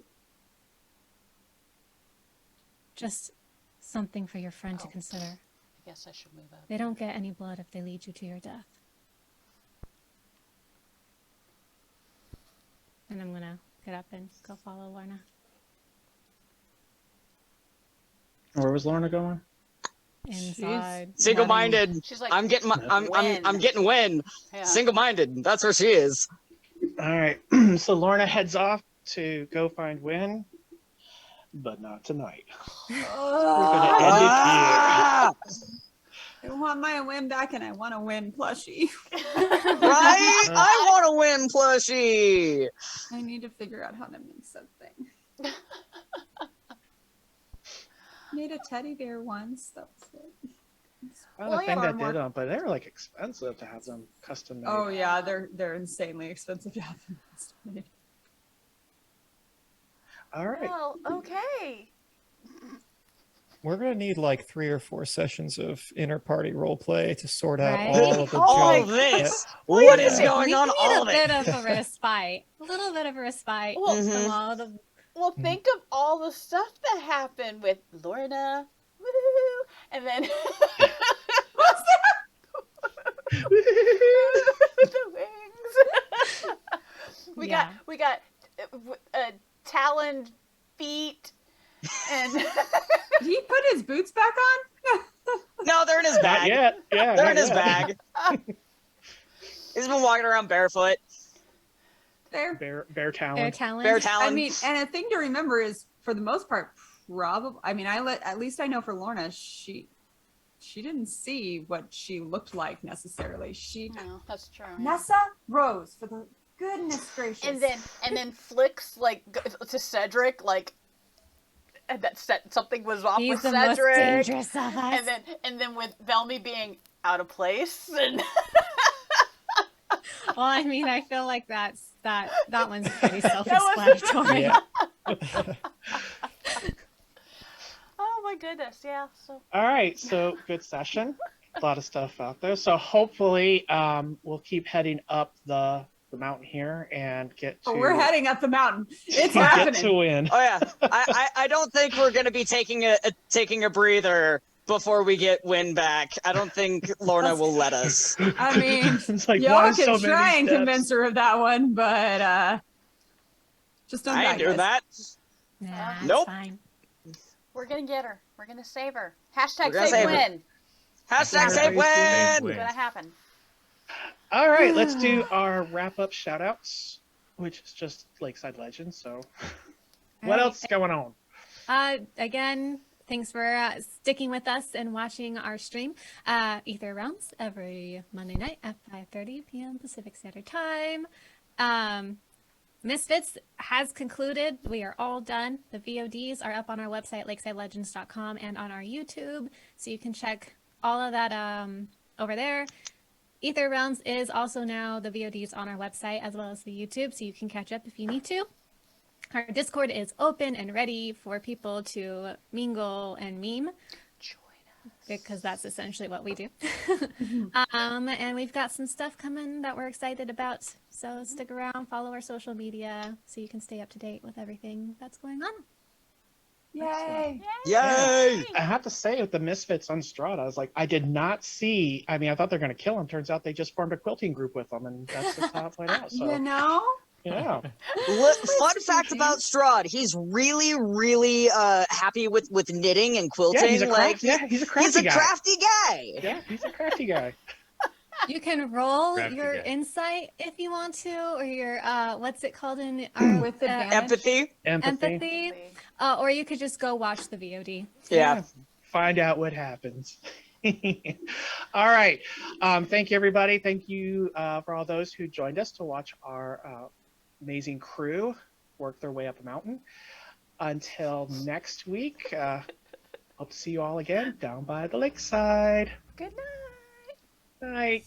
Just something for your friend to consider. I guess I should move up. They don't get any blood if they lead you to your death. And I'm gonna get up and go follow Lorna. Where was Lorna going? Inside. Single-minded. She's like, I'm getting I'm getting win. yeah. Single-minded. That's where she is. All right. So Lorna heads off to go find Win, but not tonight. We're gonna end it Ah! I want my win back, and I want a win plushie. Right? I want to win plushie. I need to figure out how to make something. Made a teddy bear once. That was it. Well, Well, the thing yeah. that did them, but they were like expensive to have them custom made. Oh yeah, they're insanely expensive to have them custom made. All right. Well, okay. We're gonna need like 3 or 4 sessions of inter-party role play to sort out Right? all of the All junk. this. Well, What yeah. is going We on? need All a of bit it. of a respite. A little bit of a respite Well, from all the Well, think of all the stuff that happened with Lorna, woo, and then the wings. we got taloned feet, and Did he put his boots back on? No, they're in his Not bag. yet. Yeah. They're not in his yet. bag. He's been walking around barefoot. There. Bear their talent. talent. Bear talon. I mean, and a thing to remember is, for the most part, probably. I mean, at least I know for Lorna, she didn't see what she looked like necessarily. She no, that's true. Nessa Rose, for the goodness gracious. And then flicks like to Cedric like that something was off He's with the most Cedric, dangerous of us. and then with Velmy being out of place and. Well, I mean, I feel like that one's pretty self-explanatory. Yeah. Oh my goodness, yeah. So All right. So good session. A lot of stuff out there. So hopefully, we'll keep heading up the mountain here and get to. Oh, we're heading up the mountain. It's get happening. to win. Oh yeah. I don't think we're gonna be taking a breather before we get Win back. I don't think Lorna will let us. I mean, It's like, y'all why can so try many and steps? convince her of that one, but just don't I die, ain't doing guys. that. Nah, it's Nope. fine. we're gonna get her. We're gonna save her. We're Hashtag gonna save save her. win. Hashtag save Save Win. It's win. gonna happen. All right. Let's do our wrap-up shout-outs, which is just Lakeside Legendz. So, what All else is right. going on? Again, thanks for sticking with us and watching our stream. Ætherealms every Monday night at 5:30 p.m. Pacific Standard Time. Misfits has concluded. We are all done. The VODs are up on our website, lakesidelegends.com, and on our YouTube, so you can check all of that over there. Ætherealms is also now the VODs on our website as well as the YouTube, so you can catch up if you need to. Our Discord is open and ready for people to mingle and meme, Join us. because that's essentially what we do. And we've got some stuff coming that we're excited about. So stick around, follow our social media so you can stay up to date with everything that's going on. Yay! Yay! I have to say, with the Misfits on Strahd, I was like, I did not see. I mean, I thought they were going to kill him. Turns out they just formed a quilting group with them, and that's just how it played out. So, You know, yeah. Fun fact about Strahd: he's really happy with knitting and quilting. Yeah, he's a like he's a crafty he's a guy. crafty guy. Yeah, he's a crafty guy. You can roll Grab your together. insight if you want to, or your what's it called in our With advantage. Empathy. empathy, or you could just go watch the VOD. Yeah. Find out what happens. All right. Thank you, everybody. Thank you for all those who joined us to watch our amazing crew work their way up a mountain. Until next week, hope to see you all again down by the lakeside. Good night. Night.